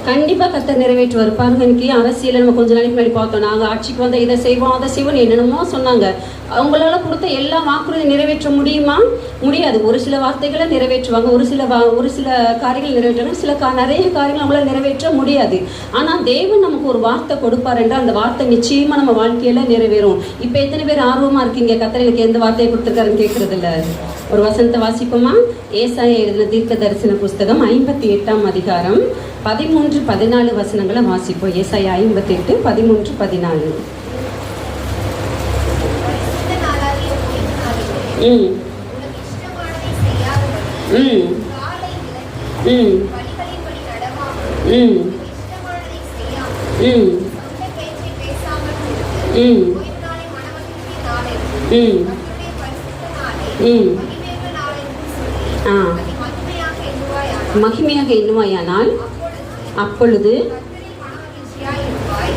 கண்டிப்பா கர்த்தர் நிறைவேற்றுவார். பாருங்க, இன்னைக்கு அரசியல நம்ம கொஞ்ச நாளைக்கு முன்னாடி பார்த்தோம். நாங்கள் ஆட்சிக்கு வந்த இதை செய்வோம் அதை செய்வோம் என்னென்னமோ சொன்னாங்க. அவங்களால கொடுத்த எல்லா வாக்குறுதியும் நிறைவேற்ற முடியுமா? முடியாது. ஒரு சில வார்த்தைகளை நிறைவேற்றுவாங்க, ஒரு சில காரியங்கள் நிறைவேற்றுவாங்க, நிறைய காரியங்கள் அவங்களால நிறைவேற்ற முடியாது. ஆனா தேவன் நமக்கு ஒரு வார்த்தை கொடுப்பார் என்றால் அந்த வார்த்தை நிச்சயமா நம்ம வாழ்க்கையில நிறைவேறும். இப்ப எத்தனை பேர் ஆர்வமா இருக்கீங்க கர்த்தர் எனக்கு எந்த வார்த்தையை கொடுத்துருக்காருன்னு கேட்கறது இல்ல? ஒரு வசனத்தை வாசிப்போமா? ஏசாயா எழுதின தீர்க்க தரிசன புஸ்தகம் 58ஆம் அதிகாரம் 13-14 வசனங்களை வாசிப்போம். ஏசாயா 58, 13, 14. மகிமையாக எண்ணுவாயானால் அப்பொழுது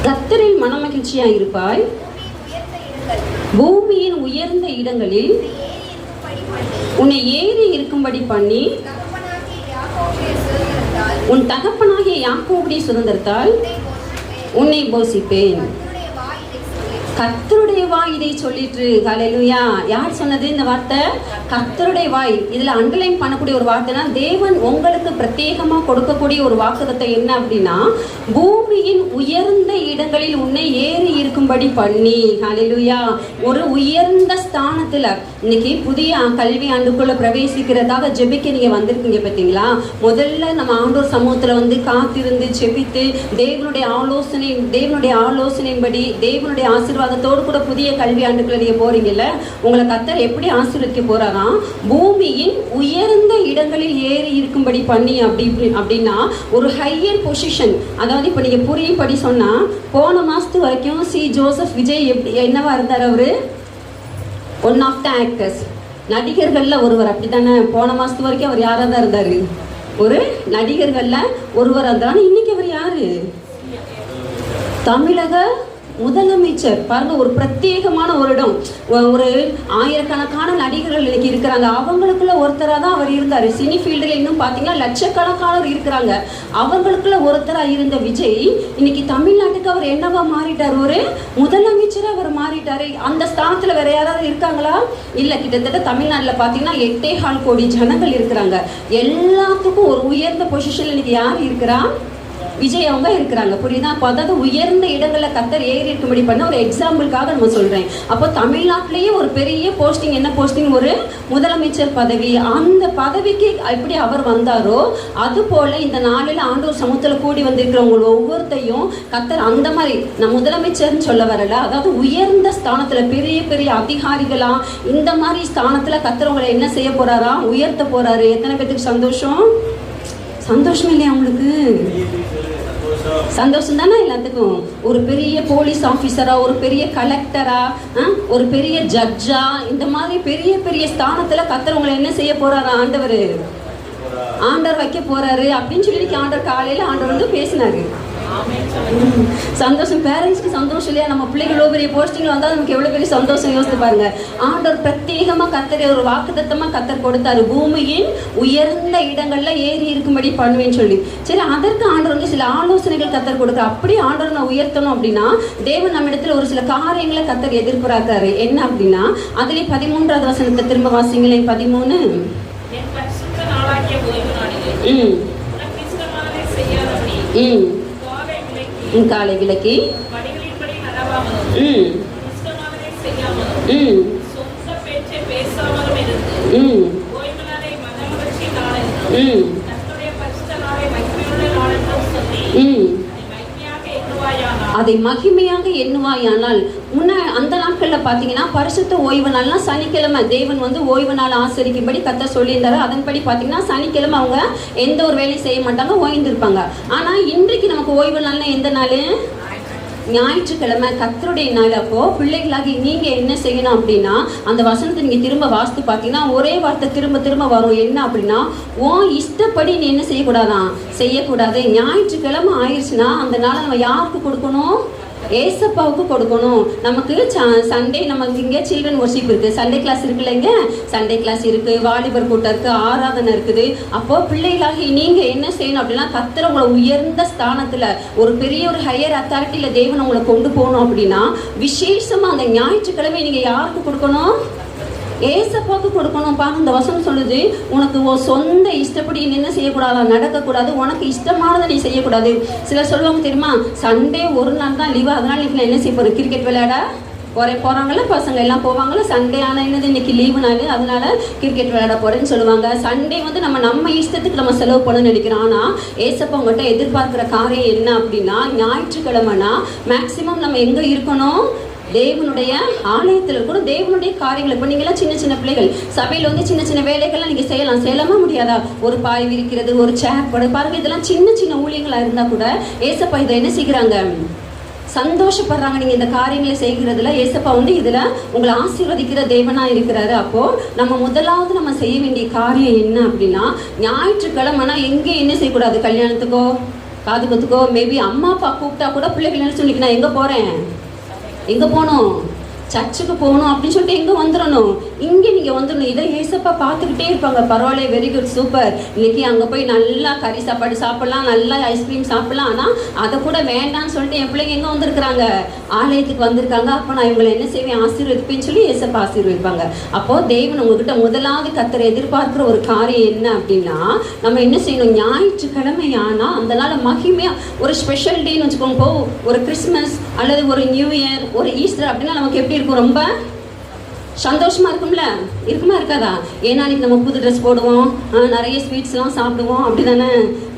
கர்த்தரில் மனமகிழ்ச்சியாய் இருப்பாய். பூமியின் உயர்ந்த இடங்களில் உன்னை ஏறி இருக்கும்படி பண்ணி உன் தகப்பனாகிய யாக்கோபுடைய சுதந்திரத்தால் உன்னை போஷிப்பேன். கர்த்தருடைய வாய் இதை சொல்லிட்டு. ஹல்லேலூயா. யார் சொன்னது இந்த வார்த்தை? கர்த்தருடைய வாய். இதுல அண்டர்லைன் பண்ணக்கூடிய ஒரு வார்த்தைனா தேவன் உங்களுக்கு பிரத்யேகமா கொடுக்கக்கூடிய ஒரு வாக்குத்தத்தம் என்ன அப்படின்னா, பூமியின் உயர்ந்த இடங்களில் உன்னை ஏறி இருக்கும்படி பண்ணி. ஹல்லேலூயா. ஒரு உயர்ந்த ஸ்தானத்துல இன்னைக்கு புதிய கல்வி ஆண்டுக்குள்ள பிரவேசிக்கிறதாக ஜெபிக்க நீங்க வந்திருக்கீங்க பார்த்தீங்களா? முதல்ல நம்ம ஆண்டோர் சமூகத்துல வந்து காத்திருந்து ஜெபித்து தேவனுடைய ஆலோசனையின்படி தேவனுடைய ஆசீர்வாதத்தோடு கூட புதிய கல்வி ஆண்டுக்குள்ள நீங்க போறீங்கல்ல, உங்களை கர்த்தர் எப்படி ஆசீர்வதிக்க போறாராம்? பூமியின் உயர்ந்த இடங்களில் ஏறி இருக்கும்படி பண்ணி அப்படின்னா ஒரு ஹையர் பொசிஷன். அதாவது இப்ப நீங்க புரியும்படி சொன்னா, போன மாசத்து வரைக்கும் ஜோசப் விஜய் என்னவா இருந்தார்? அவரு ஒன் ஆஃப் த ஆக்டர்ஸ், நடிகர்கள்ல ஒருவர். அப்படித்தானே? போன மாசத்து வரைக்கும் அவர் யாரா தான் இருந்தாரு? ஒரு நடிகர்கள்ல ஒருவர் இருந்தார். இன்னைக்கு அவர் யாரு? தமிழக முதலமைச்சர். பாருங்க, ஒரு பிரத்யேகமான ஒரு இடம். ஒரு ஆயிரக்கணக்கான நடிகர்கள் இன்னைக்கு இருக்கிறாங்க. அவங்களுக்குள்ள ஒருத்தரா தான் அவர் இருந்தாரு. சினி ஃபீல்டுல இன்னும் பாத்தீங்கன்னா லட்சக்கணக்கானவர் இருக்கிறாங்க. அவங்களுக்குள்ள ஒருத்தரா இருந்த விஜய் இன்னைக்கு தமிழ்நாட்டுக்கு அவர் என்னவா மாறிட்டார்? ஒரு முதலமைச்சரா அவர் மாறிட்டாரு. அந்த ஸ்தானத்துல வேற யாராவது இருக்காங்களா? இல்ல. கிட்டத்தட்ட தமிழ்நாட்டுல பாத்தீங்கன்னா 8.25 கோடி ஜனங்கள் இருக்கிறாங்க. எல்லாத்துக்கும் ஒரு உயர்ந்த பொசிஷன்ல இன்னைக்கு யார் இருக்கிறா? விஜய் அவங்க இருக்கிறாங்க. புரியுதா? அப்போ அதாவது உயர்ந்த இடங்களில் கர்த்தர் ஏறி இருக்கும்படி பண்ண ஒரு எக்ஸாம்பிளுக்காக நம்ம சொல்றேன். அப்போ தமிழ்நாட்டிலேயே ஒரு பெரிய போஸ்டிங். என்ன போஸ்டிங்? ஒரு முதலமைச்சர் பதவி. அந்த பதவிக்கு எப்படி அவர் வந்தாரோ அது போல இந்த நாளில் ஆண்டவர் சமூகத்தில் கூடி வந்திருக்கிறவங்க ஒவ்வொருத்தையும் கர்த்தர் அந்த மாதிரி நான் முதலமைச்சர்னு சொல்ல வரல, அதாவது உயர்ந்த ஸ்தானத்துல பெரிய பெரிய அதிகாரிகளா இந்த மாதிரி ஸ்தானத்துல கர்த்தர் உங்களை என்ன செய்ய போறாரா? உயர்த்த போறாரு. எத்தனை பேருக்கு சந்தோஷம்? சந்தோஷம் இல்லையா உங்களுக்கு? சந்தோஷம் தானே எல்லாத்துக்கும்? ஒரு பெரிய போலீஸ் ஆபீசரா, ஒரு பெரிய கலெக்டரா, ஒரு பெரிய ஜட்ஜா, இந்த மாதிரி பெரிய பெரிய ஸ்தானத்துல கர்த்தர் உங்களை என்ன செய்ய போறாரா? ஆண்டவர் வைக்க போறாரு அப்படின்னு சொல்லி ஆண்டவர் காலையில ஆண்டவர் வந்து பேசினாரு. சந்தோஷம். பேரண்ட்ஸ்க்கு சந்தோஷம் இல்லையா? நம்ம பிள்ளைகள் எவ்வளவு பெரிய போஸ்டிங்ல வந்தா நமக்கு எவ்வளவு பெரிய சந்தோஷம். யோசித்து பாருங்க. ஆண்டவர் பிரத்யேகமா கர்த்தர் ஒரு வாக்குத்தத்தமா கர்த்தர் கொடுத்தாரு, பூமியின் உயர்ந்த இடங்கள்ல ஏறி இருக்கும்படி பண்ணுவேன்னு சொல்லி. சரி, அதற்கு ஆண்டவர் வந்து சில ஆலோசனைகள் கர்த்தர் கொடுக்க. அப்படி ஆண்டவர் நான் உயர்த்தணும் அப்படின்னா தேவன் நம்ம இடத்துல ஒரு சில காரியங்களை கர்த்தர் எதிர்பார்க்கிறாரு. என்ன அப்படின்னா, அதுல 13வது வசனத்தை திரும்ப வாசிங்களேன். 13. காலை விளக்கி அதை மகிமையாக எண்ணுவாயானால். அந்த நாட்கள்ல பாத்தீங்கன்னா பரிசுத்த ஓய்வு நாள்னா சனிக்கிழமை தேவன் வந்து ஓய்வு நாள் ஆசரிக்கும்படி கர்த்தர் சொல்லியிருந்தாரு. அதன்படி பாத்தீங்கன்னா சனிக்கிழமை அவங்க எந்த ஒரு வேலையும் செய்ய மாட்டாங்க, ஓய்ந்திருப்பாங்க. ஆனா இன்றைக்கு நமக்கு ஓய்வு நாள்னா எந்த நாள்? ஞாயிற்றுக்கிழமை, கர்த்தருடைய நாள். அப்போ பிள்ளைகளாகி நீங்க என்ன செய்யணும் அப்படின்னா, அந்த வசனத்தை நீங்க திரும்ப வாசித்து பார்த்தீங்கன்னா ஒரே வார்த்தை திரும்ப திரும்ப வரும். என்ன அப்படின்னா, உன் இஷ்டப்படி நீ என்ன செய்யக்கூடாதான்? செய்யக்கூடாது. ஞாயிற்றுக்கிழமை ஆயிடுச்சுன்னா அந்த நாளை நம்ம யாருக்கு கொடுக்கணும்? ஏசப்பாவுக்கு கொடுக்கணும். நமக்கு சண்டே நமக்கு இங்கே சில்ட்ரன் ஒர்ஷிப் இருக்குது, சண்டே கிளாஸ் இருக்குல்லைங்க, சண்டே கிளாஸ் இருக்குது, வாலிபர் கூட்டம் இருக்குது, ஆராதனை இருக்குது. அப்போது பிள்ளைகளாகி நீங்கள் என்ன செய்யணும் அப்படின்னா, கர்த்தர் உங்களை உயர்ந்த ஸ்தானத்தில் ஒரு பெரிய ஒரு ஹையர் அத்தாரிட்டியில் தேவன் உங்களை கொண்டு போகணும் அப்படின்னா விசேஷமாக அந்த ஞாயிற்றுக்கிழமை நீங்கள் யாருக்கு கொடுக்கணும்? ஏசப்பாவுக்கு கொடுக்கணும். பாருங்க, இந்த வசனம் சொல்லுது, உனக்கு சொந்த இஷ்டப்படி என்ன செய்யக்கூடாது, நடக்கக்கூடாது, உனக்கு இஷ்டமானதை நீ செய்யக்கூடாது. சிலர் சொல்லுவாங்க தெரியுமா, சண்டே ஒரு நாள் தான் லீவு, அதனால இன்னைக்கு என்ன செய்ய போகிறேன், கிரிக்கெட் விளையாட போகிறாங்கள பசங்க எல்லாம் போவாங்களா, சண்டே ஆனால் என்னது இன்னைக்கு லீவு நாள், அதனால கிரிக்கெட் விளையாட போகிறேன்னு சொல்லுவாங்க. சண்டே வந்து நம்ம இஷ்டத்துக்கு நம்ம செலவு பண்ணணும்னு நினைக்கிறோம். ஆனால் ஏசப்பா உங்கள்கிட்ட எதிர்பார்க்குற காரியம் என்ன அப்படின்னா, ஞாயிற்றுக்கிழமைனா மேக்சிமம் நம்ம எங்கே இருக்கணும், தேவனுடைய ஆலயத்தில் இருக்கணும், தேவனுடைய காரியங்கள். இப்போ நீங்களாம் சின்ன சின்ன பிள்ளைகள் சபையில் வந்து சின்ன சின்ன வேலைகள்லாம் நீங்கள் செய்யலாமா முடியாதா? ஒரு பாய் விரிக்கிறது, ஒரு சேர் போட பாருங்க, இதெல்லாம் சின்ன சின்ன ஊழியங்களாக இருந்தால் கூட ஏசப்பா இதை என்ன செய்கிறாங்க, சந்தோஷப்படுறாங்க. நீங்கள் இந்த காரியங்களை செய்கிறதுல ஏசப்பா வந்து இதில் உங்களை ஆசீர்வதிக்கிற தேவனாக இருக்கிறாரு. அப்போது நம்ம முதலாவது நம்ம செய்ய வேண்டிய காரியம் என்ன அப்படின்னா, ஞாயிற்றுக்கிழமைனா எங்கே என்ன செய்யக்கூடாது, கல்யாணத்துக்கோ காதுகத்துக்கோ மேபி அம்மா அப்பா கூப்பிட்டா கூட பிள்ளைகள் என்ன சொல்லி, நான் எங்கே போகிறேன், எங்கே போகணும், சர்ச்சுக்கு போகணும் அப்படின்னு சொல்லிட்டு எங்கே வந்துடணும், இங்கே நீங்கள் வந்துடணும். இதை ஏசப்பா பார்த்துக்கிட்டே இருப்பாங்க. பரவாயில்ல, வெரி குட், சூப்பர், இன்னைக்கு அங்கே போய் நல்லா கறி சாப்பாடு சாப்பிட்லாம், நல்லா ஐஸ்கிரீம் சாப்பிட்லாம். ஆனால் அதை கூட வேண்டான்னு சொல்லிட்டு என் பிள்ளைங்க எங்கே வந்திருக்கிறாங்க, ஆலயத்துக்கு வந்திருக்காங்க. அப்போ நான் இவங்களை என்ன செய்வேன், ஆசீர்வதிப்பேன்னு சொல்லி ஏசப்பா ஆசீர்வதிப்பாங்க. அப்போது தேவன் உங்ககிட்ட முதலாவது கர்த்தரை எதிர்பார்க்குற ஒரு காரியம் என்ன அப்படின்னா, நம்ம என்ன செய்யணும், ஞாயிற்றுக்கிழமை ஆனால் அந்த நாள் மகிமையாக ஒரு ஸ்பெஷல் டேன்னு வச்சுக்கோங்க. இப்போ ஒரு கிறிஸ்மஸ் அல்லது ஒரு நியூ இயர், ஒரு ஈஸ்டர் அப்படின்னா நமக்கு எப்படி இருக்கும், ரொம்ப சந்தோஷமா இருக்குமா இருக்காதா? ஏன்னா அன்னைக்கு நம்ம புது ட்ரெஸ் போடுவோம், நிறைய ஸ்வீட்ஸ்லாம் சாப்பிடுவோம், அப்படி தானே,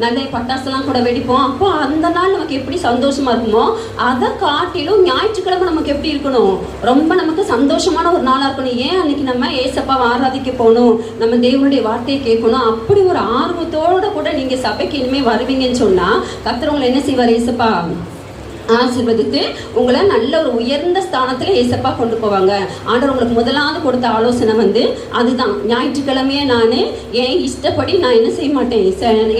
நிறைய பட்டாசுலாம் கூட வெடிப்போம். அப்போ அந்த நாள் நமக்கு எப்படி சந்தோஷமா இருக்குமோ அதை காட்டிலும் ஞாயிற்றுக்கிழமை நமக்கு எப்படி இருக்கணும், ரொம்ப நமக்கு சந்தோஷமான ஒரு நாளாக இருக்கணும். ஏன் அன்னைக்கு நம்ம ஏசப்பாவை ஆராதிக்க போகணும், நம்ம தேவனுடைய வார்த்தையை கேட்கணும், அப்படி ஒரு ஆர்வத்தோடு கூட நீங்கள் சபைக்கு இனிமேல் வருவீங்கன்னு சொன்னால் கர்த்தர் உங்களை என்ன செய்வார், ஏசப்பா ஆசீர்வதித்து உங்களை நல்ல ஒரு உயர்ந்த ஸ்தானத்தில் ஏசப்பா கொண்டு போவாங்க. ஆண்டவர் உங்களுக்கு முதலாவது கொடுத்த ஆலோசனை வந்து அதுதான், ஞாயிற்றுக்கிழமையே நான் என் இஷ்டப்படி நான் என்ன செய்ய மாட்டேன்,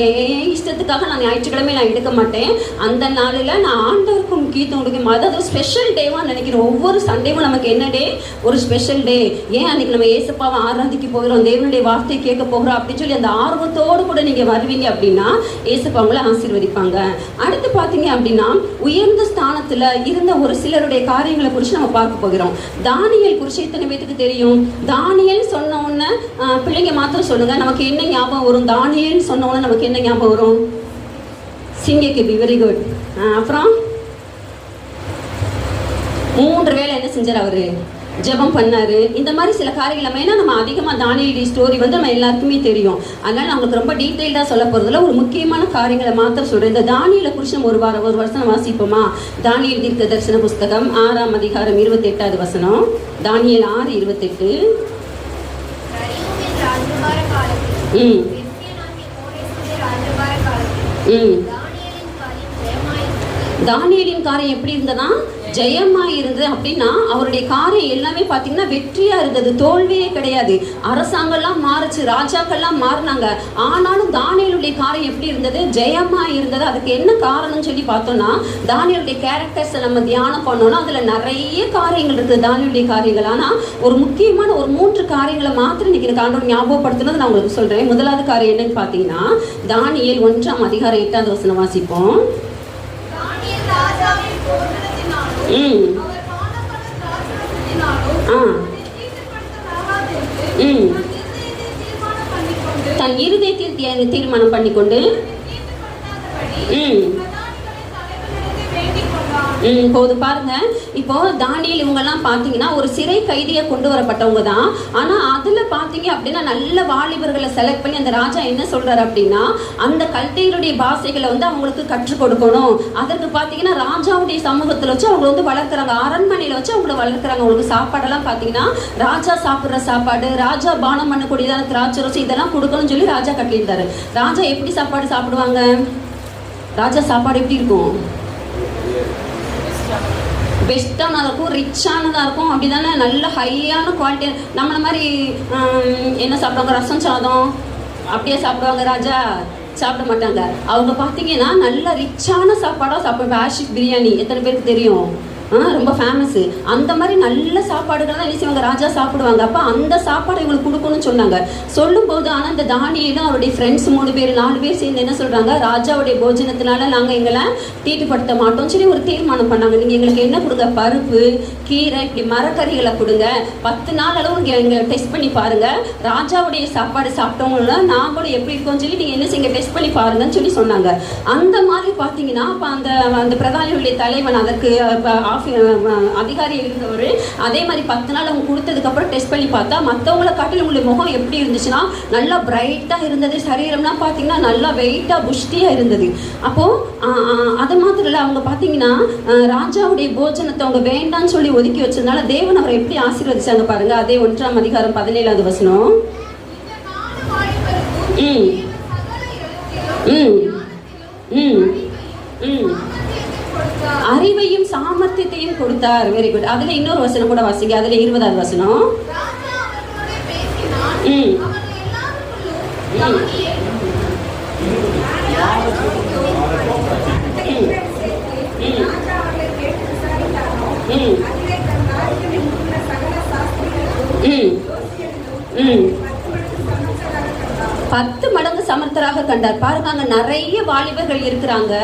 என் இஷ்டத்துக்காக நான் ஞாயிற்றுக்கிழமை நான் எடுக்க மாட்டேன். அந்த நாளில் நான் ஆண்டவருக்கு முக்கியத்துவம் கொடுக்கும். அதாவது ஸ்பெஷல் டேவாக நினைக்கிறேன். ஒவ்வொரு சண்டேவும் நமக்கு என்ன டே, ஒரு ஸ்பெஷல் டே. ஏன் அன்றைக்கி நம்ம ஏசப்பாவை ஆராதிக்க போகிறோம், தேவனுடைய வார்த்தையை கேட்க போகிறோம் அப்படின்னு சொல்லி அந்த ஆர்வத்தோடு கூட நீங்கள் வருவீங்க அப்படின்னா ஏசப்பா உங்களை ஆசீர்வதிப்பாங்க. அடுத்து பார்த்தீங்க அப்படின்னா, உயர்ந்த ஸ்தானத்துல இருந்த ஒரு சிலருடைய காரியங்களை குறித்து நம்ம பார்க்க போகிறோம். தானியேல் குறித்து எத்தனை பேருக்கு தெரியும்? தானியேல் சொன்ன உடனே பிள்ளைங்க மாத்திரம் சொல்லுங்க, நமக்கு என்ன ஞாபகம் வரும்? தானியேல் சொன்ன உடனே நமக்கு என்ன ஞாபகம் வரும்? சிங்கக்கேபி, வெரி குட். அப்புறம் 3 வேளை என்ன செஞ்சார் அவரு, ஜெபம் பண்ணாரு. இந்த மாதிரி சில காரியங்கள் ஏன்னா நம்ம அதிகமாக தானியேல் ஸ்டோரி வந்து நம்ம எல்லாருக்குமே தெரியும். அதனால நம்மளுக்கு ரொம்ப டீட்டெயில்டாக சொல்ல போகிறதுல ஒரு முக்கியமான காரியங்களை மாத்திரம் சொல்கிறேன். இந்த தானியேலை குறித்து நம்ம ஒரு வருஷம் வாசிப்போமா? தானியேல் தீர்க்க தரிசன புஸ்தகம் 6ஆம் அதிகாரம் 28வது வசனம். தானியேல் 6:28. தானியேலின் காரியம் எப்படி இருந்ததா, ஜெயமா இருந்தது. அப்படின்னா அவருடைய காரியம் எல்லாமே பார்த்தீங்கன்னா வெற்றியா இருந்தது, தோல்வியே கிடையாது. அரசாங்கம்லாம் மாறுச்சு, ராஜாக்கள்லாம் மாறினாங்க, ஆனாலும் தானியேலுடைய காரியம் எப்படி இருந்தது, ஜெயமா இருந்தது. அதுக்கு என்ன காரணம் சொல்லி பார்த்தோம்னா, தானியேலுடைய கேரக்டர்ஸை நம்ம தியானம் பண்ணோம்னா அதுல நிறைய காரியங்கள் இருக்குது, தானியேலுடைய காரியங்கள். ஆனா ஒரு முக்கியமான ஒரு 3 காரியங்களை மாத்திரம் இன்னைக்கு எனக்கு ஆண்டவர் ஞாபகப்படுத்துனது நான் உங்களுக்கு சொல்றேன். முதலாவது காரியம் என்னன்னு பார்த்தீங்கன்னா, தானியேல் 1ஆம் அதிகாரம் 8வது வசனம் வாசிப்போம். தன் இருதயத்தில் தீர்மானம் பண்ணிக்கொண்டு போது பாருங்க. இப்போ தானியேல் இவங்கெல்லாம் பார்த்தீங்கன்னா ஒரு சிறை கைதியை கொண்டு வரப்பட்டவங்க தான். ஆனால் அதில் பார்த்தீங்க அப்படின்னா நல்ல வாலிபர்களை செலக்ட் பண்ணி அந்த ராஜா என்ன சொல்றாரு அப்படின்னா, அந்த கல்தையருடைய பாஷைகளை வந்து அவங்களுக்கு கற்றுக் கொடுக்கணும். அதற்கு பார்த்தீங்கன்னா ராஜாவுடைய சமூகத்தில் வச்சு அவங்க வந்து வளர்க்குறாங்க, அரண்மனையில் வச்சு அவங்கள வளர்க்குறாங்க. அவங்களுக்கு சாப்பாடெல்லாம் பார்த்தீங்கன்னா ராஜா சாப்பிட்ற சாப்பாடு, ராஜா பானம் பண்ணக்கூடியதான திராட்சை ரசம் இதெல்லாம் கொடுக்கணும்னு சொல்லி ராஜா கட்டியிருந்தாரு. ராஜா எப்படி சாப்பாடு சாப்பிடுவாங்க, ராஜா சாப்பாடு எப்படி இருக்கும், பெஸ்ட்டானதாக இருக்கும், ரிச்சானதாக இருக்கும், அப்படி தானே, நல்ல ஹையான குவாலிட்டி. நம்மளை மாதிரி என்ன சாப்பிடுவாங்க, ரசம் சாதம் அப்படியே சாப்பிடுவாங்க ராஜா? சாப்பிட மாட்டாங்க. அவங்க பார்த்தீங்கன்னா நல்ல ரிச்சான சாப்பாடாக சாப்பிடுவாங்க. ஆஷிக் பிரியாணி எத்தனை பேருக்கு தெரியும்? ரொம்ப ஃபேமஸ்ஸு. அந்த மாதிரி நல்ல சாப்பாடுகள் தான் என்ன செய்வாங்க, ராஜா சாப்பிடுவாங்க. அப்போ அந்த சாப்பாடை இவங்களுக்கு கொடுக்கணும்னு சொன்னாங்க. சொல்லும்போது ஆனால் இந்த தானியேலும் அவருடைய ஃப்ரெண்ட்ஸ் 3 பேர் 4 பேர் சேர்ந்து என்ன சொல்கிறாங்க, ராஜாவுடைய போஜனத்தினால நாங்கள் எங்களை தீட்டுப்படுத்த மாட்டோம்னு சொல்லி ஒரு தீர்மானம் பண்ணாங்க. நீங்கள் எங்களுக்கு என்ன கொடுங்க, பருப்பு, கீரை, இப்படி மரக்கறிகளை கொடுங்க. 10 நாள் அளவு இங்கே டெஸ்ட் பண்ணி பாருங்கள். ராஜாவுடைய சாப்பாடு சாப்பிட்டவங்கள நாங்களும் எப்படி இருக்கோம்னு சொல்லி நீங்கள் என்ன செய்யுங்க, டெஸ்ட் பண்ணி பாருங்கன்னு சொல்லி சொன்னாங்க. அந்த மாதிரி பார்த்தீங்கன்னா அப்போ அந்த பிரதானியுடைய தலைவன் அதற்கு அதிகாரி இருந்தவர் அதே மாதிரி 10 நாள் அவங்க கொடுத்ததுக்கு அப்புறம் டெஸ்ட் பண்ணி பார்த்தா மற்றவங்களை காட்டிலும் உங்களுடைய முகம் எப்படி இருந்துச்சுன்னா நல்லா பிரைட்டா இருந்தது. சரீரம்லாம் பார்த்தீங்கன்னா நல்லா வெயிட்டா புஷ்டியா இருந்தது. அப்போ அது மாத்திரம் இல்லை, அவங்க பார்த்தீங்கன்னா ராஜாவுடைய போஜனத்தை அவங்க வேண்டான்னு சொல்லி ஒதுக்கி வச்சதுனால தேவன் அவரை எப்படி ஆசீர்வதிச்சாங்க பாருங்க. அதே 1ஆம் அதிகாரம் 17வது வசனம். ம் ம் ம் ம் அறிவையும் சாமர்த்தியத்தையும் கொடுத்தார். Very good. அதுல இன்னொரு வசனம் கூட வாசிங்க. அதுல 20வது வசனம். ம் 10 மடங்கு சமர்த்தராக கண்டார். பாருங்க, அங்க நிறைய வாலிபர்கள் இருக்கிறாங்க.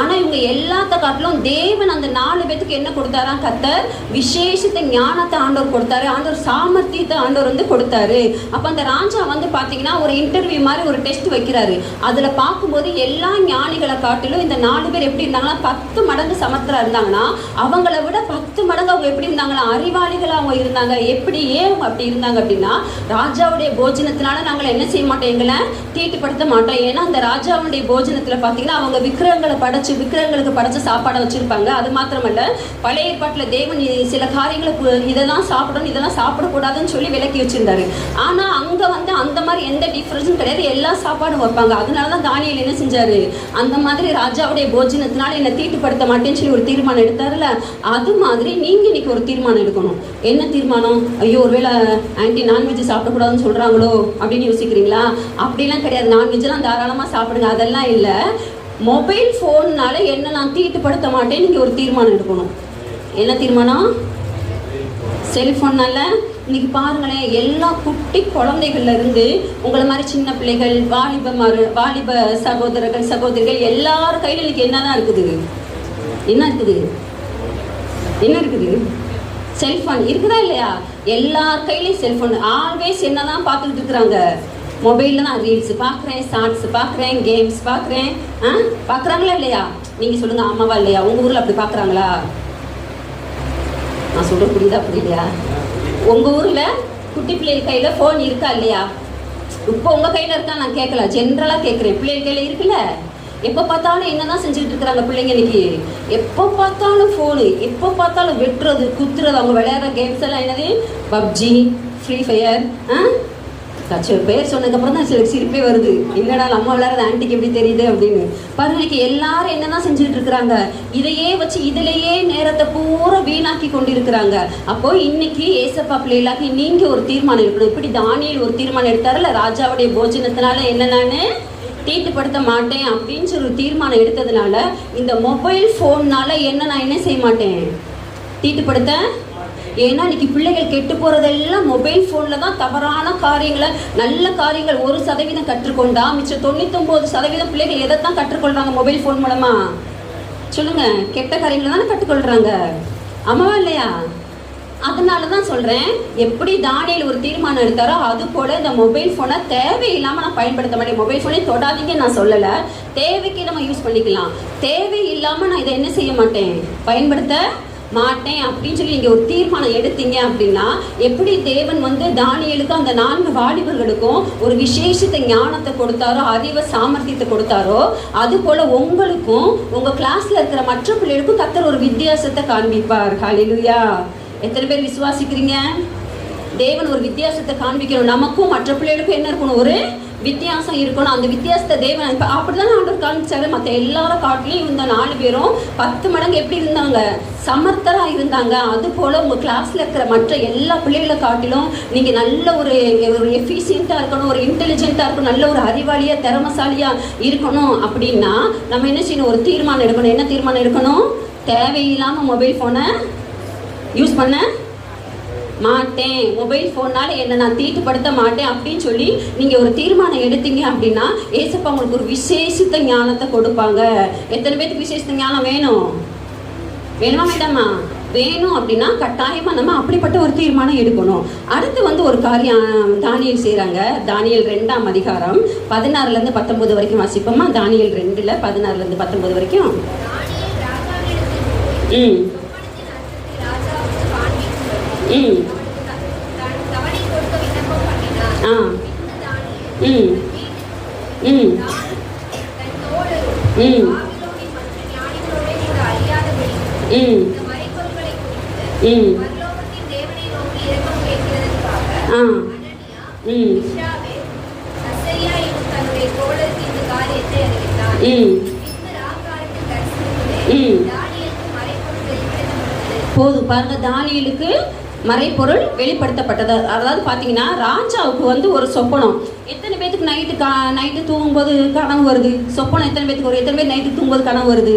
ஆனா இவங்க எல்லாத்த காட்டிலும் தேவன் அந்த 4 பேத்துக்கு என்ன கொடுத்தாரா, கர்த்தர் விசேஷத்தை ஞானத்தை ஆண்டவர் கொடுத்தாரு. ஆண்டவர் சாமர்த்தியத்தை ஆண்டவர் வந்து கொடுத்தாரு. அப்ப அந்த ராஜா வந்து பாத்தீங்கன்னா ஒரு இன்டர்வியூ மாதிரி ஒரு டெஸ்ட் வைக்கிறாரு. அதுல பார்க்கும்போது எல்லா ஞானிகளை காட்டிலும் இந்த 4 பேர் எப்படி இருந்தாங்கன்னா 10 மடங்கு சமர்த்தரா இருந்தாங்கன்னா அவங்கள விட 10 மடங்கு அவங்க எப்படி இருந்தாங்களா, அறிவாளிகள் அவங்க இருந்தாங்க. எப்படி ஏன் அப்படி இருந்தாங்க அப்படின்னா, ராஜாவுடைய போஜனத்தினால நாங்கள் என்ன செய்ய மாட்டோம், எங்களை தீட்டுப்படுத்த மாட்டோம். ஏன்னா அந்த ராஜாவுடைய போஜனத்துல பாத்தீங்கன்னா அவங்க விக்கிரகங்களுக்கு படைச்ச சாப்பாடை வச்சிருப்பாங்க. அது மாத்திரமல்ல, பழைய ஏற்பாட்டுல தேவன் சில காரியங்களை இதெல்லாம் சாப்பிடணும் இதெல்லாம் சாப்பிடக்கூடாதுன்னு சொல்லி விலக்கி வச்சிருந்தாரு. ஆனா அங்க வந்து அந்த மாதிரி எந்த டிஃபரன்ஸும் கிடையாது, எல்லா சாப்பாடும் வைப்பாங்க. அதனாலதான் தானியேல் என்ன செஞ்சாரு, அந்த மாதிரி ராஜாவுடைய போஜனத்தினால என்னை தீட்டுப்படுத்த மாட்டேன்னு சொல்லி ஒரு தீர்மானம் எடுத்தாருல. அது மாதிரி நீங்க இன்னைக்கு ஒரு தீர்மானம் எடுக்கணும். என்ன தீர்மானம்? ஐயோ ஒருவேளை ஆன்டி நான்வெஜ் சாப்பிடக்கூடாதுன்னு சொல்றாங்களோ அப்படின்னு யோசிக்கிறீங்களா? அப்படிலாம் கிடையாது. நான்வெஜ்லாம் தாராளமாக சாப்பிடுங்க, அதெல்லாம் இல்லை. மொபைல் ஃபோன்னால என்ன நான் தீட்டுப்படுத்த மாட்டேன் நீங்கள் ஒரு தீர்மானம் எடுக்கணும். என்ன தீர்மானம்? செல்ஃபோன்னால இன்னைக்கு பாருங்களேன், எல்லா குட்டி குழந்தைகள்ல இருந்து உங்களை மாதிரி சின்ன பிள்ளைகள், வாலிப சகோதரிகள் எல்லாரும் கையில் இன்னைக்கு என்னதான் இருக்குது? என்ன இருக்குது? செல்ஃபோன் இருக்குதா இல்லையா? எல்லார் கையிலையும் செல்ஃபோன். ஆல்வேஸ் என்னதான் பார்த்துக்கிட்டு இருக்கிறாங்க, மொபைலில் தான் ரீல்ஸ் பார்க்குறேன், ஷார்ட்ஸ் பார்க்குறேன், கேம்ஸ் பார்க்குறேன். பார்க்குறாங்களா இல்லையா? நீங்கள் சொல்லுங்கள், ஆமாவா இல்லையா? உங்கள் ஊரில் அப்படி பார்க்குறாங்களா? நான் சொல்கிற புரியுதா புரியலையா? உங்கள் ஊரில் குட்டி பிள்ளைகள் கையில் ஃபோன் இருக்கா இல்லையா? இப்போ உங்கள் கையில் இருக்கா நான் கேட்கல, ஜென்ரலாக கேட்குறேன். பிள்ளைகள் கையில் இருக்குல்ல? எப்போ பார்த்தாலும் என்னதான் செஞ்சுக்கிட்டு இருக்கிறாங்க பிள்ளைங்க இன்னைக்கு? எப்போ பார்த்தாலும் ஃபோனு, எப்போ பார்த்தாலும் வெட்டுறது குத்துறது. அவங்க விளையாடுற கேம்ஸ் எல்லாம் என்னது? PUBG, free fire. பேர் சொன்னதுக்கப்புறம் தான் சில சிரிப்பே வருது. என்னடா நம்ம விளையாடுறது ஆன்டிக்கு எப்படி தெரியுது அப்படின்னு பாருங்க. இன்னைக்கு எல்லாரும் என்னதான் செஞ்சுட்டு இருக்கிறாங்க, இதையே வச்சு இதிலேயே நேரத்தை பூரா வீணாக்கி கொண்டு இருக்கிறாங்க. அப்போ இன்னைக்கு ஏசப்பா பிள்ளைகளாக்கி நீங்க ஒரு தீர்மானம் எடுக்கணும். இப்படி தானியேல் ஒரு தீர்மானம் எடுத்தாருல, ராஜாவுடைய போஜனத்தினால என்ன நானு தீட்டுப்படுத்த மாட்டேன் அப்படின்னு சொல்லி ஒரு தீர்மானம் எடுத்ததுனால இந்த மொபைல் ஃபோன்னால நான் என்ன செய்ய மாட்டேன், தீட்டுப்படுத்த. ஏன்னா இன்னைக்கு பிள்ளைகள் கெட்டு போறதெல்லாம் மொபைல் போன்ல தான். தவறான காரியங்களை, நல்ல காரியங்கள் 1% கற்றுக்கொண்டா மிச்சம் 99% பிள்ளைகள் எதைத்தான் கற்றுக்கொள்றாங்க மொபைல் போன் மூலமா? சொல்லுங்க, கெட்ட காரியங்களை தானே கற்றுக்கொள்றாங்க. ஆமாவா இல்லையா? அதனாலதான் சொல்றேன், எப்படி தானியேல் ஒரு தீர்மானம் எடுத்தாரோ அது போல இந்த மொபைல் போனை தேவையில்லாம நான் பயன்படுத்த மாட்டேன். மொபைல் போனே தொடாதீங்க நான் சொல்லல, தேவைக்கு நம்ம யூஸ் பண்ணிக்கலாம். தேவையில்லாம நான் இதை என்ன செய்ய மாட்டேன், பயன்படுத்த மாட்டேன் அப்படின்னு சொல்லி நீங்க ஒரு தீர்மானம் எடுத்தீங்க அப்படின்னா, எப்படி தேவன் வந்து தானியேலுக்கும் அந்த 4 வாலிபர்களுக்கும் ஒரு விசேஷத்தை ஞானத்தை கொடுத்தாரோ, அறிவை சாமர்த்தியத்தை கொடுத்தாரோ, அது போல உங்களுக்கும் உங்க கிளாஸ்ல இருக்கிற மற்ற பிள்ளைகளுக்கும் கர்த்தர் ஒரு வித்தியாசத்தை காண்பிப்பார். ஹல்லேலூயா! எத்தனை பேர் விசுவாசிக்கிறீங்க? தேவன் ஒரு வித்தியாசத்தை காண்பிக்கணும். நமக்கும் மற்ற பிள்ளைகளுக்கும் என்ன இருக்கணும், ஒரு வித்தியாசம் இருக்கணும். அந்த வித்தியாசத்தை தேவன் இப்போ அப்படிதான் ஆண்டவர் காமிச்சாரு. மற்ற எல்லாரும் காட்டிலையும் இந்த 4 பேரும் 10 மடங்கு எப்படி இருந்தாங்க, சமர்த்தரா இருந்தாங்க. அது போல உங்க கிளாஸ்ல இருக்கிற மற்ற எல்லா பிள்ளைகளை காட்டிலும் நீங்க நல்ல ஒரு எஃபிஷியண்டா இருக்கணும், ஒரு இன்டெலிஜென்ட்டா இருக்கணும், நல்ல ஒரு அறிவாளியா திறமசாலியா இருக்கணும். அப்படின்னா நம்ம என்ன செய்யணும், ஒரு தீர்மானம் எடுக்கணும். என்ன தீர்மானம் எடுக்கணும்? தேவையில்லாம மொபைல் போனை யூஸ் பண்ண மாட்டேன், மொபைல் ஃபோனால் என்னை நான் தீட்டுப்படுத்த மாட்டேன் அப்படின்னு சொல்லி நீங்கள் ஒரு தீர்மானம் எடுத்தீங்க அப்படின்னா ஏசப்பா உங்களுக்கு ஒரு விசேஷித்த ஞானத்தை கொடுப்பாங்க. எத்தனை பேருக்கு விசேஷித்த ஞானம் வேணும்? வேணுமா வேண்டாமா? வேணும். அப்படின்னா கட்டாயமாக நம்ம அப்படிப்பட்ட ஒரு தீர்மானம் எடுக்கணும். அடுத்து வந்து ஒரு காரியம் தானியேல் செய்கிறாங்க. தானியேல் 2ஆம் அதிகாரம் 16லேருந்து 19 வரைக்கும் வாசிப்போமா? தானியேல் 2ல் 16லேருந்து 19 வரைக்கும். போதும் பாருங்க, தானியேலுக்கு மறைப்பொருள் வெளிப்படுத்தப்பட்டது. அதாவது பார்த்தீங்கன்னா ராஜாவுக்கு வந்து ஒரு சொப்பனம். எத்தனை பேருக்கு நைட்டு தூங்கும்போது கனவு வருது? சொப்பனம் எத்தனை பேருக்கு வரும்? எத்தனை பேர் நைட்டு தூங்கும்போது கனவு வருது?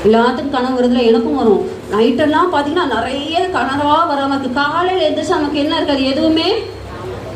எல்லாத்துக்கும் கனவு வருதுல, எனக்கும் வரும். நைட்டெல்லாம் பார்த்தீங்கன்னா நிறைய கனவாக வர நமக்கு. காலையில் எந்திரிச்சு நமக்கு என்ன இருக்காது, எதுவுமே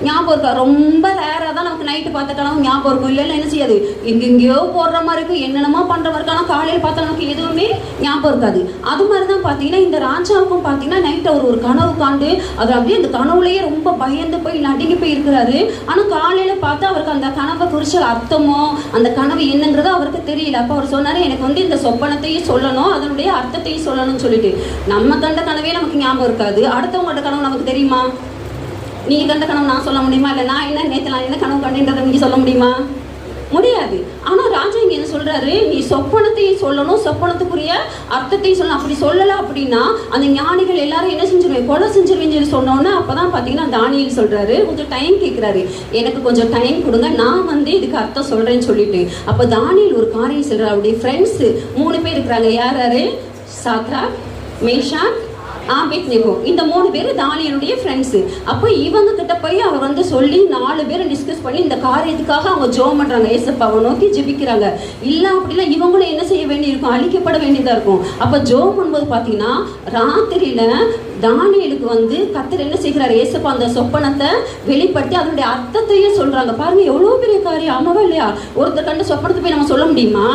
ஞாபகம் இருக்கா? ரொம்ப ரேராக தான் நமக்கு நைட்டு பார்த்த கனவு ஞாபகம் இருக்கும். இல்லைன்னா என்ன செய்யாது, எங்கெங்கேயோ போடுற மாதிரி இருக்கும், என்னென்னமோ பண்ணுற மாதிரி இருக்கும். ஆனால் காலையில் பார்த்தா நமக்கு எதுவுமே ஞாபகம் இருக்காது. அது மாதிரி தான் பார்த்தீங்கன்னா இந்த ராஜாவுக்கும் பார்த்தீங்கன்னா நைட்டு அவர் ஒரு கனவு காண்டு அது அப்படியே அந்த கனவுலேயே ரொம்ப பயந்து போய் நடுங்கி போய் இருக்கிறாரு. ஆனால் காலையில் பார்த்தா அவருக்கு அந்த கனவை குறிச்ச அர்த்தமோ அந்த கனவு என்னங்கிறதோ அவருக்கு தெரியல. அப்போ அவர் சொன்னார், எனக்கு வந்து இந்த சொப்பனத்தையும் சொல்லணும், அதனுடைய அர்த்தத்தையும் சொல்லணும்னு சொல்லிட்டு. நம்ம கண்ட கனவே நமக்கு ஞாபகம் இருக்காது, அடுத்தவங்களோட கனவு நமக்கு தெரியுமா? நீங்கள் கண்ட கனவு நான் சொல்ல முடியுமா? இல்லை நான் என்ன கனவு கண்டுன்றதை நீங்கள் சொல்ல முடியுமா? முடியாது. ஆனால் ராஜா இங்கே என்ன சொல்கிறாரு, நீ சொப்பனத்தையும் சொல்லணும், சொப்பனத்துக்குரிய அர்த்தத்தையும் சொல்லணும். அப்படி சொல்லலை அப்படின்னா அந்த ஞானிகள் எல்லாரும் என்ன செஞ்சிருவேன், கொலை செஞ்சிருவேன்னு சொல்லி சொன்னோன்னே அப்போ தான் பார்த்தீங்கன்னா தானியேல் சொல்கிறாரு, கொஞ்சம் டைம் கேட்குறாரு, எனக்கு கொஞ்சம் டைம் கொடுங்க, நான் வந்து இதுக்கு அர்த்தம் சொல்கிறேன்னு சொல்லிட்டு. அப்போ தானியேல் ஒரு காரியம் சொல்கிறார். அவருடைய ஃப்ரெண்ட்ஸு 3 பேர் இருக்கிறாங்க. யார் யார்? Shadrach, Meshach, Abednego. இந்த 3 பேர் தானியேலுடைய ஃப்ரெண்ட்ஸு. அப்போ இவங்க கிட்ட போய் அவர் வந்து சொல்லி 4 பேரும் டிஸ்கஸ் பண்ணி இந்த காரியத்துக்காக அவங்க ஜெபம் பண்ணுறாங்க, ஏசப்பாவை நோக்கி ஜெபிக்கிறாங்க. இல்லை அப்படின்னா இவங்களும் என்ன செய்ய வேண்டியிருக்கும், அழிக்கப்பட வேண்டியதாக இருக்கும். அப்போ ஜெபம் பண்ணும்போது பார்த்தீங்கன்னா ராத்திரியில் தானியேலுக்கு வந்து கர்த்தர் என்ன செய்கிறார், ஏசப்பா அந்த சொப்பனத்தை வெளிப்படுத்தி அதனுடைய அர்த்தத்தையும் சொல்கிறாங்க. பாருங்க எவ்வளோ பெரிய காரியம், ஆமாவா இல்லையா? ஒருத்தர் கண்டு சொப்பனத்தை போய் நம்ம சொல்ல முடியுமா?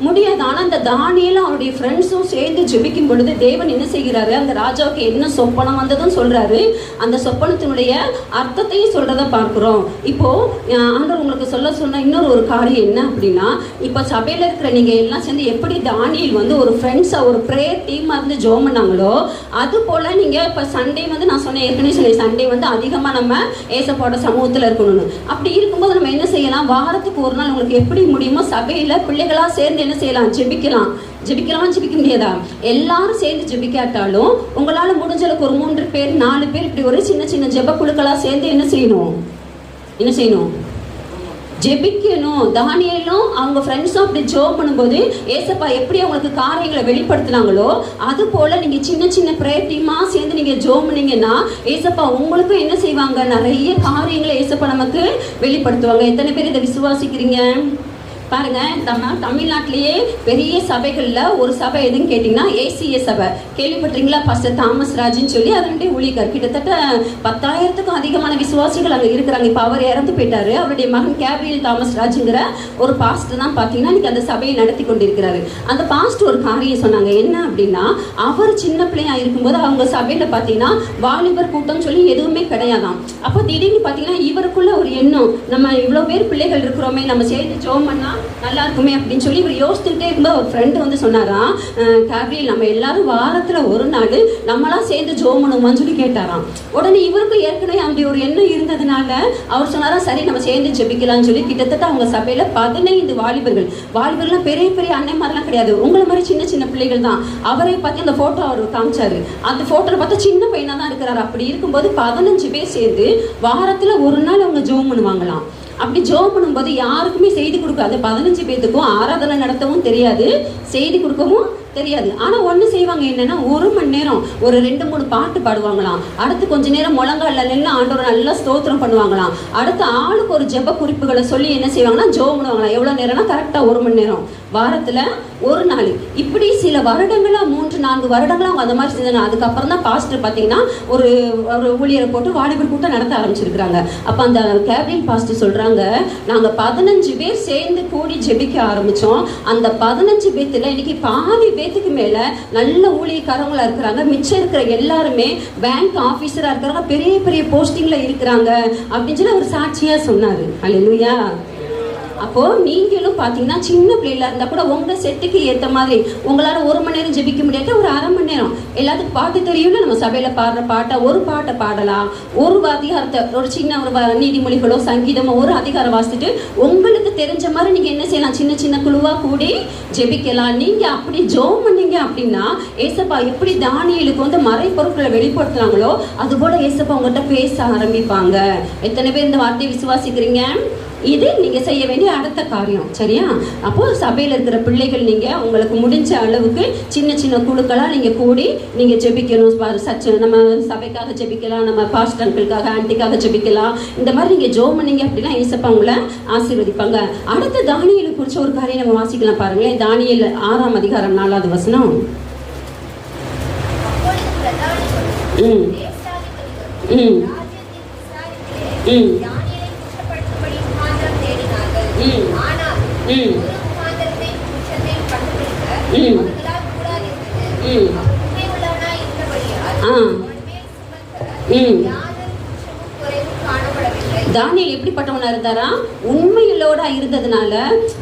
முடியாது. ஆனால் அந்த தானியேலும் அவருடைய ஃப்ரெண்ட்ஸும் சேர்ந்து ஜெபிக்கும் பொழுது தேவன் என்ன செய்கிறாரு, அந்த ராஜாவுக்கு என்ன சொப்பனம் வந்ததும் சொல்கிறாரு, அந்த சொப்பனத்தினுடைய அர்த்தத்தையும் சொல்கிறத பார்க்குறோம். இப்போது ஆண்டவர் உங்களுக்கு சொன்ன இன்னொரு காரியம் என்ன அப்படின்னா, இப்போ சபையில் இருக்கிற நீங்கள் எல்லாம் சேர்ந்து எப்படி தானியேல் வந்து ஒரு ஃப்ரெண்ட்ஸாக ஒரு ப்ரேயர் டீமாக இருந்து ஜெபம் பண்ணாங்களோ அது போல் நீங்கள் இப்போ சண்டே வந்து நான் சொன்னேன், ஏற்கனவே சொன்னேன், சண்டே வந்து அதிகமாக நம்ம ஏசப்பாவோட சமூகத்தில் இருக்கணும்னு. அப்படி இருக்கும்போது நம்ம என்ன செய்யலாம், வாரத்துக்கு ஒரு நாள் உங்களுக்கு எப்படி முடியுமோ சபையில் பிள்ளைகளாக சேர்ந்து என்ன செய்யலாம், ஜெபிக்க முடியாதா? எல்லாரும் சேர்ந்து ஜெபிக்காட்டாலும் உங்களால் முடிஞ்சளவுக்கு ஒரு 3 பேர் 4 பேர் இப்படி ஒரு சின்ன சின்ன ஜெப குழுக்களாக சேர்ந்து என்ன செய்யணும், ஜெபிக்கணும். தானியேலும் அவங்க ஃப்ரெண்ட்ஸும் அப்படி ஜெபம் பண்ணும்போது ஏசப்பா எப்படி அவங்களுக்கு காரியங்களை வெளிப்படுத்தினாங்களோ அது போல் நீங்கள் சின்ன சின்ன ப்ரேயர் டீமாக சேர்ந்து நீங்கள் ஜெபம் பண்ணீங்கன்னா ஏசப்பா உங்களுக்கும் என்ன செய்வாங்க, நிறைய காரியங்களை ஏசப்பா நமக்கு வெளிப்படுத்துவாங்க. எத்தனை பேர் இதை விசுவாசிக்கிறீங்க? பாருங்க, நம்ம தமிழ்நாட்டிலேயே பெரிய சபைகளில் ஒரு சபை எதுன்னு கேட்டிங்கன்னா ஏசிஏ சபை. கேள்விப்பட்டீங்களா? பாஸ்டர் தாமஸ் ராஜ்னு சொல்லி அதனுடைய ஊழியர் கிட்டத்தட்ட 10,000க்கும் அதிகமான விசுவாசிகள் அங்கே இருக்கிறாங்க. இப்போ அவர் இறந்து போயிட்டாரு. அவருடைய மகன் கேப்ரியல் தாமஸ் ராஜுங்கிற ஒரு பாஸ்டர் தான் பார்த்தீங்கன்னா இன்றைக்கி அந்த சபையை நடத்தி கொண்டிருக்கிறாரு. அந்த பாஸ்டர் ஒரு காரியம் சொன்னாங்க. என்ன அப்படின்னா, அவர் சின்ன பிள்ளையா இருக்கும்போது அவங்க சபையில் பார்த்தீங்கன்னா வாலிபர் கூட்டம் சொல்லி எதுவுமே கிடையாதான். அப்போ திடீர்னு பார்த்தீங்கன்னா இவருக்குள்ள ஒரு எண்ணம், நம்ம இவ்வளோ பேர் பிள்ளைகள் இருக்கிறோமே, நம்ம சேர்ந்து ஜெபம் பண்ணால் நல்லா இருக்குமே அப்படின்னு சொல்லி இவர் யோசிச்சுட்டே இருக்கும்போது ஒரு ஃப்ரெண்டு வந்து சொன்னாராம், கேப்ரியல் நம்ம எல்லாரும் வாரத்தில் ஒரு நாள் நம்மளாம் சேர்ந்து ஜெபம் பண்ணுவோம்னு சொல்லி கேட்டாராம். உடனே இவருக்கு ஏற்கனவே அப்படி ஒரு எண்ணம் இருந்ததுனால அவர் சொன்னாரா, சரி நம்ம சேர்ந்து ஜெபிக்கலாம்னு சொல்லி கிட்டத்தட்ட அவங்க சபையில் 15 வாலிபர்கள்லாம் பெரிய பெரிய அன்னைமாரெலாம் கிடையாது, உங்களை மாதிரி சின்ன சின்ன பிள்ளைகள் தான். அவரை பார்த்து அந்த ஃபோட்டோ அவர் காமிச்சாரு. அந்த ஃபோட்டோவில் பார்த்தா சின்ன பையனாக தான் இருக்கிறாரு. அப்படி இருக்கும்போது 15 பேர் சேர்ந்து வாரத்தில் ஒரு நாள் அவங்க ஜெபம் பண்ணுவாங்களாம். அப்படி ஜெபம் பண்ணும்போது யாருக்குமே செய்தி கொடுக்காது. 15 பேத்துக்கும் ஆராதனை நடத்தவும் தெரியாது, செய்தி கொடுக்கவும் தெரியாது. ஆனா ஒண்ணு செய்வாங்க, என்னன்னா 1 மணி நேரம் ஒரு 2-3 பாட்டு பாடுவாங்களாம். அடுத்து கொஞ்ச நேரம் முழங்கால நின்று ஆண்டவரை நல்லா ஸ்தோத்திரம் பண்ணுவாங்களாம். அடுத்து ஆளுக்கு ஒரு ஜெப குறிப்புகளை சொல்லி என்ன செய்வாங்கன்னா ஜெபம் பண்ணுவாங்களாம். எவ்வளவு நேரம்னா கரெக்டா 1 மணி நேரம், வாரத்துல ஒரு நாள். இப்படி சில வருடங்களா 3-4 வருடங்களா அவங்க அந்த மாதிரி செஞ்சாங்க. அதுக்கப்புறம் தான் பாஸ்டர் பாத்தீங்கன்னா ஒரு ஊழியரை போட்டு வாலிபர் கூட்டம் நடத்த ஆரம்பிச்சிருக்கிறாங்க. அப்ப அந்த கேப்ரின் பாஸ்டர் சொல்றாங்க, நாங்க 15 பேர் சேர்ந்து கூடி ஜெபிக்க ஆரம்பிச்சோம். அந்த 15 பேத்துல இன்னைக்கு பாதி பேத்துக்கு மேல நல்ல ஊழியக்காரங்களா இருக்கிறாங்க. மிச்சம் இருக்கிற எல்லாருமே பேங்க் ஆபீசரா இருக்கிறாங்க, பெரிய பெரிய போஸ்டிங்ல இருக்கிறாங்க அப்படின்னு சொல்லி அவர் சாட்சியா சொன்னாரு. அல்லேலூயா. அப்போ நீங்களும் பாத்தீங்கன்னா சின்ன பிள்ளைல இருந்தா கூட உங்க செட்டுக்கு ஏத்த மாதிரி உங்களால 1 மணி நேரம் ஜெபிக்க முடியாது, ஒரு 1/2 மணி நேரம். எல்லாத்துக்கும் பாட்டு தெரியும்ல, நம்ம சபையில பாடுற பாட்டை ஒரு பாட்டை பாடலாம். ஒரு அதிகாரத்தை, ஒரு சின்ன ஒரு நீதிமொழிகளோ சங்கீதமோ ஒரு அதிகாரம் வாசிச்சுட்டு உங்களுக்கு தெரிஞ்ச மாதிரி நீங்க என்ன செய்யலாம், சின்ன சின்ன குழுவா கூடி ஜெபிக்கலாம். நீங்க அப்படி ஜெபம் பண்ணீங்க அப்படின்னா ஏசப்பா எப்படி தானியேலுக்கு வந்து மறைபொருட்களை வெளிப்படுத்துறாங்களோ அது போல ஏசப்பா உங்ககிட்ட பேச ஆரம்பிப்பாங்க. எத்தனை பேர் இந்த வார்த்தையை விசுவாசிக்கிறீங்க? இது நீங்க செய்ய வேண்டிய அடுத்த காரியம், சரியா? அப்போ சபையில இருக்கிற பிள்ளைகள் நீங்க உங்களுக்கு முடிஞ்ச அளவுக்கு சின்ன சின்ன குழுக்களா நீங்க கூடி நீங்க ஜெபிக்கணும். நம்ம சபைக்காக ஜெபிக்கலாம், நம்ம பாஸ்டர் அங்கிளுக்காக ஆன்டிக்காக ஜெபிக்கலாம். இந்த மாதிரி நீங்க ஜெபம் பண்ணீங்க அப்படின்னா ஏசப்பா உங்களை ஆசீர்வதிப்பாங்க. அடுத்த தானியேலை குறிச்ச ஒரு காரியம் நம்ம வாசிக்கலாம் பாருங்களேன். தானியேல் 6ஆம் அதிகாரம் 4வது வசனம். ம் ம் ம் தானியேல் எப்படிப்பட்டவனா இருந்தாரா? உண்மையிலோட இருந்ததுனால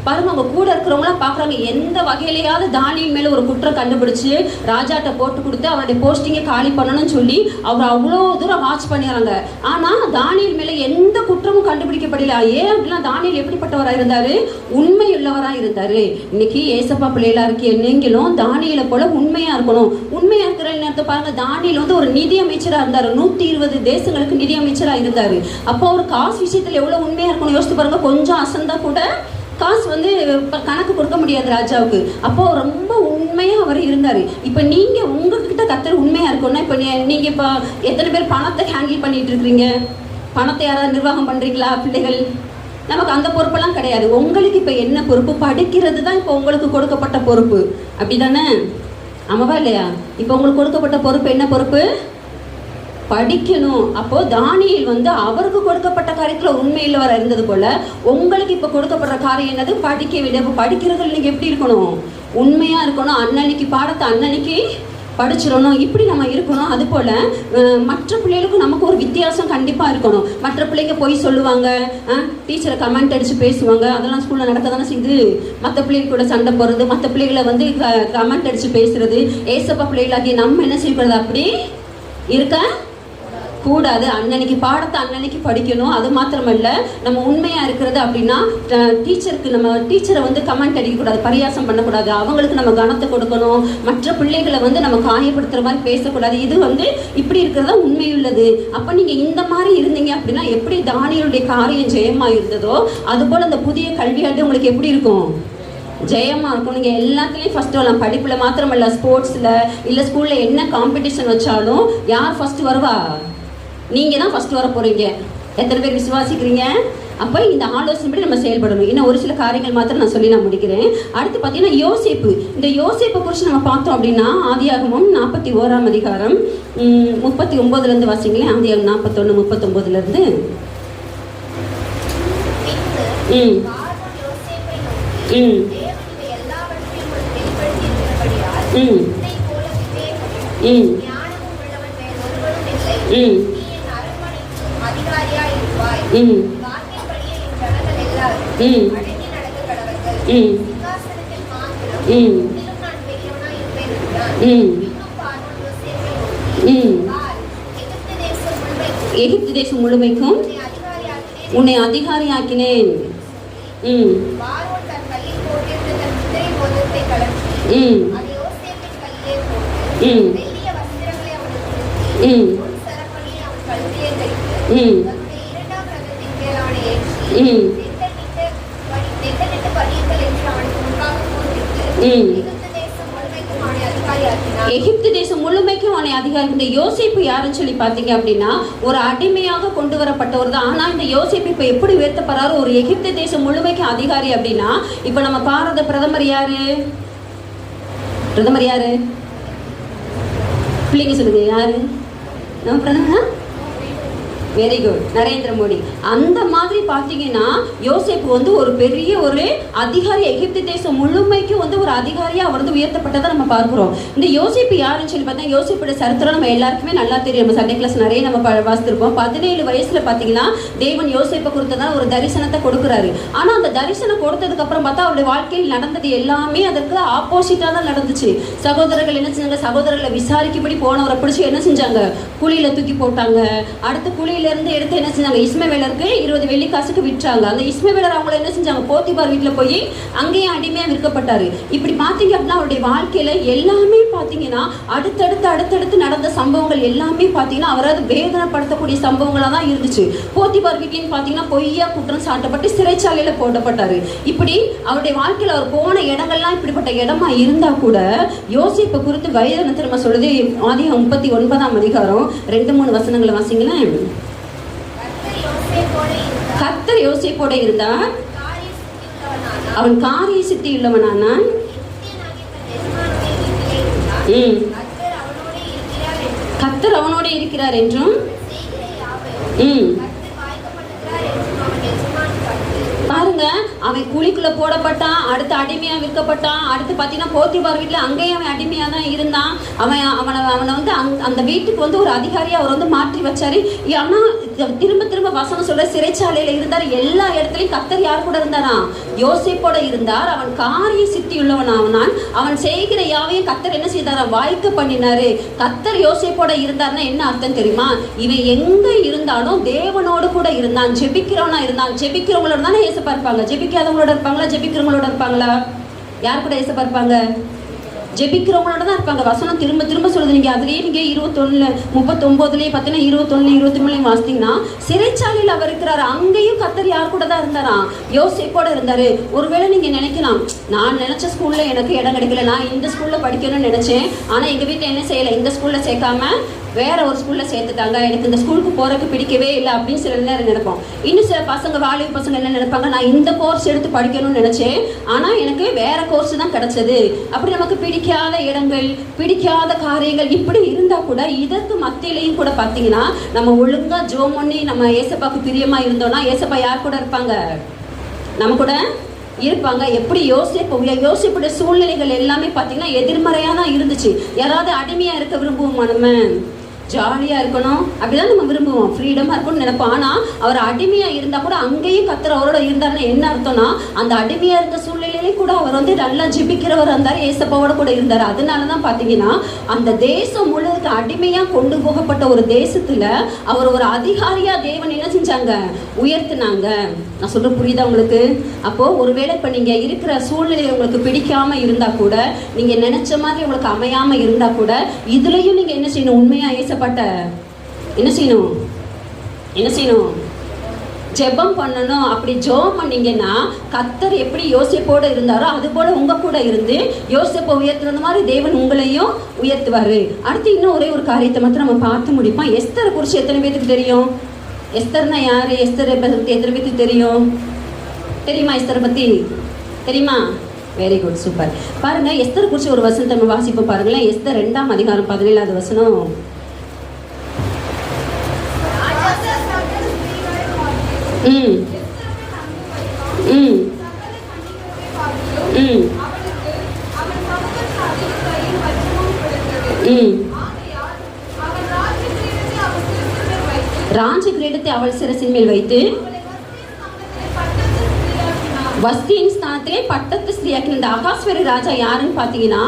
பாருங்க, அவங்க கூட இருக்கிறவங்களாம் பாக்குறாங்க எந்த வகையிலையாவது தானியேல் மேல ஒரு குற்றம் கண்டுபிடிச்சு ராஜாட்ட போட்டு கொடுத்து அவருடைய போஸ்டிங்கை காலி பண்ணணும்னு சொல்லி அவர் அவ்வளோ தூரம் வாட்ச் பண்ணிடுறாங்க. ஆனா தானியேல் மேல எந்த குற்றமும் கண்டுபிடிக்கப்படல. ஏன் அப்படின்னா தானியேல் எப்படிப்பட்டவரா இருந்தாரு? உண்மையுள்ளவரா இருந்தாரு. இன்னைக்கு ஏசப்பா பிள்ளைகளா இருக்க நீங்களும் தானியேலை போல உண்மையா இருக்கணும். உண்மையா இருக்கிற நேரத்தை பாருங்க, தானியேல் வந்து ஒரு நிதி அமைச்சரா இருந்தாரு. 120 தேசங்களுக்கு நிதி அமைச்சரா இருந்தாரு. அப்போ ஒரு காசு விஷயத்துல எவ்வளவு உண்மையா இருக்கணும் யோசித்து பாருங்க. கொஞ்சம் அசந்தா கூட காசு வந்து கணக்கு கொடுக்க முடியாது ராஜாவுக்கு. அப்போ ரொம்ப உண்மையா அவர் இருந்தாரு. இப்ப நீங்க உங்ககிட்ட கர்த்தர் உண்மையா இருக்கணும்னா, இப்ப நீங்க இப்ப எத்தனை பேர் பணத்தை ஹேண்டில் பண்ணிட்டு இருக்கீங்க? பணத்தை யாராவது நிர்வாகம் பண்றீங்களா? பிள்ளைகள், நமக்கு அந்த பொறுப்பெல்லாம் கிடையாது. உங்களுக்கு இப்ப என்ன பொறுப்பு? படிக்கிறது தான் இப்ப உங்களுக்கு கொடுக்கப்பட்ட பொறுப்பு, அப்படிதானே? ஆமாவா இல்லையா? இப்ப உங்களுக்கு கொடுக்கப்பட்ட பொறுப்பு என்ன பொறுப்பு? படிக்கணும். அப்போ தானியேல் வந்து அவருக்கு கொடுக்கப்பட்ட காரியத்துல உண்மையில இருந்தது போல உங்களுக்கு இப்ப கொடுக்கப்படுற காரியம் என்னது? படிக்க வேண்டிய. அப்ப படிக்கிறதுல நீங்க எப்படி இருக்கணும்? உண்மையா இருக்கணும். அன்னன்னைக்கு பாடத்தை அன்னன்னைக்கு படிச்சிடணும். இப்படி நம்ம இருக்கணும். அது போல மற்ற பிள்ளைகளுக்கும் நமக்கு ஒரு வித்தியாசம் கண்டிப்பா இருக்கணும். மற்ற பிள்ளைங்க போய் சொல்லுவாங்க, டீச்சரை கமெண்ட் அடிச்சு பேசுவாங்க, அதெல்லாம் ஸ்கூல்ல நடக்க தானே செய்யுது. மற்ற பிள்ளைங்க கூட சண்டை போடுறது, மற்ற பிள்ளைகளை வந்து கமெண்ட் அடிச்சு பேசுறது. ஏசப்பா பிள்ளைகளாகி நம்ம என்ன செய்யக்கூடாது? அப்படி இருக்க கூடாது. அன்னன்னைக்கு பாடத்தை அன்னன்னைக்கு படிக்கணும். அது மாத்திரமல்ல, நம்ம உண்மையா இருக்கிறது அப்படின்னா டீச்சருக்கு நம்ம டீச்சரை வந்து கமெண்ட் அடிக்கக்கூடாது, பரியாசம் பண்ணக்கூடாது. அவங்களுக்கு நம்ம கனத்தை கொடுக்கணும். மற்ற பிள்ளைகளை வந்து நம்ம காயப்படுத்துற மாதிரி பேசக்கூடாது. இது வந்து இப்படி இருக்கிறதா உண்மையுள்ளது. அப்ப நீங்க இந்த மாதிரி இருந்தீங்க அப்படின்னா எப்படி தானியேலுடைய காரியம் ஜெயமா இருந்ததோ அது போல அந்த புதிய கல்வியாண்டு உங்களுக்கு எப்படி இருக்கும்? ஜெயமா இருக்கும். நீங்க எல்லாத்துலயும் ஃபர்ஸ்ட் வரலாம். படிப்புல மாத்திரமல்ல, ஸ்போர்ட்ஸ்ல இல்ல ஸ்கூல்ல என்ன காம்படிஷன் வச்சாலும் யார் ஃபர்ஸ்ட் வருவா? நீங்க தான் ஃபர்ஸ்ட் வர போறீங்க. எத்தனை பேர் விசுவாசிக்கிறீங்க? அப்போ இந்த ஆலோசனைப்படி நம்ம செயல்படணும். இன்னும் ஒரு சில காரியங்கள் மாத்திரம் நான் சொல்லி நான் முடிக்கிறேன். அடுத்து பார்த்தீங்கன்னா யோசேப்பு. இந்த யோசேப்பை குறித்து நம்ம பார்த்தோம் அப்படின்னா ஆதியாகமம் 41ஆம் அதிகாரம் 39 வாசிங்களேன். ஆதியாகமம் 41 39 எகிப்து தேசம் முழுமைக்கும் உன்னை அதிகாரியாக்கினேன். எகிப்து தேசம் முழுமைக்கும் அவனை அதிகாரி. இந்த யோசேப்பு யாருன்னு சொல்லி பாத்தீங்க அப்படின்னா ஒரு அடிமையாக கொண்டு வரப்பட்டவர் தான். ஆனா இந்த யோசேப்பு இப்ப எப்படி உயர்த்தப்படுறாரு, ஒரு எகிப்து தேசம் முழுமைக்கும் அதிகாரி அப்படின்னா. இப்ப நம்ம பாரத பிரதமர் யாரு? பிரதமர் யாரு? பிள்ளைங்க சொல்லுங்க, யாரு நம்ம பிரதமர்? Very good, Narendra Modi. அந்த மாதிரி பார்த்தீங்கன்னா யோசேப்பு வந்து ஒரு பெரிய ஒரு அதிகாரி, எகிப்து தேசம் முழுமைக்கு வந்து ஒரு அதிகாரியா அவர் வந்து உயர்த்தப்பட்டதை நம்ம பார்க்கிறோம். இந்த யோசேப்பு யாருன்னு சொல்லி பார்த்தா, யோசேப்போட சரித்திரம் நம்ம எல்லாருக்குமே நல்லா தெரியும். நம்ம சண்டே கிளாஸ் நிறைய நம்ம வாசித்திருப்போம். 17 வயசுல பார்த்தீங்கன்னா தேவன் யோசேப்பை கொடுத்ததான் ஒரு தரிசனத்தை கொடுக்குறாரு. ஆனா அந்த தரிசனம் கொடுத்ததுக்கு அப்புறம் பார்த்தா அவருடைய வாழ்க்கையில் நடந்தது எல்லாமே அதற்கு ஆப்போசிட்டா தான் நடந்துச்சு. சகோதரர்கள் என்ன செஞ்சாங்க, சகோதரர்களை விசாரிக்கும்படி போனவரை பிடிச்சி என்ன செஞ்சாங்க, குழியில தூக்கி போட்டாங்க. அடுத்து குழியில இருந்து எடுத்து என்ன செஞ்சாங்க, இஸ்மவேலருக்கு 20 வெள்ளிக்காசுக்கு விற்றாங்க. அந்த இஸ்மவேலர் அவங்கள என்ன செஞ்சாங்க, போத்திபார் வீட்டுல போய் அங்கேயும் அடிமையா விற்கப்பட்டாரு. இப்படி பாத்தீங்க அப்படின்னா அவருடைய வாழ்க்கையில எல்லாமே பாத்தீங்கன்னா அடுத்தடுத்து நடந்த சம்பவங்கள் எல்லாமே பாத்தீங்கன்னா அவராது வேதனைப்படுத்தக்கூடிய சம்பவங்களா தான் இருந்துச்சு. போத்திபார் வீட்லயும் பாத்தீங்கன்னா பொய்யா குற்றம் சாட்டப்பட்டு சிறைச்சாலையில போடப்பட்டாரு. இப்படி அவருடைய வாழ்க்கையில அவர் போன இடங்கள்லாம் இப்படிப்பட்ட இடமா இருந்தா கூட யோசேப்பை குறித்து வயதன திரும்ப சொல்லுது. ஆதியாகமம் 39ஆம் அதிகாரம் 2-3 வசனங்களை வாசிங்களேன். கர்த்தர் யோசேப்போட இருந்தார், அவன் காரிய சித்தி உள்ளவனானான். கர்த்தர் அவனோட இருக்கிறார் என்றும் பாருங்க, அவன் கூலிக்குள்ள போடப்பட்டான், அடுத்து அடிமையா விற்கப்பட்டான். அடுத்து பாத்தீங்கன்னா போத்திபார் வீட்டுல அங்கேயும் அவன் அடிமையா தான் இருந்தான். அவனை வந்து அந்த வீட்டுக்கு வந்து ஒரு அதிகாரியா அவர் வந்து மாற்றி வச்சாரு. ஆனா திரும்ப வசனம் சொல்ற சிறைச்சாலையில இருந்தார். எல்லா இடத்துலயும் கர்த்தர் யார் கூட இருந்தாராம், யோசேப்போட இருந்தார். அவன் காரிய சித்தி உள்ளவனானான். அவன் செய்கிற யாவையும் கர்த்தர் என்ன செய்தாரா, வாய்க்க பண்ணினாரு. கர்த்தர் யோசேப்போட இருந்தார்னா என்ன அர்த்தம் தெரியுமா, இவன் எங்க இருந்தாலும் தேவனோடு கூட இருந்தான், ஜெபிக்கிறவனா இருந்தான். ஜெபிக்கிறவங்களோட தானே ஏசப்பா இருப்பாங்க, ஜெபிக்காதவங்களோட இருப்பாங்களா, ஜெபிக்கிறவங்களோட இருப்பாங்களா? யார் கூட ஏசப்பா இருப்பாங்க? ஜெபிக்கிறவங்களோட தான் இருப்பாங்க. வசனம் திரும்ப சொல்லுது. நீங்க அதுலயே நீங்க 39 பார்த்தீங்கன்னா 21 23 வாசித்தீங்கன்னா சிறைச்சாலையில் அவர் இருக்கிறாரு. அங்கேயும் கர்த்தர் யார் கூட தான் இருந்தாராம், யோசேப்போட இருந்தாரு. ஒருவேளை நீங்க நினைக்கலாம், நான் நினைச்ச ஸ்கூல்ல எனக்கு இடம் கிடைக்கல, நான் இந்த ஸ்கூல்ல படிக்கணும்னு நினைச்சேன், ஆனா எங்க வீட்டுல என்ன செய்யல, இந்த ஸ்கூல்ல சேர்க்காம வேற ஒரு ஸ்கூல்ல சேர்த்துட்டாங்க, எனக்கு இந்த ஸ்கூலுக்கு போறதுக்கு பிடிக்கவே இல்லை அப்படின்னு சில நேரம் நினைப்போம். இன்னும் சில பசங்க, வாலிப பசங்க என்ன நினைப்பாங்க, நான் இந்த கோர்ஸ் எடுத்து படிக்கணும்னு நினைச்சேன், ஆனா எனக்கு வேற கோர்ஸ் தான் கிடைச்சது. அப்படி நமக்கு பிடிக்காத இடங்கள், பிடிக்காத காரியங்கள் இப்படி இருந்தா கூட இதற்கு மத்தியிலையும் கூட பாத்தீங்கன்னா நம்ம ஒழுங்கா ஜெபம் பண்ணி நம்ம ஏசப்பாக்கு பிரியமா இருந்தோம்னா ஏசப்பா யார் கூட இருப்பாங்க, நம்ம கூட இருப்பாங்க. எப்படி யோசிப்புடைய சூழ்நிலைகள் எல்லாமே பாத்தீங்கன்னா எதிர்மறையா தான் இருந்துச்சு. யாராவது அடிமையா இருக்க விரும்புவோமா, நம்ம ஜாலியா இருக்கணும் அப்படிதான் நம்ம விரும்புவோம், ஃப்ரீடமா இருக்கணும்னு நினைப்போம். ஆனா அவர் அடிமையா இருந்தா கூட அங்கேயும் கர்த்தர் அவரோட இருந்தாருன்னா என்ன அர்த்தம்னா, அந்த அடிமையா இருந்த சூழ்நிலையிலேயும் கூட அவர் வந்து நல்லா ஜெபிக்கிறவர் இருந்தாரு, ஏசப்பாவோட கூட இருந்தாரு. அதனாலதான் பாத்தீங்கன்னா அந்த தேசம் முழுவதுக்கு அடிமையா கொண்டு போகப்பட்ட ஒரு தேசத்துல அவர் ஒரு அதிகாரியா தேவன் என்ன செஞ்சாங்க, உயர்த்தினாங்க. நான் சொல்ற புரியுதா உங்களுக்கு? அப்போ ஒருவேளை இப்ப நீங்க இருக்கிற சூழ்நிலை உங்களுக்கு பிடிக்காம இருந்தா கூட, நீங்க நினைச்ச மாதிரி உங்களுக்கு அமையாம இருந்தா கூட, இதுலயும் நீங்க என்ன செய்யணும், உண்மையா ஏசப்பட்ட என்ன செய்யணும், ஜெபம் பண்ணணும். அப்படி ஜெபம் பண்ணீங்கன்னா கர்த்தர் எப்படி யோசேப்போட இருந்தாரோ அது போல உங்க கூட இருந்து யோசேப்பை உயர்த்துறது மாதிரி தேவன் உங்களையும் உயர்த்துவாரு. அடுத்து இன்னும் ஒரே ஒரு காரியத்தை மட்டும் நம்ம பார்த்து முடிப்போம். எஸ்தரை குறித்து எத்தனை பேருக்கு தெரியும்? எஸ்தர்னா யாரு? எஸ்தரை பத்தி எத்தனை பேருக்கு தெரியுமா? எஸ்தரை பத்தி தெரியுமா? Very good, super. பாருங்க, எஸ்தர் குறித்து ஒரு வசனத்தை நம்ம வாசிப்போம். பாருங்களேன், எஸ்தர் 2ஆம் அதிகாரம் 17வது வசனம். ராஜ கிரீடத்தை அவள் சிரசின் மேல் வைத்து வஸ்தியின் ஸ்தானத்திலே பட்டத்து ஸ்திரீயாக்கி. இந்த அகாஸ்வரி ராஜா யாருன்னு பாத்தீங்கன்னா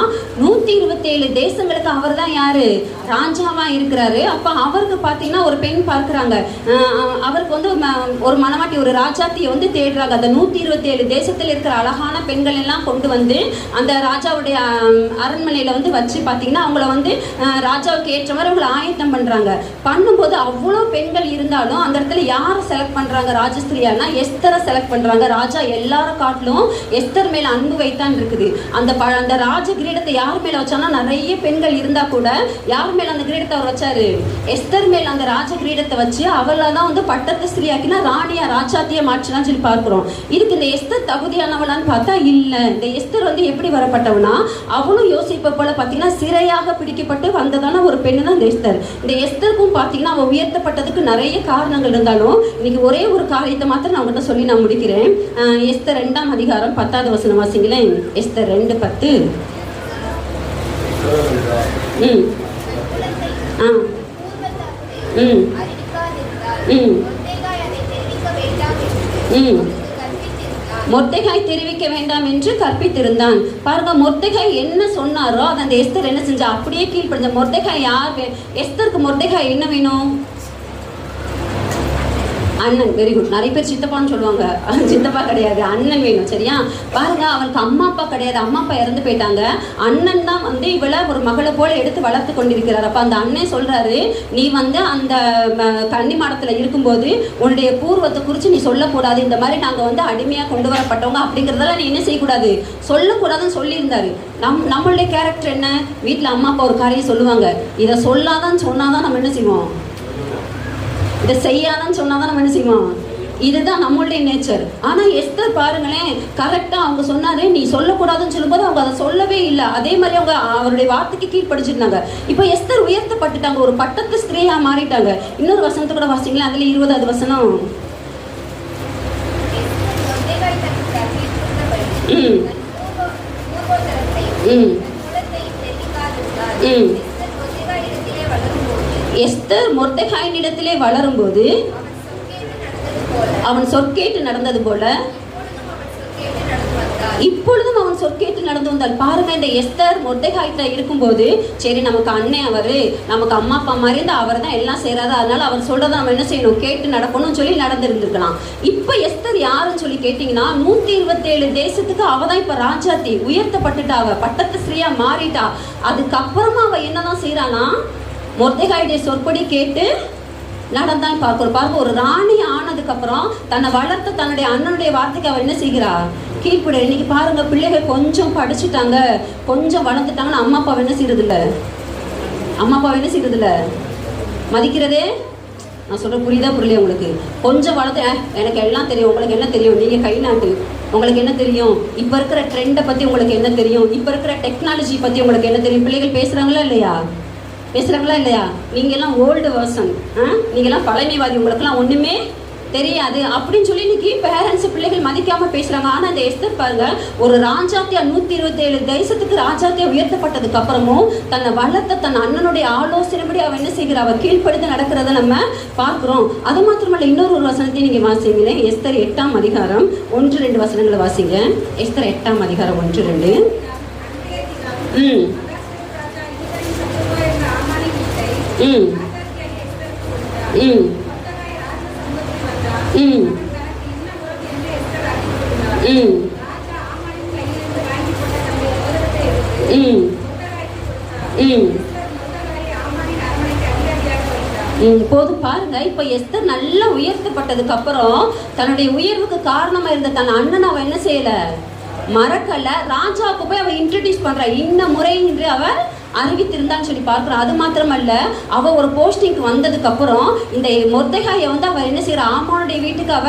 127 தேசங்களுக்கு அவர் தான் யாரு, ராஜாவா இருக்கிறாரு. அப்ப அவருக்கு பாத்தீங்கன்னா ஒரு பெண் பார்க்கிறாங்க, அவருக்கு வந்து ஒரு மனவாட்டி, ஒரு ராஜாத்தியை வந்து தேடுறாங்க. அந்த 127 தேசத்தில் இருக்கிற அழகான பெண்கள் எல்லாம் கொண்டு வந்து அந்த ராஜாவுடைய அரண்மனையில வந்து வச்சு பாத்தீங்கன்னா அவங்கள வந்து ராஜாவுக்கு ஏற்ற மாதிரி அவங்களை ஆயத்தம் பண்றாங்க. பண்ணும்போது அவ்வளவு பெண்கள் இருந்தாலும் அந்த இடத்துல யாரை செலக்ட் பண்றாங்க ராஜஸ்திரியானா, எஸ்தரை செலக்ட் பண்றாங்க. ராஜா எல்லா எல்லாரும் காட்டிலும் எஸ்தர் மேல அன்பு வைத்தான் இருக்குது. அந்த ராஜ கிரீடத்தை யார் மேல வச்சானா, நிறைய பெண்கள் இருந்தா கூட யார் மேல அந்த கிரீடத்தை அவர் வச்சாரு? எஸ்தர் மேல அந்த ராஜ கிரீடத்தை வச்சு அவளை தான் வந்து பட்டத்து ஸ்திரீயாக்கினா ராணியா ராஜாத்திய மாற்றினான்னு சொல்லி பார்க்கிறோம். இதுக்கு இந்த எஸ்தர் தகுதியானவளான்னு பார்த்தா இல்ல. இந்த எஸ்தர் வந்து எப்படி வரப்பட்டவனா, அவளும் யோசிப்ப போல பாத்தீங்கன்னா சிறையாக பிடிக்கப்பட்டு வந்ததான ஒரு பெண்ணு தான் இந்த எஸ்தர். இந்த எஸ்தருக்கும் பாத்தீங்கன்னா அவ உயர்த்தப்பட்டதுக்கு நிறைய காரணங்கள் இருந்தாலும் இன்னைக்கு ஒரே ஒரு காரியத்தை மாத்திரம் நான் உங்கள்கிட்ட சொல்லி நான் முடிக்கிறேன். எஸ்தர் 2ஆம் அதிகாரம் 10வது வசனம் வாசிங்களேன். எஸ்தர் 2:10. மொர்தெகாய் தெரிவிக்க வேண்டாம் என்று கற்பித்திருந்தான். பாருங்க, மொர்தெகாய் என்ன சொன்னாரோ அதை அந்த எஸ்தர் என்ன செஞ்சா, அப்படியே கீழ்ப்படிஞ்ச. மொர்தெகாய் யார்? எஸ்தருக்கு மொர்தெகாய் என்ன வேணும்? அண்ணன். Very good. நிறைய பேர் சித்தப்பான்னு சொல்லுவாங்க, சித்தப்பா கிடையாது, அண்ணன் வேணும். சரியா? பாருங்க, அவனுக்கு அம்மா அப்பா கிடையாது, அம்மா அப்பா இறந்து போயிட்டாங்க. அண்ணன் தான் வந்து இவளை ஒரு மகளை போல எடுத்து வளர்த்து கொண்டிருக்கிறார். அப்ப அந்த அண்ணன் சொல்றாரு, நீ வந்து அந்த கன்னி மாடத்துல இருக்கும்போது உன்னுடைய பூர்வத்தை குறித்து நீ சொல்லக்கூடாது, இந்த மாதிரி நாங்க வந்து அடிமையா கொண்டு வரப்பட்டவங்க அப்படிங்கிறதெல்லாம் நீ என்ன செய்யக்கூடாது, சொல்லக்கூடாதுன்னு சொல்லியிருந்தாரு. நம்மளுடைய கேரக்டர் என்ன? வீட்டுல அம்மா அப்பா ஒரு காரியம் சொல்லுவாங்க, இதை சொல்லாதான்னு சொன்னாதான் நம்ம என்ன செய்வோம், இதை செய்யாதான்னு சொன்னாதான் நம்ம என்ன செய்வோம். இதுதான் நம்மளுடைய நேச்சர். ஆனா எஸ்தர் பாருங்களேன், கரெக்டா அவங்க சொன்னாரு நீ சொல்லக்கூடாதுன்னு சொல்லும்போது அவங்க அதை சொல்லவே இல்லை. அதே மாதிரி அவங்க அவருடைய வார்த்தைக்கு கீழ்படிச்சிருந்தாங்க. இப்போ எஸ்தர் உயர்த்தப்பட்டுட்டாங்க, ஒரு பட்டத்து ஸ்திரீயா மாறிட்டாங்க. இன்னொரு வசனத்தை கூட வாசிங்களேன், அதுல 20வது வசனம். எஸ்தர் மொர்தெகாயினிடத்திலே வளரும்போது அவன் சொற்கேட்டு நடந்தது போல இப்பொழுதும் அவன் சொற்கேட்டு நடந்து வந்தால். பாருங்க, இந்த எஸ்தர் மொர்தெகாய்கிட்ட இருக்கும்போது சரி நமக்கு அண்ணன் அவரு, நமக்கு அம்மா அப்பா மாதிரி இருந்தா அவர் தான் எல்லாம் செய்யறாரு, அதனால அவர் சொல்றதை நம்ம என்ன செய்யணும், கேட்டு நடக்கணும்னு சொல்லி நடந்திருந்திருக்கலாம். இப்ப எஸ்தர் யாருன்னு சொல்லி கேட்டீங்கன்னா 127 தேசத்துக்கு அவ தான் இப்ப ராஜாத்தி, உயர்த்தப்பட்டுட்டா, அவ பட்டத்து ஸ்திரீயா மாறிட்டா. அதுக்கப்புறமா அவ என்னதான் செய்யறானா, மொர்தெகாயுடைய சொற்படி கேட்டு நடந்தான் பார்க்கிறோம். பாருங்க, ஒரு ராணி ஆனதுக்கு அப்புறம் தன்னை வளர்த்த தன்னுடைய அண்ணனுடைய வார்த்தைக்கு அவ என்ன செய்கிறா, கீழ்ப்பட. இன்னைக்கு பாருங்க, பிள்ளைகள் கொஞ்சம் படிச்சுட்டாங்க, கொஞ்சம் வளர்ந்துட்டாங்கன்னு அம்மா அப்பா என்ன செய்யறது இல்லை, அம்மா அப்பா என்ன செய்யறது இல்லை, மதிக்கிறதே. நான் சொல்ற புரியுதா புரியல உங்களுக்கு? கொஞ்சம் வளர்த்து எனக்கு எல்லாம் தெரியும், உங்களுக்கு என்ன தெரியும், நீங்க கை நாட்டு, உங்களுக்கு என்ன தெரியும், இப்ப இருக்கிற ட்ரெண்டை பத்தி உங்களுக்கு என்ன தெரியும், இப்ப இருக்கிற டெக்னாலஜி பத்தி உங்களுக்கு என்ன தெரியும். பிள்ளைகள் பேசுறாங்களா இல்லையா, பேசுறாங்களா இல்லையா? நீங்க எல்லாம் ஓல்டு வெர்ஷன், நீங்க எல்லாம் பழமைவாதி, உங்களுக்கு எல்லாம் ஒண்ணுமே தெரியாது அப்படின்னு சொல்லி இன்னைக்கு பேரண்ட்ஸ் பிள்ளைகள் மதிக்காம பேசுறாங்க. ஆனா இந்த எஸ்தர் பாருங்க, ஒரு ராஜாத்தியா 127 தேசத்துக்கு ராஜாத்தியா உயர்த்தப்பட்டதுக்கு அப்புறமும் தன்னை வளர்த்த தன் அண்ணனுடைய ஆலோசனைப்படி அவ என்ன செய்கிறா, அவ கீழ்ப்படுத்த நடக்கிறத நம்ம பார்க்கிறோம். அது மாத்திரமல்ல, இன்னொரு வசனத்தை நீங்க வாசிங்களேன். எஸ்தர் 8ஆம் அதிகாரம் 1-2 வசனங்களை வாசிங்க. எஸ்தர் 8ஆம் அதிகாரம் 1-2. போது பாருங்க, இப்ப எஸ்தர் நல்லா உயர்த்தப்பட்டதுக்கு அப்புறம் தன்னுடைய உயர்வுக்கு காரணமா இருந்த தன் அண்ணன் அவ என்ன செய்யல, மறக்கல. ராஜாவுக்கு போய் அவ இன்ட்ரடியூஸ் பண்ற, இந்த முறை என்று அவ அறிவித்திருந்தான்னு சொல்லி பார்க்கிறோம். அது மாத்திரமல்ல, அவ ஒரு போஸ்டிங்க்கு வந்ததுக்கு அப்புறம் இந்த மொர்தெகாயை வந்து அவ என்ன செய்யற, ஆமானுடைய வீட்டுக்கு அவ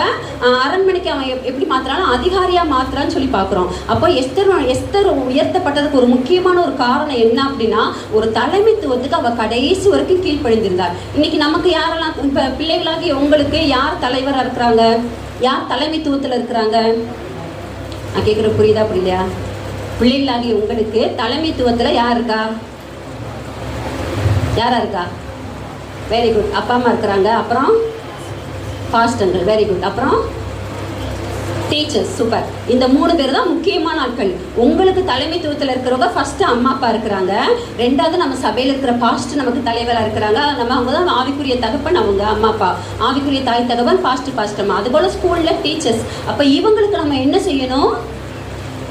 அரண்மனைக்கு அவன் எப்படி மாத்திராலும் அதிகாரியா மாத்திரான்னு சொல்லி பார்க்கிறோம். அப்போ எஸ்தர் உயர்த்தப்பட்டதுக்கு ஒரு முக்கியமான ஒரு காரணம் என்ன அப்படின்னா, ஒரு தலைமைத்துவத்துக்கு அவ கடைசி வரைக்கும் கீழ்ப்படிந்திருந்தார். இன்னைக்கு நமக்கு யாரெல்லாம், இப்ப பிள்ளைகளாகி உங்களுக்கு யார் தலைவரா இருக்கிறாங்க, யார் தலைமைத்துவத்துல இருக்கிறாங்க, நான் கேட்குற புரியுதா புரியலையா? பிள்ளைகளாகி உங்களுக்கு தலைமைத்துவத்துல யார் இருக்கா, யாரா இருக்கா? Very good. அப்பா அம்மா இருக்கிறாங்க, அப்புறம் பாஸ்டர்கள், வெரி குட், அப்புறம் டீச்சர்ஸ், சூப்பர். இந்த 3 பேர் தான் முக்கியமான ஆட்கள். உங்களுக்கு தலைமைத்துவத்தில் இருக்கிறவங்க ஃபர்ஸ்ட் அம்மா அப்பா இருக்கிறாங்க, ரெண்டாவது நம்ம சபையில் இருக்கிற பாஸ்ட் நமக்கு தலைவராக இருக்கிறாங்க, நம்ம அவங்க தான் ஆவிக்குரிய தகப்பன், அவங்க அம்மா அப்பா, ஆவிக்குரிய தாய் தகவன் பாஸ்ட் அம்மா, அதுபோல ஸ்கூல்ல டீச்சர்ஸ். அப்ப இவங்களுக்கு நம்ம என்ன செய்யணும்,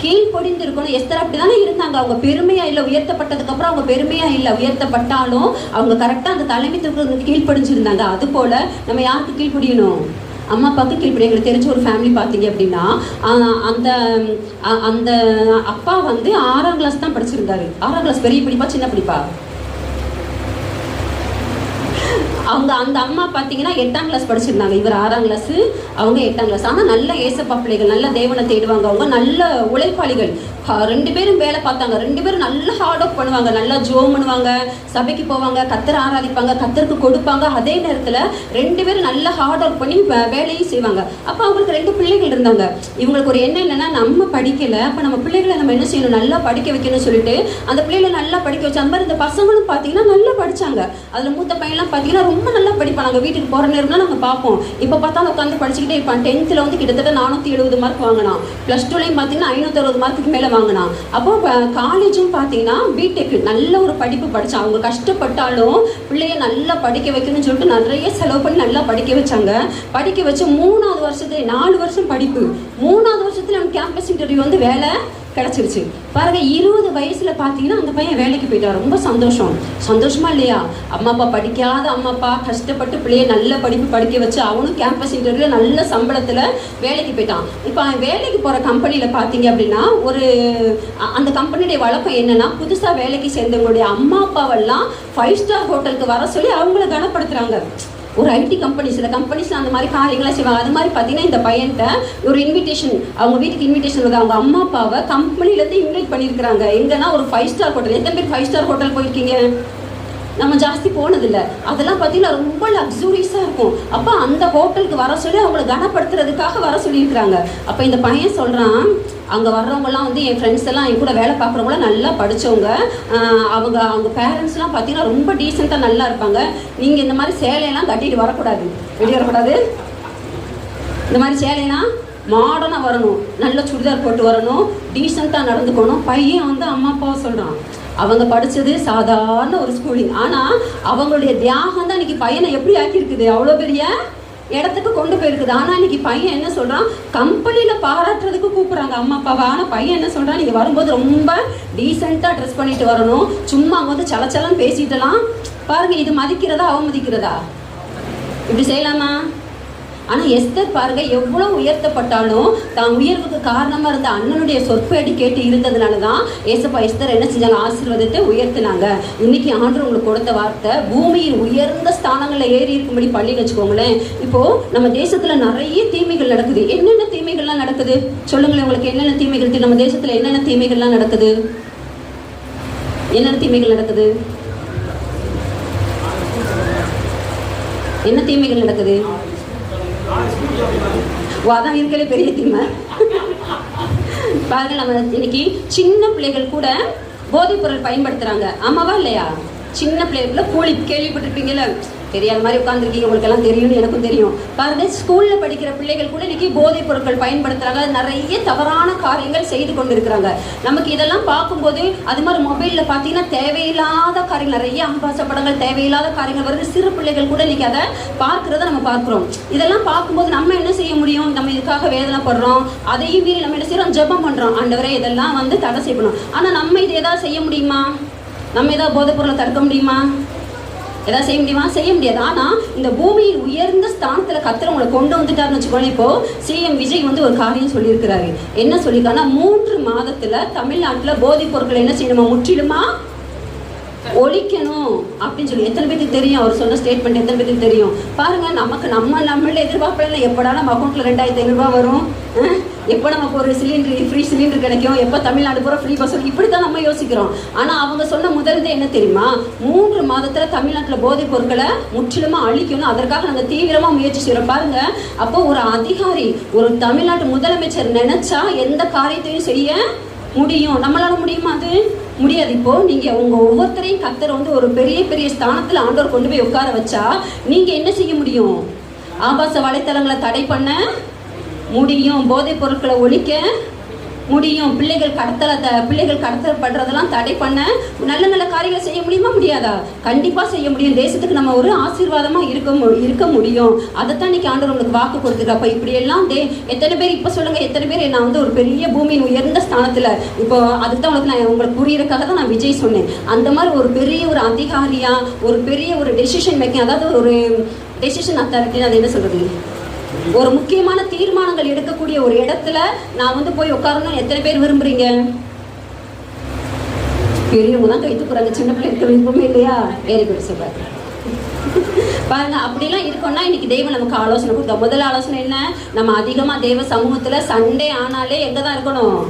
கீழ்ப்படிந்து இருக்கணும். எஸ்தர் அப்படிதானே இருந்தாங்க. அவங்க பெருமையா இல்லை, உயர்த்தப்பட்டதுக்கு அப்புறம் அவங்க பெருமையா இல்லை, உயர்த்தப்பட்டாலும் அவங்க கரெக்டா அந்த தலைமைத்துவத்துக்கு கீழ்ப்படிஞ்சிருந்தாங்க. அது போல நம்ம யாருக்கு கீழ்ப்படியணும், அம்மா அப்பாவுக்கு கீழ்ப்படி. எங்களுக்கு தெரிஞ்ச ஒரு ஃபேமிலி பார்த்தீங்க அப்படின்னா அந்த அந்த அப்பா வந்து 6ஆம் கிளாஸ் தான் படிச்சிருந்தாரு. 6ஆம் கிளாஸ் பெரிய படிப்பா சின்ன படிப்பா? அவங்க அந்த அம்மா பார்த்தீங்கன்னா 8ஆம் கிளாஸ் படிச்சிருந்தாங்க. இவர் 6ஆம் கிளாஸ், அவங்க 8ஆம் கிளாஸ். ஆனால் நல்ல ஏசப்பா பிள்ளைகள், நல்ல தேவனை தேடுவாங்க, அவங்க நல்ல உழைப்பாளிகள். 2 பேரும் வேலை பார்த்தாங்க. 2 பேரும் நல்ல ஹார்ட் ஒர்க் பண்ணுவாங்க, நல்லா ஜோம் பண்ணுவாங்க, சபைக்கு போவாங்க, கத்தரை ஆராதிப்பாங்க, கத்தருக்கு கொடுப்பாங்க. அதே நேரத்தில் 2 பேரும் நல்ல ஹார்ட் ஒர்க் பண்ணி வேலையும் செய்வாங்க. அப்போ அவங்களுக்கு 2 பிள்ளைகள் இருந்தாங்க. இவங்களுக்கு ஒரு எண்ணம் என்னன்னா, நம்ம படிக்கலை, அப்போ நம்ம பிள்ளைகளை நம்ம என்ன செய்யணும், நல்லா படிக்க வைக்கணும்னு சொல்லிட்டு அந்த பிள்ளைகளை நல்லா படிக்க வச்சு. அந்த மாதிரி இந்த பசங்களும் பார்த்தீங்கன்னா நல்லா படித்தாங்க. அதில் மூத்த பையன்லாம் பார்த்தீங்கன்னா ரொம்ப நல்லா படிப்பாங்க. நாங்கள் வீட்டுக்கு போகிற நேரம்லாம் நாங்கள் பார்ப்போம். இப்போ பார்த்தாலும் உட்காந்து படிச்சுக்கிட்டே இருப்பான். 10th வந்து கிட்டத்தட்ட 470 மார்க் வாங்கினான். +2லையும் பார்த்தீங்கன்னா 560 மார்க்குக்கு மேலே வாங்கினான். அப்போ காலேஜும் பார்த்தீங்கன்னா பிடெக் நல்ல ஒரு படிப்பு படித்தான். அவங்க கஷ்டப்பட்டாலும் பிள்ளைய நல்லா படிக்க வைக்கணும்னு சொல்லிட்டு நிறைய செலவு பண்ணி நல்லா படிக்க வச்சாங்க. படிக்க வச்சு 3ஆவது வருஷத்துல 4 வருஷம் படிப்பு, 3ஆவது வருஷத்துல அவன் கேம்பஸ் இன்டர்வியூ வந்து வேலை கிடச்சிருச்சு. பாருங்க, 20 வயசுல பார்த்தீங்கன்னா அந்த பையன் வேலைக்கு போயிட்டான். ரொம்ப சந்தோஷமா இல்லையா? அம்மா அப்பா படிக்காத அம்மா அப்பா கஷ்டப்பட்டு பிள்ளைய நல்ல படிப்பு படிக்க வச்சு அவனும் கேம்பஸ் இன்டர்வியூ நல்ல சம்பளத்துல வேலைக்கு போயிட்டான். இப்போ வேலைக்கு போற கம்பெனியில பார்த்தீங்க அப்படின்னா அந்த கம்பெனியுடைய வழக்கம் என்னன்னா, புதுசா வேலைக்கு சேர்ந்தவங்களுடைய அம்மா அப்பாவெல்லாம் 5 ஸ்டார் ஹோட்டலுக்கு வர சொல்லி அவங்கள கனப்படுத்துறாங்க. ஒரு ஐடி கம்பெனி, சில கம்பெனிஸ்ல அந்த மாதிரி காரியங்களாம் செய்வாங்க. அது மாதிரி பார்த்தீங்கன்னா இந்த பையன்கிட்ட ஒரு இன்விடேஷன், அவங்க வீட்டுக்கு இன்விடேஷன் வருது. அவங்க அம்மா அப்பாவை கம்பெனிலேருந்து இன்வைட் பண்ணியிருக்கிறாங்க. எங்கன்னா ஒரு 5 ஸ்டார் ஹோட்டல். எத்தனை பேர் 5 ஸ்டார் ஹோட்டல் போயிருக்கீங்க? நம்ம ஜாஸ்தி போனதில்லை. அதெல்லாம் பார்த்தீங்கன்னா ரொம்ப லக்ஸூரியஸாக இருக்கும். அப்போ அந்த ஹோட்டலுக்கு வர சொல்லி அவங்கள கனப்படுத்துறதுக்காக வர சொல்லியிருக்கிறாங்க. அப்போ இந்த பையன் சொல்கிறான், அங்கே வர்றவங்கலாம் வந்து என் ஃப்ரெண்ட்ஸ் எல்லாம் என் கூட வேலை பார்க்குறவங்களாம் நல்லா படித்தவங்க, அவங்க பேரண்ட்ஸ்லாம் பார்த்தீங்கன்னா ரொம்ப டீசெண்டாக நல்லா இருப்பாங்க. நீங்கள் இந்த மாதிரி சேலையெல்லாம் கட்டிட்டு வரக்கூடாது, வெளியே வரக்கூடாது. இந்த மாதிரி சேலையெல்லாம் மாடர்னாக வரணும், நல்ல சுடிதார் போட்டு வரணும், டீசெண்டாக நடந்துக்கணும். பையன் வந்து அம்மா அப்பாவை சொல்கிறான், அவங்க படித்தது சாதாரண ஒரு ஸ்கூலிங், ஆனால் அவங்களுடைய தியாகம் தான் இன்னைக்கு பையனை எப்படி ஆக்கியிருக்குது, அவ்வளோ பெரிய இடத்துக்கு கொண்டு போயிருக்குது. ஆனால் இன்னைக்கு பையன் என்ன சொல்கிறான், கம்பெனியில் பாராட்டுறதுக்கு கூப்பிட்றாங்க அம்மா அப்பாவை. ஆனால் பையன் என்ன சொல்கிறான், நீங்கள் வரும்போது ரொம்ப டீசெண்டாக ட்ரெஸ் பண்ணிட்டு வரணும், சும்மா அங்கே வந்து சலச்சலன்னு பேசிட்டலாம். பாருங்கள், இது மதிக்கிறதா அவமதிக்கிறதா? இப்படி செய்யலாமா? ஆனால் எஸ்தர் பாருங்க, எவ்வளோ உயர்த்தப்பட்டாலும் தான் உயர்வுக்கு காரணமாக இருந்த அண்ணனுடைய சொற்பேடி கேட்டு இருந்ததுனால தான் ஏசப்பா எஸ்தர் என்ன செஞ்சாங்க, ஆசீர்வாதத்தை உயர்த்தினாங்க. இன்னைக்கு ஆண்டவர் உங்களுக்கு கொடுத்த வார்த்தை, பூமியில் உயர்ந்த ஸ்தானங்களில் ஏறி இருக்கும்படி பள்ளின்னு வச்சுக்கோங்களேன். இப்போது நம்ம தேசத்தில் நிறைய தீமைகள் நடக்குது. என்னென்ன தீமைகள்லாம் நடக்குது சொல்லுங்களேன், உங்களுக்கு என்னென்ன தீமைகள், நம்ம தேசத்தில் என்னென்ன தீமைகள்லாம் நடக்குது? என்னென்ன தீமைகள் நடக்குது? என்ன தீமைகள் நடக்குது? அதான் இருக்கலே பெரிய தீமை. பாருங்க, நம்ம இன்னைக்கு சின்ன பிள்ளைகள் கூட போதைப் பொருள் பயன்படுத்துறாங்க. ஆமாவா இல்லையா? சின்ன பிள்ளைகளை கூலி கேள்விப்பட்டிருப்பீங்கல்ல, தெரியாத மாதிரி உட்காந்துருக்கீங்க, உங்களுக்கு எல்லாம் தெரியும்னு எனக்கும் தெரியும். பாருங்க, ஸ்கூல்ல படிக்கிற பிள்ளைகள் கூட இன்னைக்கு போதைப் பொருட்கள் பயன்படுத்துறாங்க, நிறைய தவறான காரியங்கள் செய்து கொண்டு இருக்கிறாங்க. நமக்கு இதெல்லாம் பார்க்கும்போது, அது மாதிரி மொபைல்ல பார்த்தீங்கன்னா தேவையில்லாத காரியங்கள், நிறைய ஆபாச படங்கள், தேவையில்லாத காரியங்கள் வருது. சிறு பிள்ளைகள் கூட இன்னைக்கு அதை பார்க்கறத நம்ம பார்க்குறோம். இதெல்லாம் பார்க்கும்போது நம்ம என்ன செய்ய முடியும்? நம்ம இதுக்காக வேதனைப்படுறோம், அதையும் மீறி நம்ம என்ன செய்யறோம், ஜெபம் பண்றோம், ஆண்டவரே இதெல்லாம் வந்து தடை செய்யணும். ஆனா நம்ம இது ஏதாவது செய்ய முடியுமா? நம்ம ஏதாவது போதைப் பொருளை தடுக்க முடியுமா? ஏதாவது செய்ய முடியுமா? செய்ய முடியாது. ஆனால் இந்த பூமியில் உயர்ந்த ஸ்தானத்தில் கர்த்தர் உங்களை கொண்டு வந்துட்டாருன்னு வச்சுக்கோங்க. இப்போ சிஎம் விஜய் வந்து ஒரு காரியம் சொல்லியிருக்கிறாரு. என்ன சொல்லியிருக்காருன்னா, 3 மாதத்துல தமிழ்நாட்டில் போதைப் பொருட்களை என்ன செய்யணுமா, முற்றிலுமா ஒழிக்கணும் அப்படின்னு சொல்லி. எத்தனை பேருக்கு தெரியும் அவர் சொன்ன ஸ்டேட்மெண்ட்? எத்தனை பேருக்கு தெரியும்? பாருங்க, நமக்கு நம்மள எதிர்பார்ப்பல எப்படா நம்ம அக்கௌண்ட்ல 2500 ரூபாய் வரும், எப்போ நமக்கு ஒரு சிலிண்டர் ஃப்ரீ சிலிண்டர் கிடைக்கும், எப்போ தமிழ்நாடு பூரா ஃப்ரீ பஸ், இப்படி தான் நம்ம யோசிக்கிறோம். ஆனால் அவங்க சொன்ன முதல்தே என்ன தெரியுமா, 3 மாதத்தில் தமிழ்நாட்டில் போதைப் பொருட்களை முற்றிலுமா அழிக்கணும், அதற்காக நாங்கள் தீவிரமாக முயற்சி செய்கிறோம். பாருங்க, அப்போ ஒரு அதிகாரி, ஒரு தமிழ்நாட்டு முதலமைச்சர் நினைச்சா எந்த காரியத்தையும் செய்ய முடியும். நம்மளால முடியுமா? அது முடியாது. இப்போ நீங்க உங்க ஒவ்வொருத்தரையும் கர்த்தர் வந்து ஒரு பெரிய பெரிய ஸ்தானத்தில் ஆண்டவர் கொண்டு போய் உட்கார வச்சா நீங்க என்ன செய்ய முடியும்? ஆபாச வலைத்தளங்களை தடை பண்ண முடியும், போதைப் பொருட்களை ஒழிக்க முடியும், பிள்ளைகள் கடத்தப்படுறதெல்லாம் தடை பண்ண நல்ல நல்ல காரியங்களை செய்ய முடியுமா? முடியாதா? கண்டிப்பா செய்ய முடியும். தேசத்துக்கு நம்ம ஒரு ஆசீர்வாதமா இருக்க முடியும். அதைத்தான் இன்னைக்கு ஆண்டவர் உங்களுக்கு வாக்கு கொடுத்துருக்கு. அப்ப இப்படி எல்லாம் எத்தனை பேர் இப்ப சொல்லுங்க, எத்தனை பேர் நான் வந்து ஒரு பெரிய பூமியின் உயர்ந்த ஸ்தானத்துல, இப்போ அதுதான் உங்களுக்கு புரியறதுக்காக தான் நான் விஜய் சொன்னேன். அந்த மாதிரி ஒரு பெரிய ஒரு அதிகாரியா, ஒரு பெரிய ஒரு டெசிஷன் மேக்கிங், அதாவது ஒரு டெசிஷன் அத்தாரிட்டி, அது என்ன சொல்றது, ஒரு முக்கியமான தீர்மானங்கள் எடுக்கக்கூடிய ஒரு இடத்துல நான் வந்து போய் உட்காரணும் எத்தனை பேர் விரும்புறீங்க? பெரியவங்க தான் கை தூக்குறாங்க, சின்ன பிள்ளைங்க விருப்பமே இல்லையா? Very good, super. பாருங்க, அப்படிலாம் இருக்கோம்னா இன்னைக்கு தெய்வம் நமக்கு ஆலோசனை கொடுத்தா. முதல் ஆலோசனை என்ன? நம்ம அதிகமா தெய்வ சமூகத்துல சண்டே ஆனாலே எங்கதான் இருக்கணும்?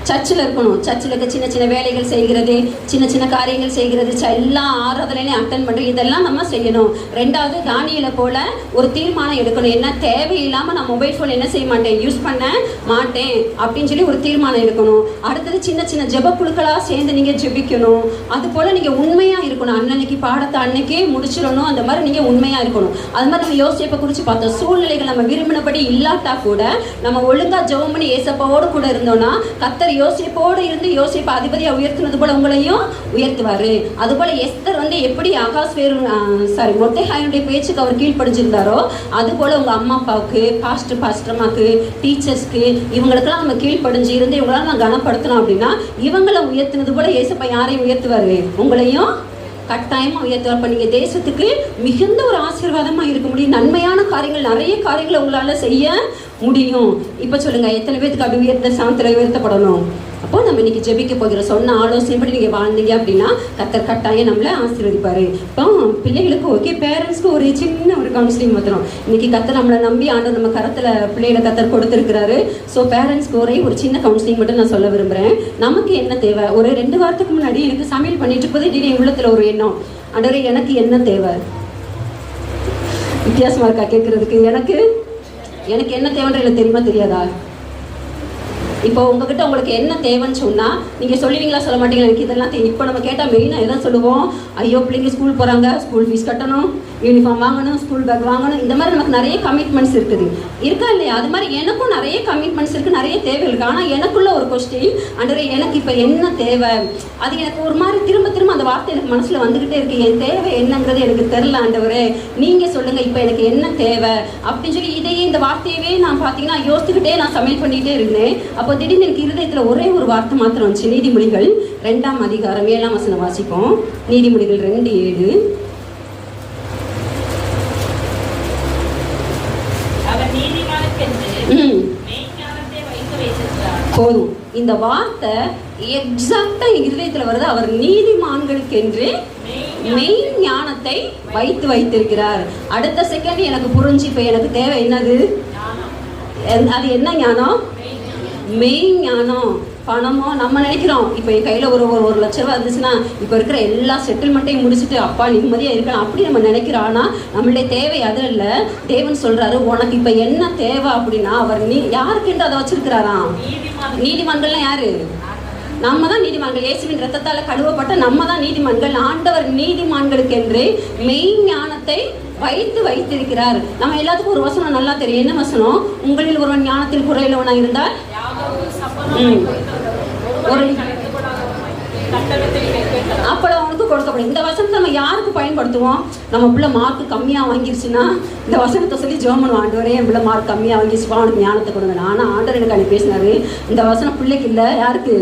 சர்ச்சில் இருக்கணும். சர்ச்சில் இருக்க சின்ன சின்ன வேலைகள் செய்கிறது, சின்ன சின்ன காரியங்கள் செய்கிறது, எல்லா ஆராதனையிலையும் அட்டன் பண்ணுறது, இதெல்லாம் நம்ம செய்யணும். ரெண்டாவது, தானியேலை போல ஒரு தீர்மானம் எடுக்கணும். என்ன? தேவையில்லாமல் நான் மொபைல் ஃபோன் என்ன செய்ய மாட்டேன், யூஸ் பண்ண மாட்டேன் அப்படின்னு சொல்லி ஒரு தீர்மானம் எடுக்கணும். அடுத்தது, சின்ன சின்ன ஜெப குழுக்களாக சேர்ந்து நீங்கள் ஜெபிக்கணும். அது போல் நீங்கள் உண்மையாக இருக்கணும். அன்னைக்கு பாடத்தை அன்னைக்கே முடிச்சிடணும். அந்த மாதிரி நீங்கள் உண்மையாக இருக்கணும். அது மாதிரி நம்ம யோசிப்பை குறித்து பார்த்தோம். சூழ்நிலைகள் நம்ம விரும்பினபடி இல்லாட்டா கூட நம்ம ஒழுங்காக ஜெபம் பண்ணி ஏசப்பாவோடு கூட இருந்தோம்னா கர்த்தர் யோசேப்போடு இருந்து யோசேப்பை அதிபதியா உயர்த்தினது போல உங்களையும் உயர்த்துவாரு. அது போல எஸ்தர் வந்து எப்படி மொர்தெகாயினுடைய பேச்சுக்கு அவர் கீழ்ப்படிஞ்சிருந்தாரோ அது போல உங்க அம்மா அப்பாவுக்கு, பாஸ்டர்மாக்கு, டீச்சர்ஸ்க்கு, இவங்களுக்கெல்லாம் நம்ம கீழ்ப்படிஞ்சு இருந்து இவங்களாம் நம்ம கனப்படுத்தணும் அப்படின்னா இவங்களை உயர்த்தினது போல ஏசப்பா யாரையும் உயர்த்துவாரு, உங்களையும் கட்டாயமா உயர்த்துவார். அப்ப நீங்க தேசத்துக்கு மிகுந்த ஒரு ஆசீர்வாதமா இருக்க முடியும். நன்மையான காரியங்கள், நிறைய காரியங்களை உங்களால செய்ய முடியும். இப்ப சொல்லுங்க, எத்தனை பேருக்கு அப்படி உயர்த்த சாந்தத்துல உயர்த்தப்படணும்? அப்போ நம்ம இன்னைக்கு ஜெபிக்க போகிற சொன்ன ஆலோசனைப்படி நீங்க வாழ்ந்தீங்க அப்படின்னா கர்த்தர் கட்டாயம் நம்மளை ஆசீர்வதிப்பாரு. இப்போ பிள்ளைகளுக்கு ஓகே, பேரண்ட்ஸ்க்கு ஒரு சின்ன ஒரு கவுன்சிலிங் மாத்திரம். இன்னைக்கு கர்த்தர் நம்மளை நம்பி ஆண்டவர் நம்ம கரத்துல பிள்ளைகளை கர்த்தர் கொடுத்துருக்கிறாரு. ஸோ பேரண்ட்ஸ்க்கு ஒரு சின்ன கவுன்சிலிங் மட்டும் நான் சொல்ல விரும்புறேன். நமக்கு என்ன தேவை? ஒரு 2 வாரத்துக்கு முன்னாடி எனக்கு சமையல் பண்ணிட்டு இருப்பது திடீர்னு உள்ளத்துல ஒரு எண்ணம், ஆண்டவரே எனக்கு என்ன தேவை? வித்தியாசமா இருக்கா கேட்கறதுக்கு? எனக்கு என்ன தேவைன்ற எனக்கு தெரியுமா தெரியாதா? இப்போ உங்ககிட்ட உங்களுக்கு என்ன தேவைன்னு சொன்னா நீங்க சொல்லுவீங்களா, சொல்ல மாட்டீங்களா? எனக்கு இதெல்லாம் இப்போ நம்ம கேட்டா மெயினா எதாவது சொல்லுவோம், ஐயோ பிள்ளைங்க ஸ்கூல் போறாங்க, ஸ்கூல் ஃபீஸ் கட்டணும், யூனிஃபார்ம் வாங்கணும், ஸ்கூல் பேக் வாங்கணும், இந்த மாதிரி நமக்கு நிறைய கமிட்மெண்ட்ஸ் இருக்குது, இருக்கா இல்லையா? அது மாதிரி எனக்கும் நிறைய கமிட்மெண்ட்ஸ் இருக்கு, நிறைய தேவை இருக்கு. ஆனா எனக்குள்ள ஒரு கொஸ்டின், ஆண்டவரே எனக்கு இப்போ என்ன தேவை? அது எனக்கு ஒரு மாதிரி திரும்ப திரும்ப அந்த வார்த்தை எனக்கு மனசுல வந்துகிட்டே இருக்கு. என் தேவை என்னங்கிறது எனக்கு தெரியல ஆண்டவரே, நீங்க சொல்லுங்க இப்போ எனக்கு என்ன தேவை அப்படின்னு சொல்லி இதையே இந்த வார்த்தையவே நான் பாத்தீங்கன்னா யோசிச்சுக்கிட்டே நான் சமையல் பண்ணிட்டே இருந்தேன். அப்போ திடீர்னு எனக்கு இருதயத்துல ஒரே ஒரு வார்த்தை மாத்திரம் வந்துச்சு. நீதிமொழிகள் 2ஆம் அதிகாரம் 7ஆம் வசனம் வாசிப்போம். நீதிமொழிகள் 2:7. போதும், இந்த வார்த்தை எக்ஸாக்டா என் இருதயத்துல வருது. அவர் நீதிமான்களுக்கு என்று மெய் ஞானத்தை வைத்திருக்கிறார். அடுத்த செகண்ட் எனக்கு புரிஞ்சு இப்ப எனக்கு தேவை என்னது? அது என்ன ஞானம்? மெய் ஞானம். பணமோ நம்ம நினைக்கிறோம் இப்போ என் கையில் ஒரு 1 லட்ச ரூபா இருந்துச்சுன்னா இப்போ இருக்கிற எல்லா செட்டில்மெண்ட்டையும் முடிச்சுட்டு அப்பா நிம்மதியாக இருக்கலாம் அப்படி நம்ம நினைக்கிறோம். ஆனால் நம்மளுடைய தேவை அது இல்லை. தேவன் சொல்றாரு, உனக்கு இப்போ என்ன தேவை அப்படின்னா அவர் யாருக்குன்று அதை வச்சிருக்கிறாராம்? நீதிமான்கள்லாம் யாரு? நம்ம தான் நீதிமான்கள். இயேசுவின் ரத்தத்தால கழுவப்பட்ட நம்ம தான் நீதிமான்கள். ஆண்டவர் நீதிமான்களுக்கு என்று மெய் ஞானத்தை வைத்திருக்கிறார். நம்ம எல்லாத்துக்கும் ஒரு வசனம் நல்லா தெரியும். என்ன வசனம்? உங்களில் ஒருவன் ஞானத்தில் குறையிலவனா இருந்தால் அப்படம் அவனுக்கு கொடுக்கப்படும். இந்த வசனத்தை நம்ம யாருக்கு பயன்படுத்துவோம்? நம்ம பிள்ளை மார்க் கம்மியா வாங்கிருச்சுன்னா இந்த வசனத்தை சொல்லி ஜெபம் பண்ணுவோம், ஆண்டவரே என் பிள்ளை மார்க் கம்மியா வாங்கிருச்சுப்பா, அவனுக்கு ஞானத்தை கொடுங்க. ஆனா ஆண்டவர் எனக்கு அன்னைக்கு பேசினாரு, இந்த வசனம் பிள்ளைக்கு இல்லை, யாருக்கு?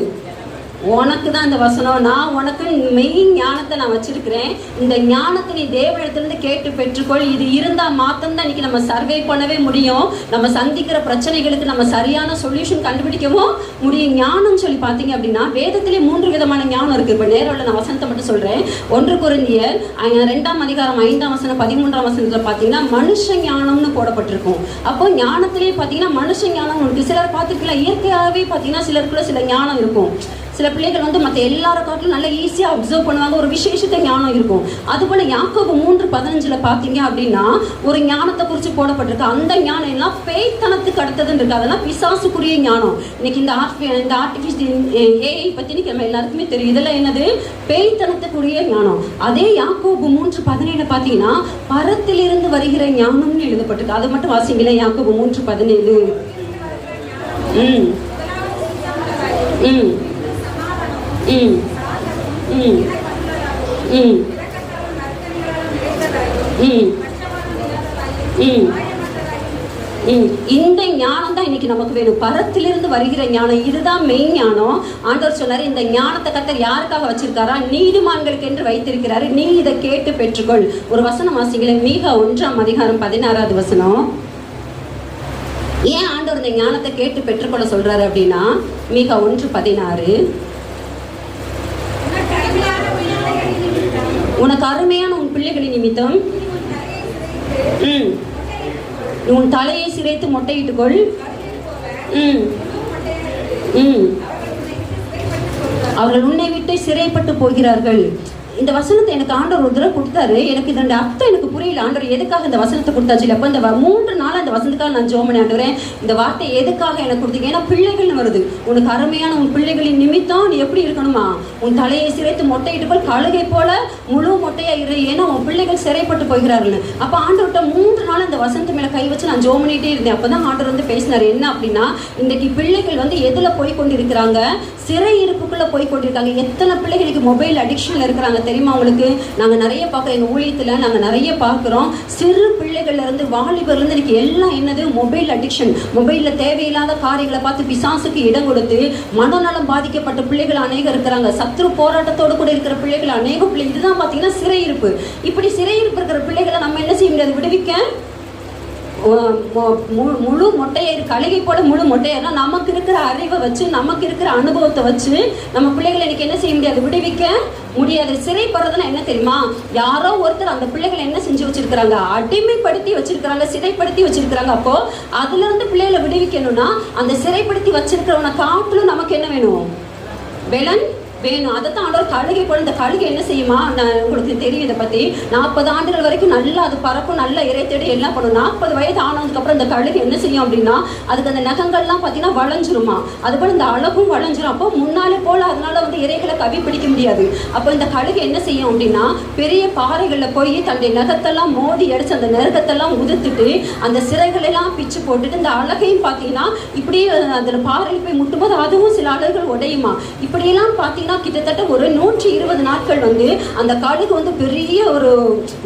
உனக்கு தான் இந்த வசனம். நான் உனக்கு மெய் ஞானத்தை நான் வச்சிருக்கிறேன். இந்த ஞானத்தை நீ தேவனிடத்திலிருந்து கேட்டு பெற்றுக்கொள். இது இருந்தா மாத்திரம் தான் இன்னைக்கு நம்ம சர்வே பண்ணவே முடியும். நம்ம சந்திக்கிற பிரச்சனைகளுக்கு நம்ம சரியான சொல்யூஷன் கண்டுபிடிக்கவும் முடியும். ஞானம் சொல்லி பார்த்தீங்க அப்படின்னா வேதத்திலே 3 விதமான ஞானம் இருக்கு. இப்போ நேரம் நான் வசனத்தை மட்டும் சொல்றேன். 1 கொரிந்தியர் 2ஆம் அதிகாரம் 5ஆம் வசனம் 13ஆம் வசனத்துல பார்த்தீங்கன்னா மனுஷ ஞானம்னு போடப்பட்டிருக்கும். அப்போ ஞானத்திலே பார்த்தீங்கன்னா மனுஷ ஞானம் இருக்கு. சிலர் பார்த்துருக்கலாம், இயற்கையாகவே பார்த்தீங்கன்னா சிலருக்குள்ள சில ஞானம் இருக்கும். சில பிள்ளைகள் வந்து மற்ற எல்லார காட்டிலும் நல்லா ஈஸியாக அப்சர்வ் பண்ணுவாங்க, ஒரு விசேஷத்தை ஞானம் இருக்கும். அதுபோல் யாக்கோபு 3:15 பார்த்தீங்க அப்படின்னா ஒரு ஞானத்தை குறித்து போடப்பட்டிருக்கு. அந்த ஞானம் எல்லாம் பேய்த்தனத்துக்கு அடுத்ததுன்னு இருக்கு. அதெல்லாம் பிசாசுக்குரிய ஞானம். இன்னைக்கு இந்த ஆர்டிஃபிஷியல் ஏஐ பற்றி நம்ம எல்லாருக்குமே தெரியும். இதெல்லாம் என்னது? பேய்த்தனத்துக்குரிய ஞானம். அதே யாக்கோபு 3:17 பார்த்தீங்கன்னா பரத்திலிருந்து வருகிற ஞானம்னு எழுதப்பட்டிருக்கு. அதை மட்டும் வாசிங்களேன். யாக்கோபு 3:17. இந்த ஞானம் தான் இன்னைக்கு நமக்கு வேணும். பரத்திலிருந்து வருகிற ஞானம், இதுதான் மெய் ஞானம். ஆண்டவர் சொன்னாரு, இந்த ஞானத்தை கர்த்தர் யாருக்காக வச்சிருக்காரா? நீதிமான்களுக்கு என்று வைத்திருக்கிறாரு. நீ இதை கேட்டு பெற்றுக்கொள். ஒரு வசனம் வாசிங்களேன். மீகா 1ஆம் அதிகாரம் 16வது வசனம். ஏன் ஆண்டவர் இந்த ஞானத்தை கேட்டு பெற்றுக்கொள்ள சொல்றாரு அப்படின்னா, மீகா 1:16, உனக்கு அருமையான உன் பிள்ளைகளின் நிமித்தம் உன் தலையை சிரைத்து மொட்டையிட்டுக்கொள். அவர்கள் உன்னை விட்டு சிறைப்பட்டு போகிறார்கள். இந்த வசனத்தை எனக்கு ஆண்டவர் ஒரு தடவை கொடுத்தாரு. எனக்கு இதோட அர்த்தம் எனக்கு புரியல. ஆண்டவர் எதுக்காக இந்த வசனத்தை கொடுத்தாச்சு? அப்போ இந்த 3 நாள் அந்த வசனத்துக்காக நான் ஜெபம் பண்ணி, ஆண்டவரே இந்த வார்த்தை எதுக்காக எனக்கு கொடுத்தீங்க? ஏன்னா பிள்ளைகள்னு வருது. உனக்கு அருமையான உன் பிள்ளைகளின் நிமித்தம் நீ எப்படி இருக்கணுமா? உன் தலையை சிரைத்து மொட்டையிட்டுக்கொள், கழுகை போல முழு மொட்டையா இரு, ஏன்னா உன் பிள்ளைகள் சிறைப்பட்டு போகிறார்கள். அப்போ ஆண்டவர்கிட்ட 3 நாள் அந்த வசனத்து மேல கை வச்சு நான் ஜெபம் பண்ணிட்டே இருந்தேன். அப்பதான் ஆண்டவர் வந்து பேசினாரு. என்ன அப்படின்னா, இன்றைக்கு பிள்ளைகள் வந்து எதுல போய் கொண்டிருக்கிறாங்க? சிறை இருப்புக்குள்ள போய் கொண்டிருக்காங்க. எத்தனை பிள்ளைகளுக்கு மொபைல் அடிக்ஷன்ல இருக்கிறாங்க தெரியுமா உங்களுக்கு? நாங்கள் நிறைய பார்க்குறோம், எங்கள் ஊழியத்தில் நாங்கள் நிறைய பார்க்குறோம். சிறு பிள்ளைகள்லேருந்து வாலிபர்லேருந்து இன்னைக்கு எல்லாம் என்னது? Mobile addiction. மொபைலில் தேவையில்லாத காரியங்களை பார்த்து பிசாசுக்கு இடம் கொடுத்து மனநலம் பாதிக்கப்பட்ட பிள்ளைகள் அநேகம் இருக்கிறாங்க. சத்ரு போராட்டத்தோடு கூட இருக்கிற பிள்ளைகள் அநேக பிள்ளை. இதுதான் பார்த்தீங்கன்னா சிறையிருப்பு. இப்படி சிறையிருப்பு இருக்கிற பிள்ளைகளை நம்ம என்ன செய்ய முடியாது? விடுவிக்க முழு மொட்டையர் கழுகை போல முழு மொட்டையர்னா நமக்கு இருக்கிற அறிவை வச்சு, நமக்கு இருக்கிற அனுபவத்தை வச்சு நம்ம பிள்ளைகளை இன்னைக்கு என்ன செய்ய முடியாது? விடுவிக்க முடியாது. சிறைப்படுறதுன்னா என்ன தெரியுமா? யாரோ ஒருத்தர் அந்த பிள்ளைகளை என்ன செஞ்சு வச்சிருக்கிறாங்க? அடிமைப்படுத்தி வச்சிருக்கிறாங்க, சிறைப்படுத்தி வச்சிருக்கிறாங்க. அப்போ அதுல இருந்து பிள்ளைகளை விடுவிக்கணும்னா அந்த சிறைப்படுத்தி வச்சிருக்கிறவனை காட்டிலும் நமக்கு என்ன வேணும்? பலன் வேணும். அதைத்தான் ஆண்டவர் கழுகை போல. இந்த கழுகை என்ன செய்யுமா? உங்களுக்கு தெரியும் இதை பத்தி. 40 ஆண்டுகள் வரைக்கும் நல்லா அது பறக்கும், நல்லா இறை தேடி எல்லாம் பண்ணும். 40 வயது ஆனதுக்கு அப்புறம் இந்த கழுகை என்ன செய்யும் அப்படின்னா, அதுக்கு அந்த நகங்கள்லாம் பார்த்தீங்கன்னா வளைஞ்சிருமா. அதுபோல இந்த அழகும் வளைஞ்சிரும். அப்போ முன்னாலே போல அதனால வந்து இறைகளை கவி பிடிக்க முடியாது. அப்போ இந்த கழுகை என்ன செய்யும் அப்படின்னா, பெரிய பாறைகளில் போய் தன்னுடைய நகத்தெல்லாம் மோதி அடிச்சு அந்த நெருக்கத்தெல்லாம் உதுத்துட்டு அந்த சிறைகளெல்லாம் பிச்சு போட்டுட்டு இந்த அழகையும் பார்த்தீங்கன்னா இப்படியே அதில் பாறையில் போய் முட்டும்போது அதுவும் சில அழகுகள் உடையுமா. இப்படியெல்லாம் பார்த்தீங்கன்னா கிட்டத்தட்ட ஒரு 120 நாட்கள் வந்து அந்த கழுகு வந்து பெரிய ஒரு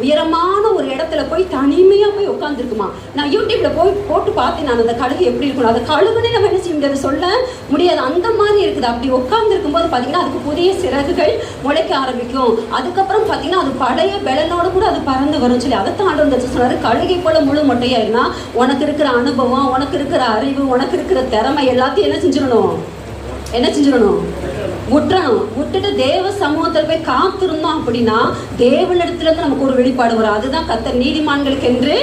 உயரமான ஒரு இடத்துல போய் தனிமையா போய் உட்காந்துருக்குமா. நான் யூடியூப்ல போய் போட்டு பார்த்தேன் நான் அந்த கழுகு எப்படி இருக்கணும். அந்த கழுகுனே நம்ம என்ன செய்ய முடியாது, சொல்ல முடியாது. அந்த மாதிரி இருக்குது. அப்படி உட்கார்ந்து இருக்கும்போது பார்த்தீங்கன்னா அதுக்கு புதிய சிறகுகள் முளைக்க ஆரம்பிக்கும். அதுக்கப்புறம் பார்த்தீங்கன்னா அது பழைய பெலனோட கூட அது பறந்து வரும் சொல்லி அதைத்தான் ஆண்டவர் வந்து சொன்னாரு. கழுகை போல முழு மொட்டையா இருந்தா உனக்கு இருக்கிற அனுபவம், உனக்கு இருக்கிற அறிவு, உனக்கு இருக்கிற திறமை எல்லாத்தையும் என்ன செஞ்சிடணும்? என்ன செஞ்சிடணும்? விட்டுறணும். விட்டுட்டு தேவ சமூகத்தில் போய் காத்திருந்தோம் அப்படின்னா தேவனிடத்துல இருந்து நமக்கு ஒரு வெளிப்பாடு வரும். அதுதான் கர்த்தர் நீதிமான்களுக்கு என்று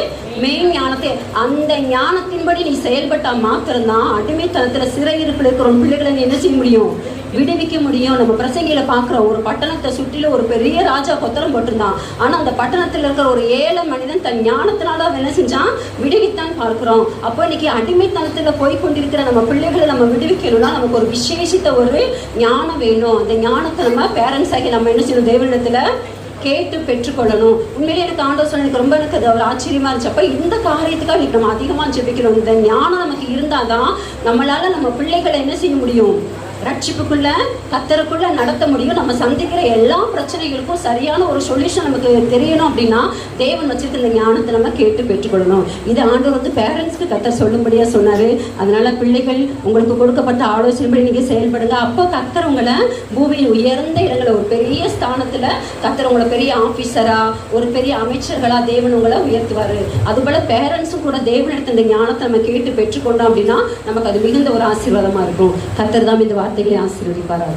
மெயின் ஞானத்தை. அந்த ஞானத்தின்படி நீ செயல்பட்டா மாத்திரம்தான் அடிமைத்தனத்துல சிறையிருப்பில் இருக்கிற பிள்ளைகளை நீ என்ன செய்ய முடியும்? விடுவிக்க முடியும். நம்ம பிரசங்கில பார்க்குறோம், ஒரு பட்டணத்தை சுற்றில ஒரு பெரிய ராஜா கொத்தரம் போட்டிருந்தான். ஆனால் அந்த பட்டணத்தில் இருக்கிற ஒரு ஏழை மனிதன் தன் ஞானத்தினால அவன் என்ன செஞ்சான்? விடுவித்தான் பார்க்கிறோம். அப்போ இன்னைக்கு அடிமைத்தனத்தில் போய் கொண்டிருக்கிற நம்ம பிள்ளைகளை நம்ம விடுவிக்கணும்னா நமக்கு ஒரு விசேஷித்த ஒரு ஞானம் வேணும். அந்த ஞானத்தை நம்ம பேரண்ட்ஸ் ஆகி நம்ம என்ன செய்யணும்? தேவனிடத்துல கேட்டு பெற்றுக்கொள்ளணும். உண்மையிலே எனக்கு ஆண்டவர் சொன்ன எனக்கு ரொம்ப எனக்கு அது ஒரு ஆச்சரியமா இருந்துச்சு. அப்போ இந்த காரியத்துக்காக இன்னைக்கு நம்ம அதிகமாக ஜெபிக்கணும். இந்த ஞானம் நமக்கு இருந்தாதான் நம்மளால நம்ம பிள்ளைகளை என்ன செய்ய முடியும்? ரட்சிப்புக்குள்ள கத்தருக்குள்ள நடத்த முடியும். நம்ம சந்திக்கிற எல்லா பிரச்சனைகளுக்கும் சரியான ஒரு சொல்யூஷன் நமக்கு தெரியணும் அப்படின்னா தேவன் வச்சிருக்க இந்த ஞானத்தை நம்ம கேட்டு பெற்றுக்கொள்ளணும். இது ஆண்டவர் வந்து பேரண்ட்ஸ்க்கு கத்தர் சொல்லும்படியா சொன்னாரு. அதனால பிள்ளைகள் உங்களுக்கு கொடுக்கப்பட்ட ஆலோசனைப்படி நீங்க செயல்படுங்க. அப்போ கத்தர் உங்களை பூமியில் உயர்ந்த இடங்களை ஒரு பெரிய ஸ்தானத்துல கத்தர் உங்களை பெரிய ஆபீசரா ஒரு பெரிய அமைச்சர்களா தேவன் உங்களை உயர்த்துவாரு. அதுபோல பேரண்ட்ஸும் கூட தேவனிடத்த இந்த ஞானத்தை நம்ம கேட்டு பெற்றுக்கொண்டோம் அப்படின்னா நமக்கு அது மிகுந்த ஒரு ஆசீர்வாதமா இருக்கும். கத்தர் தான் இந்த வார்த்தைகளை ஆசீர்வதிப்பாராக.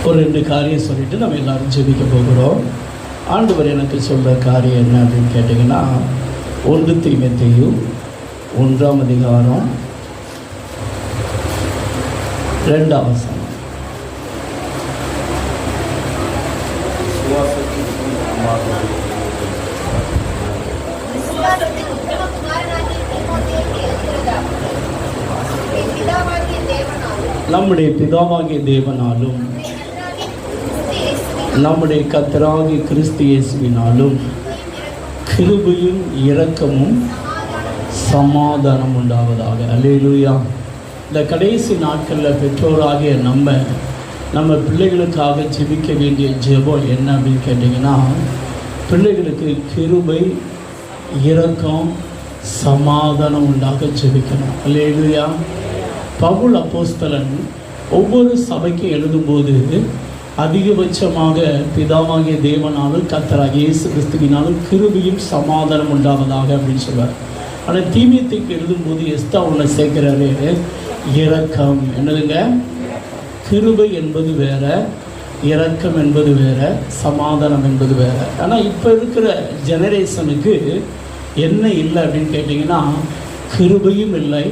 ஒரு 2 காரியம் சொல்லிட்டு நம்ம எல்லாரும் ஜெபிக்க போகிறோம். ஆண்டவர் எனக்கு சொல்கிற காரியம் என்ன அப்படின்னு கேட்டிங்கன்னா, 1 தீமோத்தேயு 1ஆம் அதிகாரம் 2ஆம் வசனம். நம்முடைய பிதாவாகிய தேவனாலும் நம்முடைய கர்த்தராகிய கிறிஸ்து இயேசுவினாலும் கிருபையும் இரக்கமும் சமாதானம் உண்டாவதாக. அல்லேலூயா. இந்த கடைசி நாட்களில் பெற்றோராகிய நம்ம பிள்ளைகளுக்காக ஜெபிக்க வேண்டிய ஜெபம் என்ன அப்படின்னு கேட்டிங்கன்னா, பிள்ளைகளுக்கு கிருபை இரக்கம் சமாதானம் உண்டாக ஜெபிக்கணும். அல்லேலூயா. பவுல் அப்போஸ்தலன் ஒவ்வொரு சபைக்கு எழுதும்போது அதிகபட்சமாக பிதாவாகிய தேவனாலும் கர்த்தராகிய இயேசு கிறிஸ்துவினாலும் கிருபையும் சமாதானம் உண்டாவதாக அப்படின்னு சொல்வார். ஆனால் தீமோத்தேயுக்கு எழுதும்போது எஸ்தா உள்ள சேர்க்கிறாரு, இரக்கம். என்னதுங்க? கிருபை என்பது வேற, இரக்கம் என்பது வேற, சமாதானம் என்பது வேற. ஆனால் இப்போ இருக்கிற ஜெனரேஷனுக்கு என்ன இல்லை அப்படின்னு கேட்டிங்கன்னா, கிருபையும் இல்லை,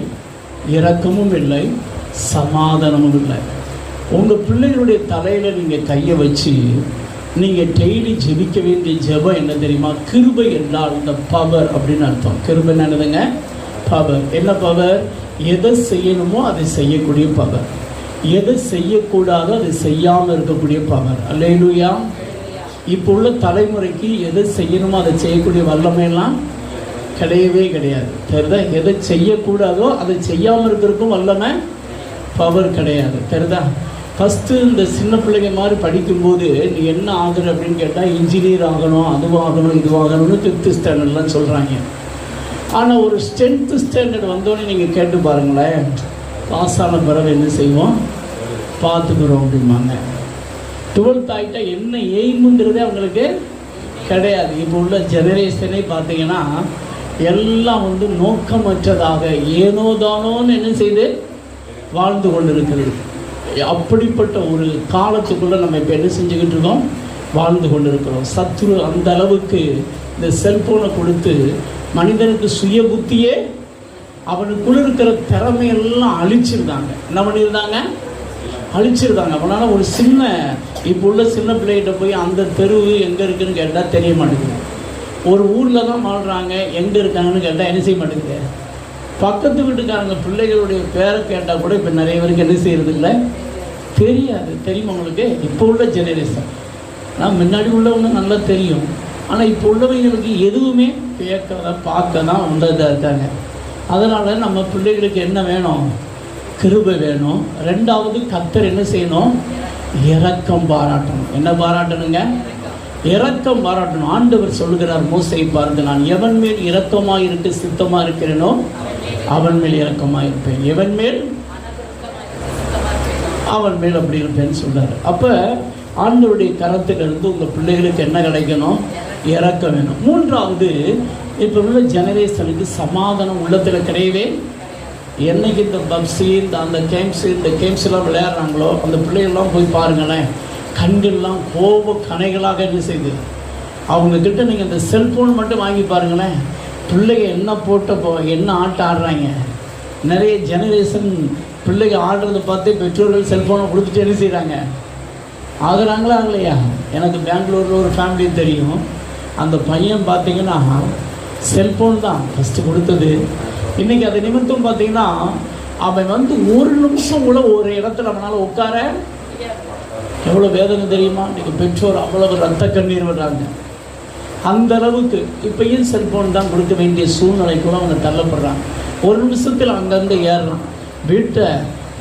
இரக்கமும் இல்லை, சமாதானமும் இல்லை. உங்கள் பிள்ளைகளுடைய தலையில் நீங்கள் கையை வச்சு நீங்கள் டெய்லி ஜெபிக்க வேண்டிய ஜெபம் என்ன தெரியுமா? கிருபை என்றால் இந்த பவர் அப்படின்னு அர்த்தம். கிருபை என்னதுங்க? பவர். என்ன பவர்? எதை செய்யணுமோ அதை செய்யக்கூடிய பவர், எதை செய்யக்கூடாதோ அதை செய்யாமல் இருக்கக்கூடிய பவர். அல்லேலூயா. இப்போ உள்ள தலைமுறைக்கு எதை செய்யணுமோ அதை செய்யக்கூடிய வல்லமையெல்லாம் கிடையவே கிடையாது. தெரியுதா? எதை செய்யக்கூடாதோ அதை செய்யாமல் இருக்கிறதுக்கும் வல்லமை, பவர் கிடையாது. தெரியுதா? ஃபஸ்ட்டு இந்த சின்ன பிள்ளைங்க மாதிரி படிக்கும்போது நீ என்ன ஆகுற அப்படின்னு கேட்டால், இன்ஜினியர் ஆகணும், அதுவாகணும், இதுவாகணும்னு 5th ஸ்டாண்டர்ட்லாம் சொல்கிறாங்க. ஆனால் ஒரு 10th ஸ்டாண்டர்ட் வந்தோடனே நீங்கள் கேட்டு பாருங்களேன், பாஸ் ஆன பிறகு என்ன செய்வோம்? பார்த்துக்கிறோம் அப்படிம்பாங்க. 12th ஆகிட்டா என்ன எய்முங்கிறதே அவங்களுக்கு கிடையாது. இப்போ உள்ள ஜெனரேஷனே பார்த்தீங்கன்னா எல்லாம் நோக்கமற்றதாக ஏனோதானோன்னு என்ன செய்து வாழ்ந்து கொண்டு இருக்கிறது. அப்படிப்பட்ட ஒரு காலத்துக்குள்ளே நம்ம இப்போ என்ன செஞ்சுக்கிட்டு இருக்கோம்? வாழ்ந்து கொண்டு இருக்கிறோம். சத்ரு அந்த அளவுக்கு இந்த செல்ஃபோனை கொடுத்து மனிதனுக்கு சுய புத்தியே, அவனுக்குள்ள இருக்கிற திறமையெல்லாம் அழிச்சிருந்தாங்க. என்ன பண்ணியிருந்தாங்க? அழிச்சிருந்தாங்க. அவனால் ஒரு சின்ன இப்போ உள்ள சின்ன பிள்ளைகிட்ட போய் அந்த தெருவு எங்கே இருக்குதுன்னு கேட்டால் தெரிய மாட்டேங்குது. ஒரு ஊரில் தான் வாழ்கிறாங்க, எங்கே இருக்காங்கன்னு கேட்டால் என்ன செய்ய மாட்டேங்குது. பக்கத்து வீட்டுக்காரங்க பிள்ளைகளுடைய பேரை கேட்டால் கூட இப்போ நிறைய பேருக்கு என்ன செய்கிறது இல்லை, தெரியாது. தெரியுமா உங்களுக்கு? இப்போ உள்ள ஜெனரேஷன். நான் முன்னாடி உள்ளவங்க நல்லா தெரியும். ஆனால் இப்போ உள்ளவங்களுக்கு எதுவுமே கேட்க பார்க்க தான் இதாக இருக்காங்க. அதனால் நம்ம பிள்ளைகளுக்கு என்ன வேணும்? கிருபை வேணும். 2வது கர்த்தர் என்ன செய்யணும்? இரக்கம் பாராட்டணும். என்ன பாராட்டணுங்க? இரக்கம் பாராட்டணும். ஆண்டவர் சொல்லுகிறார் மோசேயை பார்த்து, நான் எவன் மேல் இரக்கமாக இருக்க சித்தமாக இருக்கிறேனோ அவன் மேல் இரக்கமாக இருப்பேன், எவன் மேல் அவன் மேல் அப்படி இருப்பேன்னு சொல்றாரு. அப்போ ஆண்டவருடைய கரத்திலிருந்து உங்கள் பிள்ளைகளுக்கு என்ன கிடைக்கணும்? இரக்கம் வேணும். 3வது, இப்போ உள்ள ஜெனரேஷனுக்கு சமாதானம் உள்ளத்தில் கிடையவே. என்னைக்கு இந்த பப்ஸி அந்த கேம்ஸ்லாம் விளையாடுறாங்களோ அந்த பிள்ளைகள்லாம் போய் பாருங்களேன், கண்கள்லாம் கோப கணைகளாக என்ன செய்யுது. அவங்கக்கிட்ட நீங்கள் இந்த செல்ஃபோன் மட்டும் வாங்கி பாருங்களேன், பிள்ளைங்க என்ன போட்டப்போ என்ன ஆட்டம் ஆடுறாங்க. நிறைய ஜெனரேஷன் பிள்ளைங்க ஆடுறதை பார்த்து பெற்றோர்கள் செல்ஃபோனை கொடுத்துட்டு என்ன செய்கிறாங்க? ஆகுறாங்களா இல்லையா? எனக்கு பெங்களூரில் ஒரு ஃபேமிலி தெரியும். அந்த பையன் பார்த்தீங்கன்னா செல்ஃபோன் தான் ஃபஸ்ட்டு கொடுத்தது. இன்றைக்கி அது நிமித்தம் பார்த்தீங்கன்னா அவன் ஒரு நிமிஷம் கூட ஒரு இடத்துல அவனால் உட்கார எவ்வளோ வேதனை தெரியுமா? இன்றைக்கி பெற்றோர் அவ்வளவு ரத்த கண்ணீர் விடுறாங்க. அந்த அளவுக்கு இப்பயும் செல்ஃபோன் தான் கொடுக்க வேண்டிய சூழ்நிலை கூட அவங்க தள்ளப்படுறாங்க. ஒரு நிமிஷத்தில் அங்கங்கே ஏறுறான், வீட்டை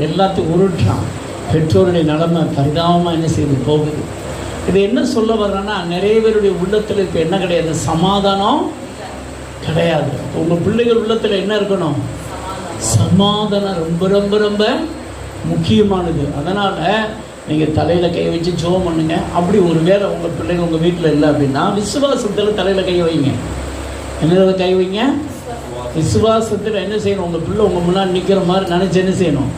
எல்லாத்தையும் உருட்டுறான். பெற்றோருடைய நிலைமை பரிதாபமாக என்ன செய்து போகுது. இது என்ன சொல்ல வர்றேன்னா, நிறைய பேருடைய உள்ளத்தில் இப்போ என்ன கிடையாது? சமாதானம் கிடையாது. உங்கள் பிள்ளைகள் உள்ளத்தில் என்ன இருக்கணும்? சமாதானம் ரொம்ப ரொம்ப ரொம்ப முக்கியமானது. அதனால் நீங்கள் தலையில் கை வச்சு ஜெபம் பண்ணுங்க. அப்படி ஒரு வேளை உங்கள் பிள்ளைங்க உங்கள் வீட்டில் இல்லை அப்படின்னா விசுவாசத்தில் தலையில் கை வைங்க. என்னது கை வைங்க? விசுவாசத்தில் என்ன செய்யணும்? உங்கள் பிள்ளை உங்கள் முன்னாடி நிற்கிற மாதிரி நினச்சி என்ன செய்யணும்?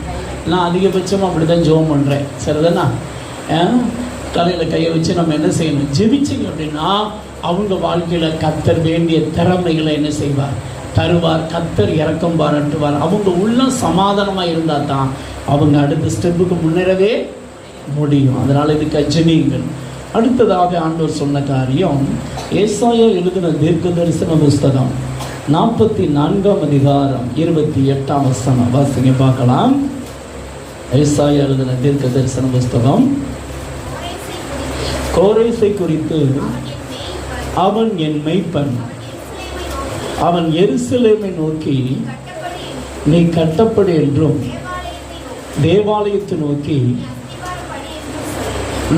நான் அதிகபட்சமாக அப்படி தான் ஜெபம் பண்ணுறேன், சரிதானா? தலையில் கையை வச்சு நம்ம என்ன செய்யணும்? ஜெபிச்சிங்க அப்படின்னா அவங்க வாழ்க்கையில் கர்த்தர் வேண்டிய திறமைகளை என்ன செய்வார்? தருவார். கர்த்தர் இரக்கம் பாராட்டுவார். அவங்க உள்ளம் சமாதானமாக இருந்தால் தான் அவங்க அடுத்த ஸ்டெப்புக்கு முன்னேறவே முடியும். அதனால் இது கஜனியுங்கள். அடுத்ததாக ஆண்டவர் சொன்ன காரியம், ஏசாயா எழுதின தீர்க்க தரிசன புஸ்தகம் 44ஆம் அதிகாரம் 28ஆம் வசனம் வாசிங்க பார்க்கலாம். ஏசாயா எழுதின தீர்க்க தரிசன புஸ்தகம். கோரேசை குறித்து, அவன் என் மெய்ப்பன், அவன் எருசலேமை நோக்கி நீ கட்டப்படு என்றும், தேவாலயத்தை நோக்கி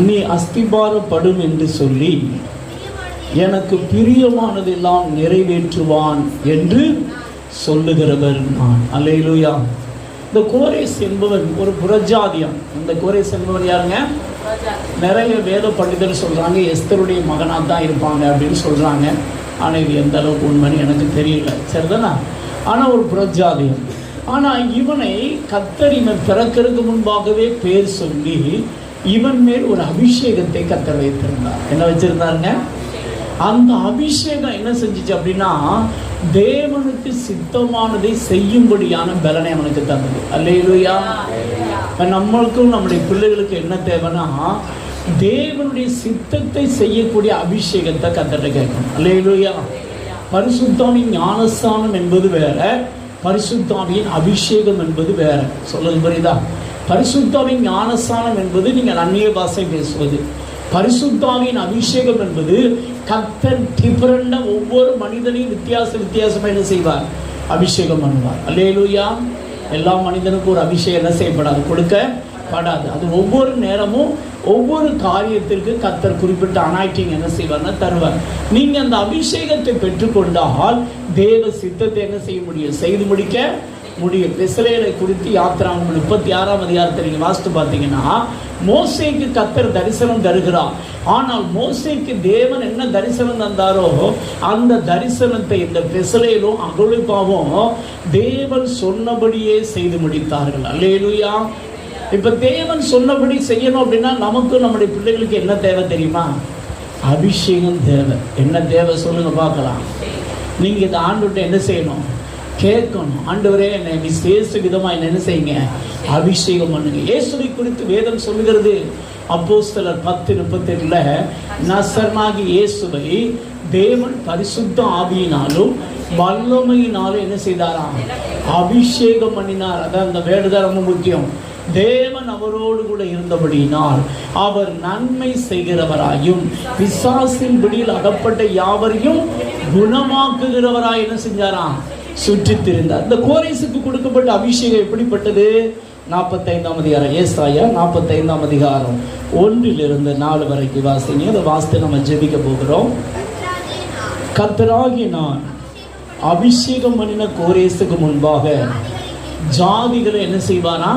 நீ அஸ்திபாரப்படும் என்று சொல்லி எனக்கு பிரியமானதெல்லாம் நிறைவேற்றுவான் என்று சொல்லுகிறவர் நான். அல்லேலூயா. இந்த கோரேஸ் என்பவர் ஒரு புறஜாதியம். இந்த கோரேஸ் என்பவர் யாருங்க? நிறைய வேத பண்டிதர் சொல்கிறாங்க எஸ்தருடைய மகனாக தான் இருப்பாங்க அப்படின்னு சொல்கிறாங்க. ஆனால் இது எந்த அளவுக்கு உண்மைன்னு எனக்கு தெரியல, சரிதானா? ஆனால் ஒரு புறஜாதியம். ஆனால் இவனை கர்த்தர் இவன் பிறக்கிறதுக்கு முன்பாகவே பேர் சொல்லி இவன் மேல் ஒரு அபிஷேகத்தை கர்த்தர் வைத்திருந்தார். என்ன வச்சிருந்தாருங்க? அந்த அபிஷேகம் என்ன செஞ்சிச்சு அப்படின்னா தேவனுக்கு சித்தமானதை செய்யும்படியான பலனை அவனுக்கு தந்தது. அல்லேலூயா. நம்மளுக்கும் நம்முடைய பிள்ளைகளுக்கு என்ன தேவைன்னா தேவனுடைய சித்தத்தை செய்யக்கூடிய அபிஷேகத்தை கர்த்தர்ட்ட கேட்கணும். அல்லேலூயா. பரிசுத்தாவின் ஞானஸ்தானம் என்பது வேற, பரிசுத்தாவின் அபிஷேகம் என்பது வேற. சொல்றது புரியுதா? பரிசுத்தாவின் ஞானஸ்தானம் என்பது நீங்கள் அந்நிய பாஷை பேசுவது. பரிசுத்தாவின் அபிஷேகம் என்பது கர்த்தர் டிஃபரண்டா ஒவ்வொரு மனிதனையும் வித்தியாசமா என்ன செய்வார்? அபிஷேகம் பண்ணுவார். அல்லேலூயா. எல்லா மனிதனுக்கும் ஒரு அபிஷேகம் என்ன செய்யப்படாது, கொடுக்கப்படாது. அது ஒவ்வொரு நேரமும் ஒவ்வொரு காரியத்திற்கு கர்த்தர் குறிப்பிட்ட அனாயிட்டிங் என்ன செய்வார்னா தருவார். நீங்க அந்த அபிஷேகத்தை பெற்றுக்கொண்டால் தேவ சித்தத்தை என்ன செய்ய முடியும்? செய்து முடிக்க முடியும். இஸ்ரவேலை குறித்து யாத்திராகமம் 36ஆம் அதிகாரத்தை நீங்க வாசித்து பார்த்தீங்கன்னா மோசேக்கு கர்த்தர் தரிசனம் தருகிறார். ஆனால் மோசேக்கு தேவன் என்ன தரிசனம் தந்தாரோ அந்த தரிசனத்தை இந்த இஸ்ரவேலும் அகோலிபாவும் தேவன் சொன்னபடியே செய்து முடித்தார்கள். அல்லேலூயா. இப்ப தேவன் சொன்னபடி செய்யணும் அப்படின்னா நமக்கு நம்முடைய பிள்ளைகளுக்கு என்ன தேவை தெரியுமா? அபிஷேகம் தேவை. என்ன தேவை சொல்லுங்க பார்க்கலாம். நீங்க இந்த ஆண்டுகிட்ட என்ன செய்யணும்? கேட்கணும். ஆண்டவரே என்னை விசேஷ விதமாக என்ன செய்யுங்க? அபிஷேகம் பண்ணுங்க. இயேசுவை குறித்து வேதம் சொல்லுகிறது அப்போஸ்தலர் 10:38 நசரனாகிய இயேசுவை தேவன் பரிசுத்த ஆவியினாலும் வல்லமையினாலும் என்ன செய்தாராம்? அபிஷேகம் பண்ணினார். அதான் அந்த வேடுதான் ரொம்ப முக்கியம். தேவன் அவரோடு கூட இருந்தபடியினால் அவர் நன்மை செய்கிறவராயும் பிசாசின் பிடியில் அகப்பட்ட யாவரையும் குணமாக்குகிறவராய் என்ன செஞ்சாராம்? சுற்றித் திரிந்தார். இந்த கோரேசுக்கு கொடுக்கப்பட்ட அபிஷேகம் எப்படிப்பட்டது? 45ஆம் அதிகாரம், ஏசாயா 45ஆம் அதிகாரம் 1-4 வரைக்கும் வாசிங்க. அதை வாசித்து நம்ம ஜெபிக்க போகிறோம். கர்த்தராகிய நான் அபிஷேகம் பண்ணின கோரேசுக்கு முன்பாக ஜாதிகளை என்ன செய்வானா?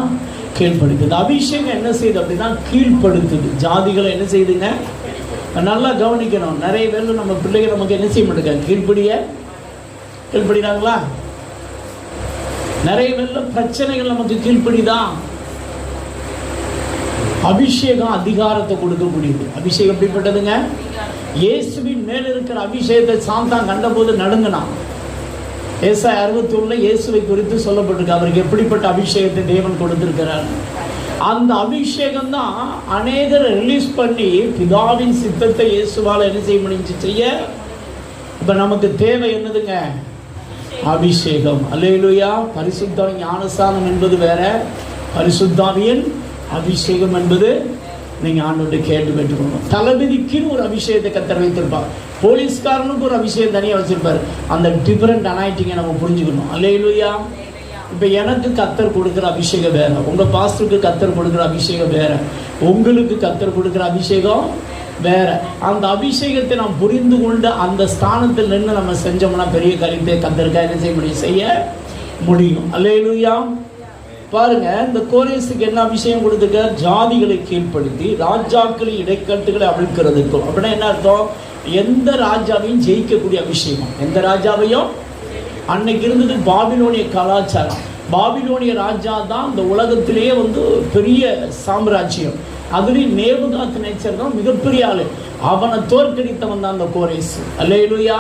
கீழ்ப்படுத்துது. அபிஷேகம் என்ன செய்யுது அப்படின்னா கீழ்ப்படுத்துது. ஜாதிகளை என்ன செய்யுதுங்க? நல்லா கவனிக்கணும். நிறைய பேர் நம்ம பிள்ளைகள் நமக்கு என்ன செய்ய மாட்டேங்க? கீழ்படுகிறாங்களா? நிறைய பேர்ல பிரச்சனைகள் நமக்கு கீழ்படிதான். அபிஷேகம் அதிகாரத்தை கொடுக்கக்கூடியது. அபிஷேகம் எப்படிப்பட்டதுங்க? இயேசுவின் மேல் இருக்கிற அபிஷேகத்தை சாந்தான் கண்டபோது நடுங்கினான். ஏசாயா 61 இயேசுவை குறித்து சொல்லப்பட்டிருக்கு. அவருக்கு எப்படிப்பட்ட அபிஷேகத்தை தேவன் கொடுத்திருக்கிறார். அந்த அபிஷேகம் தான் அநேகரை ரிலீஸ் பண்ணி பிதாவின் சித்தத்தை இயேசுவால் என்ன செய்ய முடிஞ்சு செய்ய. இப்ப நமக்கு தேவை என்னதுங்க? அபிஷேகம். அல்லேலூயா. பரிசுத்தாவின் ஞானஸ்தானம் என்பது வேற, பரிசுத்தாவின் அபிஷேகம் என்பது நீங்க ஆண்டவரை கேட்டு பெற்றுக்கணும். தளபதிக்குன்னு ஒரு அபிஷேகத்தை கர்த்தர் வைத்திருப்பார். போலீஸ்காரனுக்கு ஒரு அபிஷேகம் தனியாக வச்சிருப்பார். அந்த டிஃபரெண்ட் அனாயிட்டிங்கை நம்ம புரிஞ்சுக்கணும். அல்லேலூயா. இப்போ எனக்கு கர்த்தர் கொடுக்குற அபிஷேகம் வேற, உங்க பாஸ்டருக்கு கர்த்தர் கொடுக்குற அபிஷேகம் வேற, உங்களுக்கு கர்த்தர் கொடுக்குற அபிஷேகம் வேற. அந்த அபிஷேகத்தை நாம் புரிந்து கொண்டு அந்த ஸ்தானத்தில் நின்று நம்ம செஞ்சோம்னா பெரிய காரியத்தை கர்த்தருக்காக என்ன செய்ய முடியும்? செய்ய முடியும். அல்லேலூயா. பாருங்க, இந்த கோரேசுக்கு என்ன அபிஷேகம் கொடுத்துருக்க? ஜாதிகளை கீழ்ப்படுத்தி ராஜாக்களை இடைக்கட்டுகளை அவிழ்க்கிறதுக்கும். அப்படின்னா என்ன அர்த்தம்? எந்த ராஜாவையும் ஜெயிக்கக்கூடிய அபிஷேகம். எந்த ராஜாவையும். அன்னைக்கு இருந்தது பாபிலோனிய கலாச்சாரம். பாபிலோனிய ராஜா தான் இந்த உலகத்திலேயே பெரிய சாம்ராஜ்யம். அதுலேயும் நேபுகாத்நேச்சர் தான் மிகப்பெரிய ஆளு. அவனை தோற்கடித்தவன் தான் அந்த கோரேஸ். அல்லேலூயா.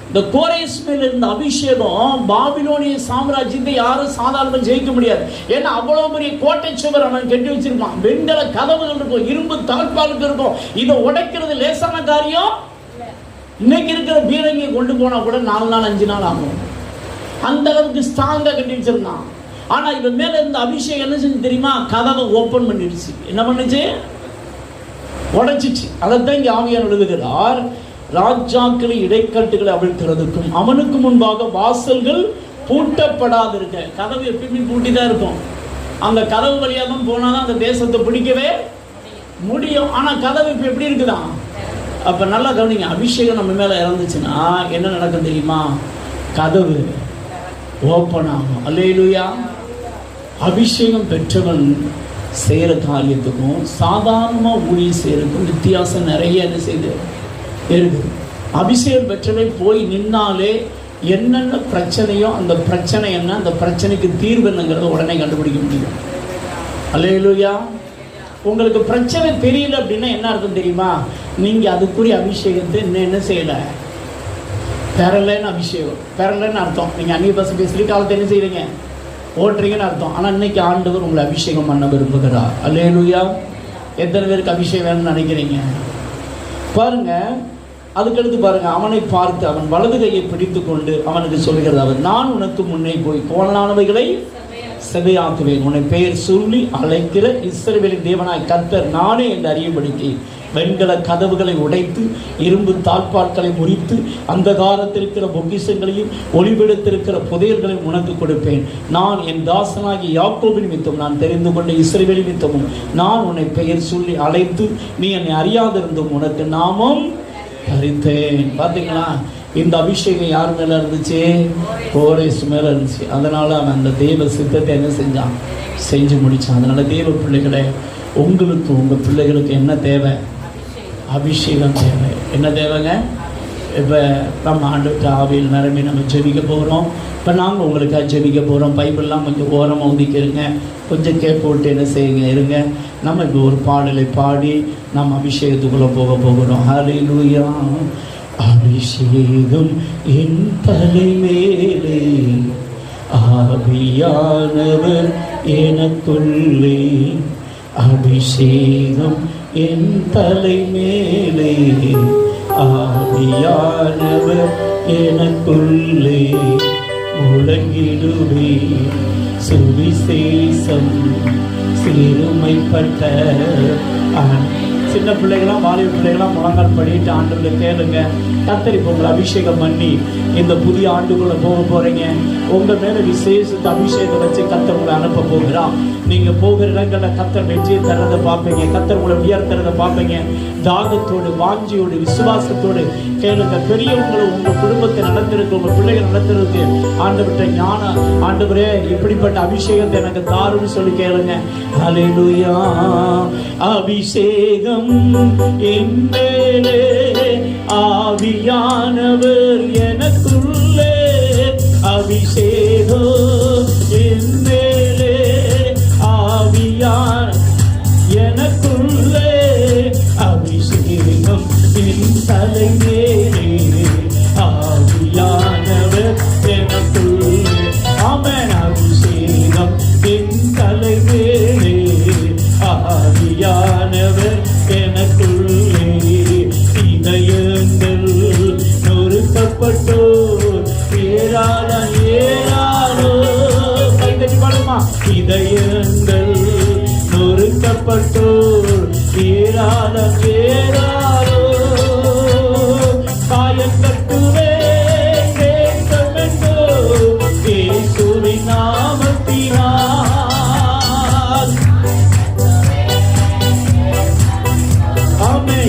இந்த கோரேஸ் மேல இருந்த அபிஷேகம் பாபிலோனிய சாம்ராஜ்யத்தை யாரும் சாதாரண ஜெயிக்க முடியாது. ஏன்னா அவ்வளவு பெரிய கோட்டை சுவர் அவன் கட்டி வச்சிருப்பான். வெண்கல கதவுகள் இருக்கும், இரும்பு தாழ்பாலுக்கு இருக்கும். இதை உடைக்கிறது லேசான காரியம். இன்னைக்கு இருக்கிற பீரங்கியை கொண்டு போனா கூட 4 நாள் 5 நாள் ஆகும். அந்த அளவுக்கு ஸ்ட்ராங்கா கட்டி வச்சிருந்தான். ஆனா இவன் மேல இருந்த அபிஷேகம் என்ன செஞ்சு தெரியுமா? கதவை ஓபன் பண்ணிடுச்சு. என்ன பண்ணுச்சு? உடைச்சிச்சு. அதைத்தான் இங்க ஆவியானவர் எழுதுகிறார். ராஜாக்களை இடைக்கட்டுகளை அவிழ்க்கிறதுக்கும் அவனுக்கு முன்பாக வாசல்கள் பூட்டப்படாது இருக்க. கதவு எப்பயுமே பூட்டிதான் இருக்கும். அந்த கதவு வழியாக தான் போனாதான் அந்த தேசத்தை பிடிக்கவே முடியும். ஆனா கதவு இப்ப எப்படி இருக்குதான்? அப்ப நல்லா கவனிங்க. அபிஷேகம் நம்ம மேல இறந்துச்சுன்னா என்ன நடக்கும் தெரியுமா? கதவு ஓப்பன் ஆகும். அல்லேலூயா. அபிஷேகம் பெற்றவன் செய்கிற காரியத்துக்கும் சாதாரணமாக ஊழியம் செய்கிறதுக்கும் வித்தியாசம் நிறைய என்ன செய்து இருக்குது. அபிஷேகம் பெற்றவன் போய் நின்னாலே என்னென்ன பிரச்சனையோ அந்த பிரச்சனை என்ன, அந்த பிரச்சனைக்கு தீர்வு என்னங்கிறத உடனே கண்டுபிடிக்க முடியும். அல்லேலூயா. உங்களுக்கு பிரச்சனை தெரியல அப்படின்னா என்ன அர்த்தம் தெரியுமா? நீங்கள் அதுக்குரிய அபிஷேகத்தை இன்னும் என்ன செய்யலை, பெறலைன்னு அபிஷேகம். பெறலைன்னு அர்த்தம் நீங்கள் அந்நிய பாஷை பேசுகிற காலத்தை என்ன செய்கிறீங்க, ஓட்டுறீங்கன்னு அர்த்தம். ஆனால் இன்னைக்கு ஆண்டவர் உங்களை அபிஷேகம் பண்ண விரும்புகிறார். அல்லேலூயா. எத்தனை பேருக்கு அபிஷேகம் வேணும்னு நினைக்கிறீங்க? பாருங்க, அதுக்கடுத்து பாருங்க, அவனை பார்த்து அவன் வலது கையை பிடித்து கொண்டு அவனுக்கு சொல்கிறது, அவர் நான் உனக்கு முன்னே போய் கோணலானவைகளை செவையாக்குவேன், உன்னை பெயர் சொல்லி அழைக்கிற இஸ்ரவேலின் தேவனாய் கர்த்தர் நானே என்று அறியும்படிக்கு வெண்கல கதவுகளை உடைத்து இரும்பு தாழ்பாட்களை முறித்து அந்த காலத்திருக்கிற பொக்கிஷங்களையும் ஒளிபெடுத்திருக்கிற புதையல்களையும் உனக்கு கொடுப்பேன். நான் என் தாசனாகி யாக்கோபின் நிமித்தம் நான் தெரிந்து கொண்ட இஸ்ரவேலின் நிமித்தமும் நான் உன்னை பெயர் சொல்லி அழைத்து நீ என்னை அறியாதிருந்தும் உனக்கு நாமம் தரித்தேன். பார்த்தீங்களா? இந்த அபிஷேகம் யார் மேலே இருந்துச்சு? கோரேஸ் மேலே இருந்துச்சு. அதனால் அவன் அந்த தெய்வ சித்தத்தை என்ன செஞ்சான், செஞ்சு முடித்தான். அதனால் தெய்வ பிள்ளைகளை, உங்களுக்கு உங்கள் பிள்ளைகளுக்கு என்ன தேவை? அபிஷேகம் தேவை. என்ன தேவைங்க? இப்போ நம்ம ஆண்டுகிட்ட ஆவியில் நிரம்பி நம்ம ஜெபிக்க போகிறோம். இப்போ நாங்கள் உங்களுக்காக ஜெபிக்க போகிறோம். பைபிள்லாம் கொஞ்சம் ஓரமாக ஒதுக்கிடுங்க, கொஞ்சம் கேட்பு விட்டு என்ன செய்யுங்க இருங்க. நம்ம இப்போ ஒரு பாடலை பாடி நம்ம அபிஷேகத்துக்குள்ளே போகிறோம். ஹல்லேலூயா. அபிஷேகம் என் தலை மேலே, ஆவியானவர் எனக்குள்ளே. அபிஷேகம் என் தலை மேலே, ஆவியானவர் எனக்குள்ளே. முழங்கிடுவே சுவிசேஷம் சிறுமைப்பட்ட சின்ன பிள்ளைகளாம் வாலிப பிள்ளைகளாம் முழங்கால் படிட்டு ஆண்டுகளை கேளுங்க. கர்த்தர் இப்போ உங்களை அபிஷேகம் பண்ணி இந்த புதிய ஆண்டுக்குள்ளே போக போகிறீங்க. உங்கள் மேலே விசேஷத்தை அபிஷேகம் வச்சு கர்த்தர் உங்களை அனுப்ப போகிறான். நீங்கள் போகிற இடங்களில் கர்த்தர் வெற்றியை தர்றதை பார்ப்பீங்க. கர்த்தர் உங்களை உயர்த்துறதை பார்ப்பீங்க. தாகத்தோடு வாஞ்சியோடு விசுவாசத்தோடு கேளுங்க. பெரியவங்களை உங்கள் குடும்பத்தை நடத்துறதுக்கு, உங்கள் பிள்ளைகள் நடத்துறதுக்கு ஆண்டவர்கிட்ட ஞான ஆண்டவரே இப்படிப்பட்ட அபிஷேகத்தை எனக்கு தாருன்னு சொல்லி கேளுங்க. ஹல்லேலூயா. அபிஷேகம் என் மேலே, ஆவியானவர் எனக்குள்ளே. அபிஷேகம் என் மேலே, ஆவியான எனக்குள்ளே. அபிஷேகம் என் தலை மேலே, ஆவியானவர் எனக்குள்ளே. ஆமென். அபிஷேகம் என் தலை மேலே, ஆவியானவர் எனக்குள்ளே. இதயங்கள் நொறுக்கப்பட்டோர் ஏராளம் ஏராளோ. கைதட்டி பாடுமா. இதயங்கள் நொறுக்கப்பட்டோர் ஏராளம் ஏராளோ. காயம் கட்டுவே கேட்கமென்றோ இயேசுவின் நாமத்தினால்.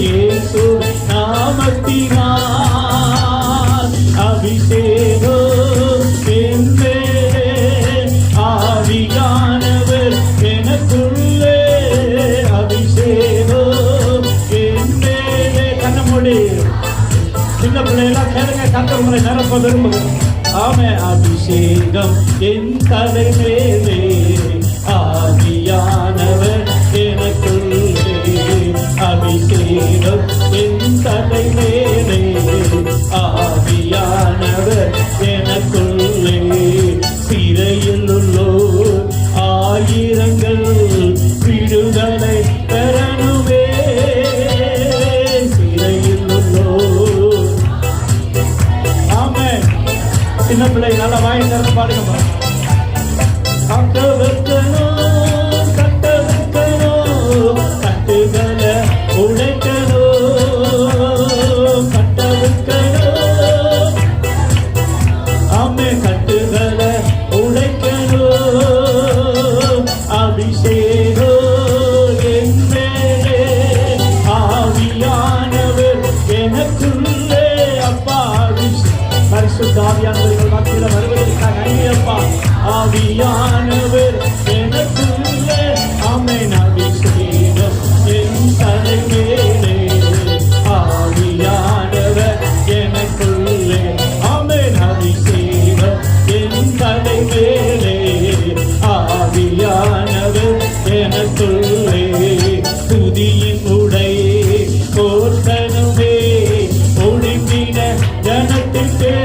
இயேசுவின் நாமத்தினால். அபிஷேகம் என் மேலே, ஆவியானவர் எனக்குள்ளே. அபிஷேகம் என் மேலே. கண்ணமூடி சின்ன பிள்ளைகளாம் கேளுங்க. கர்த்தர் உங்களை நிரப்ப விரும்புகிறேன். ஆமென். அபிஷேகம் என் தலை மேலே, ஆவியானவர் எனக்குள்ளே. அபிஷேகம் என் தலை மேலே, ஆவியானவர் எனக்குள்ளே. சிறையில் உள்ளோர் ஆயிரங்கள் விடுதலை பெறணுமே. சிறையில் உள்ளோர். ஆமென். சின்ன பிள்ளை நல்லா வாங்கி தர பாடுங்க. கட்ட வைக்கணும், கட்ட வைக்கணும், கட்டுகளை உடைக்கணும், கட்ட வைக்கணும். ஆமே. கட்டுகளை உடைக்கணும். அபிஷேகம் என் மேலே, ஆவியானவர் எனக்குள்ளே. அப்பா, பரிசுத்த ஆவியானவர்கள் மத்தியில் வருவதற்காக நன்றி அப்பா. ஆவியானவர் எனக்குள்ளே ஆமென் அபிஷேகம் என் தலைமேலே ஆவியானவர் எனக்குள்ளே ஆமென் அபிஷேகம் என் தலைமேலே ஆவியானவர் எனக்குள்ளே துதியின் உடை போர்த்தனுமே ஒடுங்கின ஜனத்திற்கே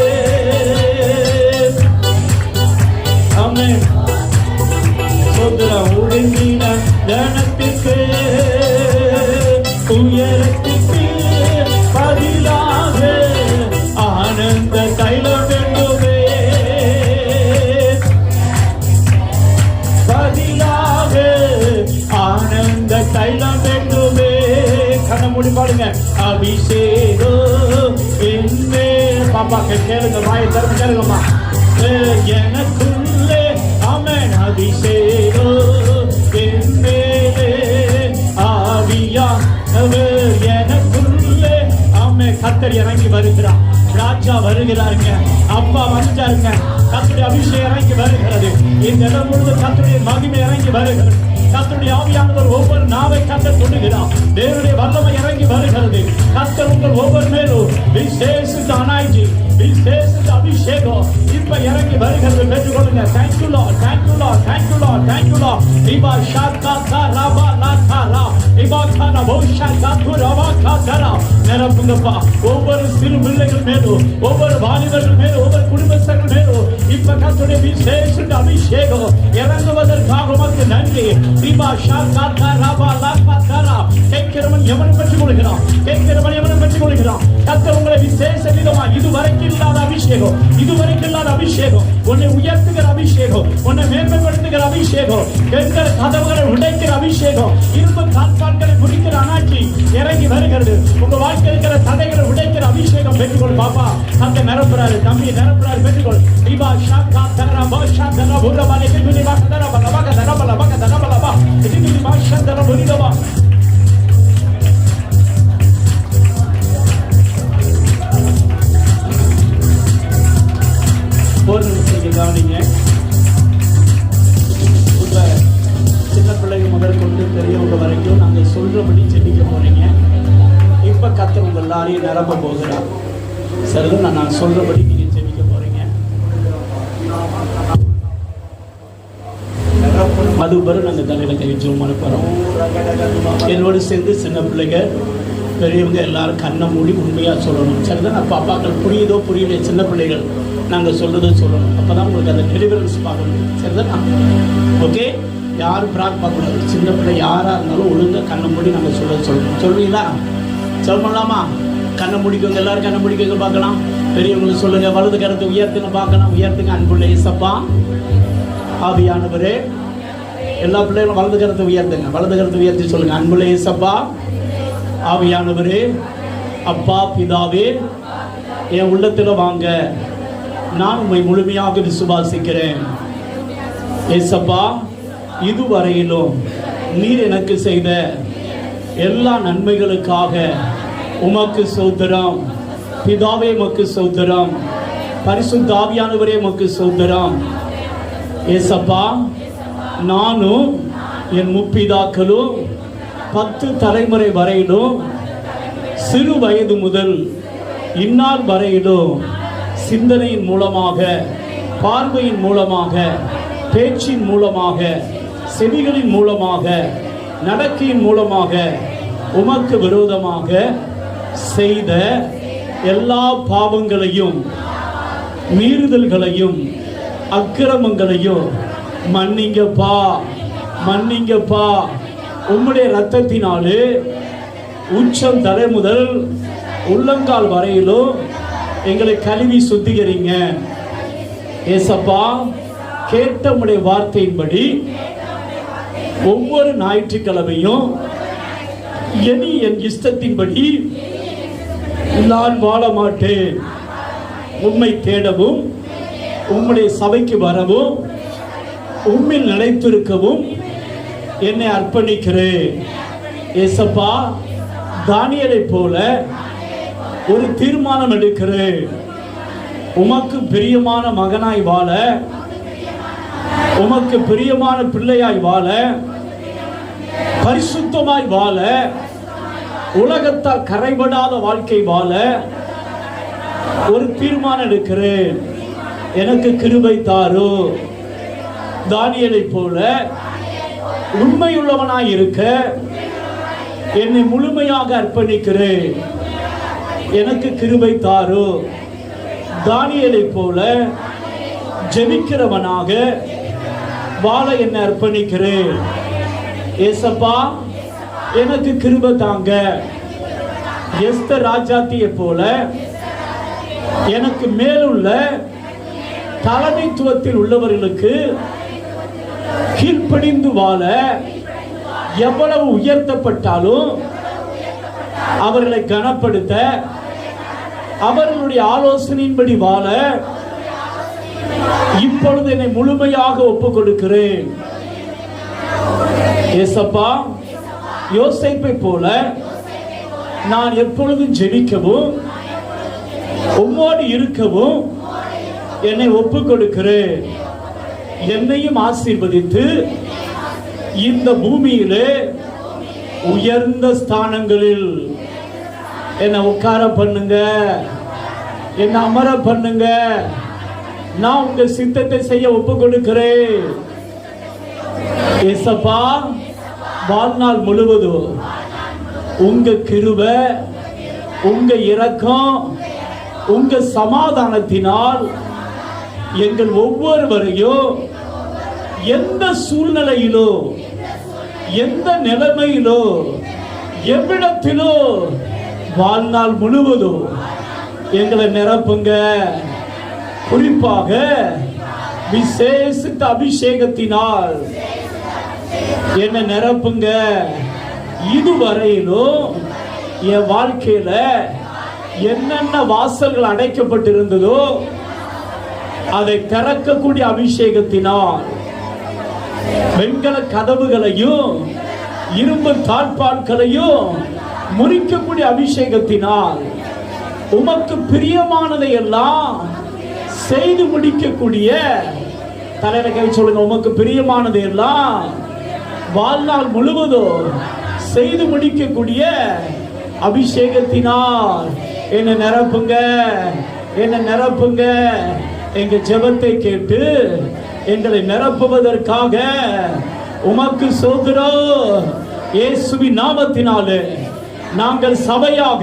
ஆமென் சோதரம் ஒடுங்கின ஜனத்திற்கு உயரத்திற்கு பதிலாக ஆனந்த தைலம் வேண்டுமே பதிலாக ஆனந்த தைலம் வேண்டுமே கண்ண மூடி பாடுங்க அபிஷேகம் என்னே பாப்பா கேளுங்க வாயை திறந்து கேளுங்கம்மா எனக்குள்ளே ஆமென் அபிஷேகம் என் மேலே ஆவியானவர் எனக்குள்ளே ஆமென் கர்த்தர் இறங்கி வருகிறார் ராஜா வருகிறாருங்க அப்பா வந்துட்டாருங்க கர்த்தருடைய அபிஷேகம் இறங்கி வருகிறது இந்த இடம் முழுவதும் கர்த்தருடைய மகிமை இறங்கி வருகிறது கர்த்தருடைய ஆவியானவர் ஒவ்வொரு நாவை கர்த்தர் தொடுகிறார் தேவனுடைய வல்லமை இறங்கி வருகிறது கர்த்தர் உங்கள் ஒவ்வொரு மேலும் விசேஷித்த அனாய்ச்சி விசேஷித்த அபிஷேகம் இப்ப இறங்கி வருகிறது பெற்றுக்கொள்ளுங்க thank you lord thank you lord thank you lord thank you lord இபா ஷாக்கா ரபா லாதரா இபா கானா போஷா காது ரபா காதரா நிரப்புங்கப்பா ஒவ்வொரு சிறு பிள்ளைகள் மேலும் ஒவ்வொரு வாலிபர்கள் மேலும் ஒவ்வொரு குடும்பஸ்தர்கள் மேலும் இப்ப கர்த்தருடைய விசேஷித்த அபிஷேகம் இறங்குவதற்காக உமக்கு நன்றி இபா ஷாக்கா ரபா லாதரா கேட்கிறவன் எவனும் பெற்றுக் கொள்கிறான் கேட்கிறவன் எவனும் பெற்றுக் கொள்கிறான் கர்த்தர் உங்களை விசேஷ விதமா இதுவரைக்கும் இல்லாத அபிஷேகம் இதுவரைக்கும் இல்லாத அபிஷேகம் உன்னை உயர்த்துகிற அபிஷேகம் உன்னை மேன்மைப்படுத்துகிற அபிஷேகம் பெண்கிற கதவுகளை உடைக்கிற அபிஷேகம் இரும்பு காற்பான்களை முடிக்கிற அனாட்சி இறங்கி வருகிறது உங்க வாழ்க்கை இருக்கிற தடைகளை உடைக்கிற அபிஷேகம் பெற்றுக்கொள் பாப்பா அந்த நிரப்புறாரு தம்பி நிரப்புறாரு பெற்றுக்கொள் இவா ஷாக்கா தரா பாஷா தரா புரபாலே கிதுனி பாக்க தரா பலபாக தரா பலபாக தரா பலபா கிதுனி பாஷா தரா புரிதவா ஒரு நிமிஷம் கவனிங்க உங்க சின்ன பிள்ளைங்க முதல் கொண்டு பெரியவங்க வரைக்கும் நாங்கள் சொல்றபடி செடிக்க போறீங்க இப்ப கர்த்தர் உங்க எல்லாரையும் நிரப்ப போகிறார் சரிதான் நான் சொல்றபடி நீங்க செடிக்க போறீங்க அது பிறகு நாங்கள் தலையில கழிச்சோம் மறுப்பறோம் என்னோடு சேர்ந்து சின்ன பிள்ளைங்க பெரியவங்க எல்லாரும் கண்ணை மூடி உண்மையா சொல்லணும் சரிதான் அப்போ அப்பாக்கள் புரியுதோ புரியலையே சின்ன பிள்ளைகள் நாங்கள் சொல்றதை சொல்லணும் அப்பதான் உங்களுக்கு அந்த டெலிவரன்ஸ் பார்க்கணும் சரிதான் ஓகே யாரும் பிராக் பார்க்கக்கூடாது சின்ன பிள்ளை யாரா இருந்தாலும் ஒழுங்கா கண்ணை மூடி நாங்கள் சொல்லணும் சொல்லுவீங்களா சொல்லலாமா கண்ணை முடிக்கவங்க எல்லாரும் கண்ணை முடிக்கவங்க பார்க்கலாம் பெரியவங்களுக்கு சொல்லுங்க வலது கருத்து உயர்த்துங்க பார்க்கலாம் உயர்த்துங்க அன்புள்ள இயேசப்பா ஆவியானவரே எல்லா பிள்ளைகளும் வலது கருத்தை உயர்த்துங்க வலது கருத்தை உயர்த்தி சொல்லுங்க அன்புள்ள இயேசப்பா ஆவியானவரே அப்பா பிதாவே என் உள்ளத்துல வாங்க நான் உம்மை முழுமையாக விசுவாசிக்கிறேன் ஏசப்பா இதுவரையிலும் நீர் எனக்கு செய்த எல்லா நன்மைகளுக்காக உமக்கு ஸ்தோத்திரம் பிதாவே உமக்கு ஸ்தோத்திரம் பரிசுத்த ஆவியானவரே உமக்கு ஸ்தோத்திரம் ஏசப்பா நானும் என் முப்பிதாக்களும் 10 தலைமுறை வரையிலும் சிறு வயது முதல் இந்நாள் வரையிலும் சிந்தனையின் மூலமாக பார்வையின் மூலமாக பேச்சின் மூலமாக செவிகளின் மூலமாக நடக்கையின் மூலமாக உமக்கு விரோதமாக செய்த எல்லா பாவங்களையும் மீறுதல்களையும் அக்கிரமங்களையும் மன்னிங்கப்பா மன்னிங்கப்பா உம்முடைய இரத்தத்தினாலே உச்சம் தலை முதல் உள்ளங்கால் வரையிலும் எங்களை கழுவி சுத்திகரிங்க ஏசப்பா கேட்ட உம்முடைய வார்த்தையின்படி ஒவ்வொரு ஞாயிற்றுக்கிழமையும் இனி என் இஷ்டத்தின்படி நான் வாழ மாட்டேன் உம்மை தேடவும் உம்முடைய சபைக்கு வரவும் உம்மில் நிலைத்திருக்கவும் என்னை அர்ப்பணிக்கிறேன் ஏசப்பா தானியேலை போல ஒரு தீர்மானம் எடுக்கிறேன் உமக்கு பிரியமான மகனாய் வாழ உமக்கு பிரியமான பிள்ளையாய் வாழ, பரிசுத்தமாய் வாழ, உலகத்தால் கரைபடாத வாழ்க்கை வாழ ஒரு தீர்மானம் எடுக்கிறேன். எனக்கு கிருபை தாரு. தானியேலை போல உண்மையுள்ளவனாய் இருக்க என்னை முழுமையாக அர்ப்பணிக்கிறேன். எனக்கு கிருபை தாரு. தானியேலை போல ஜெபிக்கிறவனாக வாழ என்னை அர்ப்பணிக்கிறேன். ஏசப்பா எனக்கு கிருபை தாங்க. எஸ்தர் ராஜாத்தியை போல எனக்கு மேலுள்ள தலைமைத்துவத்தில் உள்ளவர்களுக்கு கீழ்ப்படிந்து வாழ, எவ்வளவு உயர்த்தப்பட்டாலும் அவர்களை கனப்படுத்த, அவர்களுடைய ஆலோசனையின்படி வாழ இப்பொழுது என்னை முழுமையாக ஒப்புக் கொடுக்கிறேன். ஏசப்பா, யோசேப்பை போல நான் எப்பொழுதும் ஜெபிக்கவும் உம்மோடு இருக்கவும் என்னை ஒப்புக் கொடுக்கிறேன். என்னையும் ஆசீர்வதித்து இந்த பூமியிலே உயர்ந்த ஸ்தானங்களில் என்னை உட்கார பண்ணுங்க, என்னை அமர பண்ணுங்க. நான் உங்க சித்தத்தை செய்ய ஒப்புக் கொடுக்கிறேன். ஏசப்பா, வாழ்நாள் முழுவதும் உங்க கிருபை, உங்க இரக்கம், உங்க சமாதானத்தினால் எங்கள் ஒவ்வொருவரையும் எந்த சூழ்நிலையிலோ, எந்த நிலைமையிலோ, எவ்விடத்திலோ வாழ்நாள் முழுவதும் எங்களை நிரப்புங்க. குறிப்பாக விசேஷித்த அபிஷேகத்தினால் என்னை நிரப்புங்க. இதுவரையிலும் என் வாழ்க்கையில என்னென்ன வாசல்கள் அடைக்கப்பட்டிருந்ததோ அதை திறக்கக்கூடிய அபிஷேகத்தினால், வெண்கல கதவுகளையும் இரும்பு தாழ்பாட்களையும் முறிக்கக்கூடிய அபிஷேகத்தினால், உமக்கு பிரியமானதை எல்லாம் செய்து முடிக்கக்கூடிய, தலையில கை சொல்லுங்க, உமக்கு பிரியமானதை எல்லாம் வாழ்நாள் முழுவதும் செய்து முடிக்கக்கூடிய அபிஷேகத்தினால் என்னை நிரப்புங்க, என்னை நிரப்புங்க. எங்க ஜெபத்தை கேட்டு எங்களை நிரப்புவதற்காக உமக்கு சோதரம். இயேசுவின் நாமத்தினாலே நாங்கள் சபையாக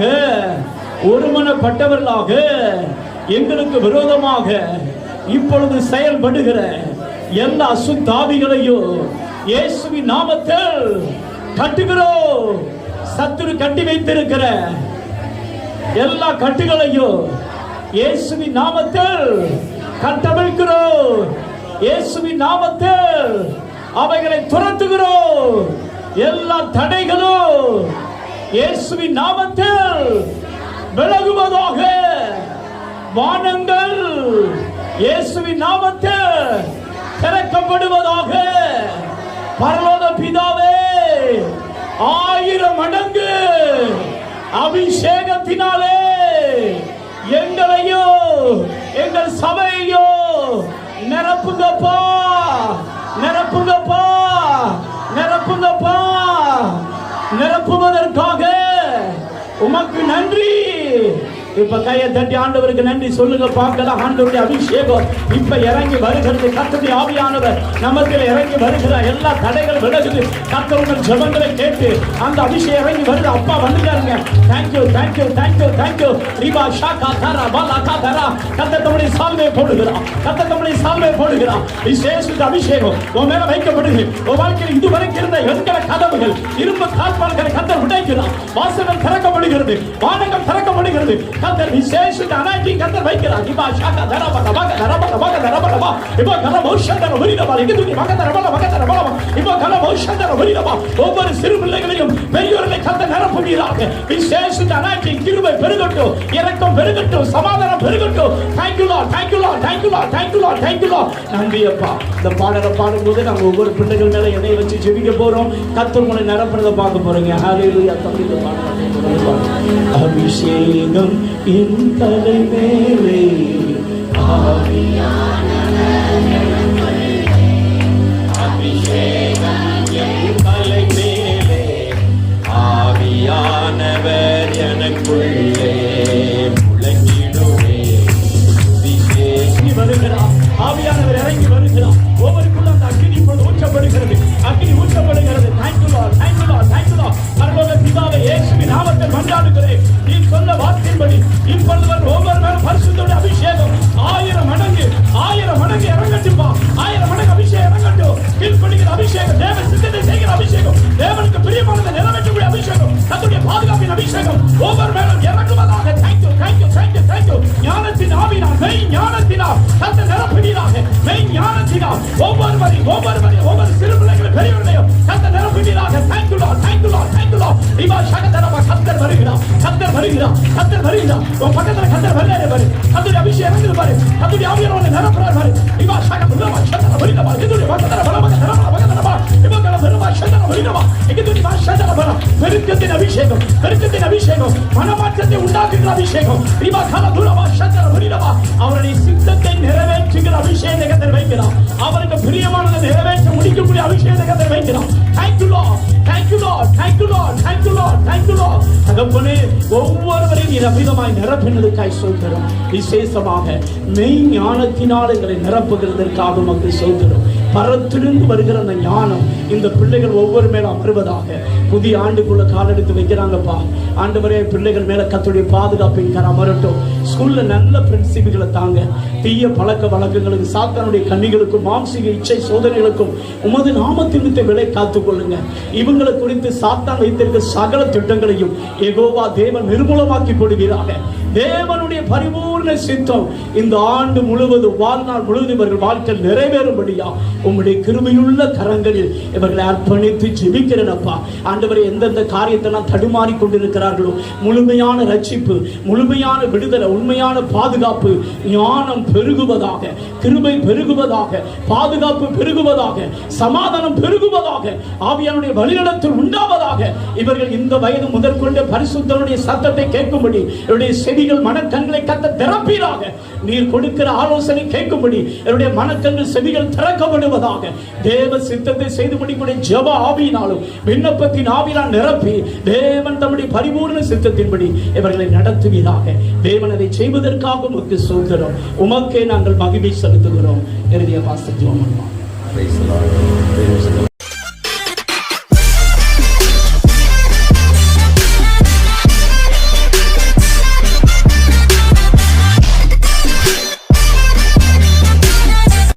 ஒருமனப்பட்டவர்களாக எங்களுக்கு விரோதமாக இப்பொழுது செயல்படுகிற எல்லா அசுத்தாவிகளையும் இயேசுவின் நாமத்தில் கட்டுகிறோம். சத்துரு கட்டி வைத்திருக்கிற எல்லா கட்டுகளையும் இயேசுவின் நாமத்தில் கட்டவிழ்க்கிறோம். இயேசுவின் நாமத்தில் அவைகளை துரத்துகிறோம். எல்லா தடைகளும் இயேசுவின் நாமத்தில் விலகுவதாக. வானங்கள் இயேசுவின் நாமத்தில் திறக்கப்படுவதாக. பரலோக பிதாவே, 1000 மடங்கு அபிஷேகத்தினாலே எங்களையோ எங்கள் சபையோ நிரப்புங்கப்பா, நிரப்புங்கப்பா, நிரப்புங்கப்பா. நிரப்புவதற்காக உமக்கு நன்றி. இப்ப கையை தட்டி ஆண்டவருக்கு நன்றி சொல்லுங்க பார்க்கலாம். ஆண்டவருடைய அபிஷேகம் இப்ப இறங்கி வருகிறது. கர்த்தருடைய ஆவியானவர் நமக்கு இறங்கி வருகிறார். எல்லா தடைகள் விலகுது. கர்த்தருடைய ஜெபங்களை கேட்டு அந்த அபிஷேகம் இறங்கி வருது. அப்பா வந்துட்டாருங்க. Thank you, thank you, thank you, thank you. ரிபா ஷாகா தரா பாலாகா தரா. கர்த்தர் தம்முடைய சால்வை போடுகிறார். கர்த்தர் தம்முடைய சால்வை போடுகிறார். விசேஷ அபிஷேகம் உன் மேல வைக்கப்படுது. உன் வாழ்க்கையில் இதுவரைக்கும் இருந்த எண்கல கதவுகள், இரும்பு கால்பாடுகளை கர்த்தர் உடைக்கிறார். வாசல்கள் திறக்கப்படுகிறது. வானங்கள் திறக்கப்படுகிறது. கர்த்தர் விசேஷ அனாயிட்டிங் கர்த்தர் வைக்கிறார். ரிபா ஷாகா தரா பாலாகா தரா பாலாகா தரா பாலாகா. இப்போ கல மோஷந்தர ஒரிடபா எதுக்கு மகதர பாலா மகதர பாலா. இப்போ கல மோஷந்தர ஒரிடபா. ஒவ்வொரு சிறு பிள்ளைகளையும் பெரியோர்களை கர்த்தர் நிரப்புகிறார். விசேஷ அனாயிட்டிங் கிருபை பெருகட்டும், இரக்கம் பெருகட்டும், சமாதானம் பெருகட்டும். Thank you Lord, thank you Lord, thank you Lord, thank you Lord, thank you Lord. நன்றி அப்பா. இந்த பாடலை பாடும்போது நாங்க ஒவ்வொரு பிள்ளைகள் மேல எண்ணெய் வச்சு ஜெபிக்க போறோம். கர்த்தர் உங்களை நிரப்புறதை பார்க்க போறீங்க. ஹalleluya. தமிழ்ல பாடுறோம். அபிஷேகம் என் தலை மேலே, ஆவியானவர் அபிஷேகம் என் தலை மேலே, ஆவியானவர் எனக்குள்ளே முழங்கிடுவே. வருகிறார், ஆவியானவர் இறங்கி வருகிறார். ஒவ்வொருக்குள்ள அந்த அக்கினி இப்பொழுது ஊற்றப்படுகிறது, அக்கினி ஊற்றப்படுகிறது. Thank you lord, thank you lord, thank you lord. பரலோக பிதாவே, இயேசுவின் நாமத்தில் மன்றாடுகிறேன். நீ சொன்ன வார்த்தையின்படி இப்பொழுது ஒவ்வொரு நாளும் பரிசுத்தோட அபிஷேகம் 1000 மடங்கு இறங்கட்டும்பா. 1000 மடங்கு அபிஷேகம் இறங்கட்டும். கீழ்ப்படிக்கிற அபிஷேகம், தேவ சித்தத்தை செய்கிற அபிஷேகம், தேவனுக்கு பிரியமானதை நிறைவேற்றக்கூடிய அபிஷேகம், கர்த்தருடைய பாதுகாப்பின் அபிஷேகம் ஒவ்வொரு மேலும் இறங்குவதாக. Thank you, thank you, thank you, thank you. ஞானத்தின் ஆவினால், மெய் ஞானத்தினால் கர்த்தர் நிரப்புகிறாக. மெய் ஞானத்தினால் ஒவ்வொருவரையும் ஒவ்வொரு சிறு பிள்ளைகளும் பெரியவர்களையும் கர்த்தர் நிரப்புகிறாக. Thank you lord, thank you lord, thank you lord. இவா சகதரமா கர்த்தர் வருகிறார், கர்த்தர் வருகிறார், கர்த்தர் வருகிறார். உன் பக்கத்துல கர்த்தர் வருகிறார் பாரு. கர்த்தருடைய அபிஷேகம் இறங்குது பாரு. கர்த்தருடைய ஆவியானவர் நிரப்புறார் பாரு. இவா சகதரமா சந்தன வருகிறா. இதுடைய பக்கத்துல பலமகதரமா இவங்கள வருவா சந்தன வருகிறா. இதுடைய சந்தன வர பெருக்கத்தின் அபிஷேகம், பெருக்கத்தின் அபிஷேகம், மனமாற்றத்தை உண்டாக்குகிற அபிஷேகம். இவா கலதுரமா சந்தன வருகிறா. அவருடைய சித்தத்தை நிறைவேற்றுகிற அபிஷேகத்தை கர்த்தர் வைக்கிறார். அவருக்கு பிரியமானதை நிறைவேற்ற முடிக்கக்கூடிய அபிஷேகத்தை கர்த்தர் வைக்கிறார். Thank you lord, thank you lord, thank you lord, thank you lord, thank you Lord. தகப்பனே, ஒவ்வொருவரையும் நீர் அமிதமாய் நிரப்பினதுக்காய் சொல்கிறோம். விசேஷமாக மெய் ஞானத்தினால் எங்களை நிரப்புகிறதற்காக உமக்கு சொல்கிறோம். பரத்திலிருந்து வருகிற அந்த ஞானம் இந்த பிள்ளைகள் ஒவ்வொரு மேலும் அமர்வதாக. புதிய ஆண்டுக்குள்ள காலெடுத்து வைக்கிறாங்கப்பா. ஆண்டவரே, பிள்ளைகள் மேல கர்த்தருடைய பாதுகாப்பின் கரம் அமரட்டும். ஸ்கூல்ல நல்ல பிரின்சிபிள்களை தாங்க. தீய பழக்க வழக்கங்களுக்கு, சாத்தானுடைய கண்ணிகளுக்கும், மாம்சீக இச்சை சோதனைகளுக்கும் உமது நாமத்தின் விலை காத்துக் கொள்ளுங்க. இவங்களை குறித்து சாத்தான் வைத்திருக்க சகல திட்டங்களையும் யெகோவா தேவன் நிர்மூலமாக்கி போடுவீராக. தேவனுடைய பரிபூர்ண சித்தம் இந்த ஆண்டு முழுவதும், வாழ்நாள் முழுவதும் இவர்கள் வாழ்க்கை நிறைவேறும்படியா உம்முடைய கிருபையுள்ள கரங்களில் இவர்களை அர்ப்பணித்து ஜெபிக்கிறேனப்பா. ஆண்டவரே, எந்தெந்த காரியத்தெல்லாம் தடுமாறி கொண்டிருக்கிறார்களோ முழுமையான ரட்சிப்பு, முழுமையான விடுதலை, உண்மையான பாதுகாப்பு, ஞானம் பெருகுவதாக, கிருபை பெருகுவதாக, பாதுகாப்பு பெருகுவதாக, சமாதானம் பெருகுவதாக, ஆவியானுடைய வழிநடத்தல் உண்டாவதாக. இவர்கள் இந்த வயது முதற்கொண்டு பரிசுத்தனுடைய சத்தத்தை கேட்கும்படி இவருடைய செவிகள் மனக்கண்களை கத்த திறப்பீராக. நீர் கொடுக்கிற ஆலோசனை கேட்கும்படி என்னுடைய மனக்கண்கள் செவிகள் திறக்கப்படுவதாக. தேவ சித்தத்தை செய்து முடிக்கூடிய ஜெப ஆவியினாலும் விண்ணப்பத்தின் ஆவியினால் நிரப்பி தேவன் தம்முடைய பரிபூர்ண சித்தத்தின்படி இவர்களை நடத்துவீராக. தேவன் அதை செய்வதற்காக உமக்கு சொல்கிறோம். உமக்கே நாங்கள் மகிமை செலுத்துகிறோம். இறுதிய பாஸ்டர் ஜெபம் பண்ணுவோம்.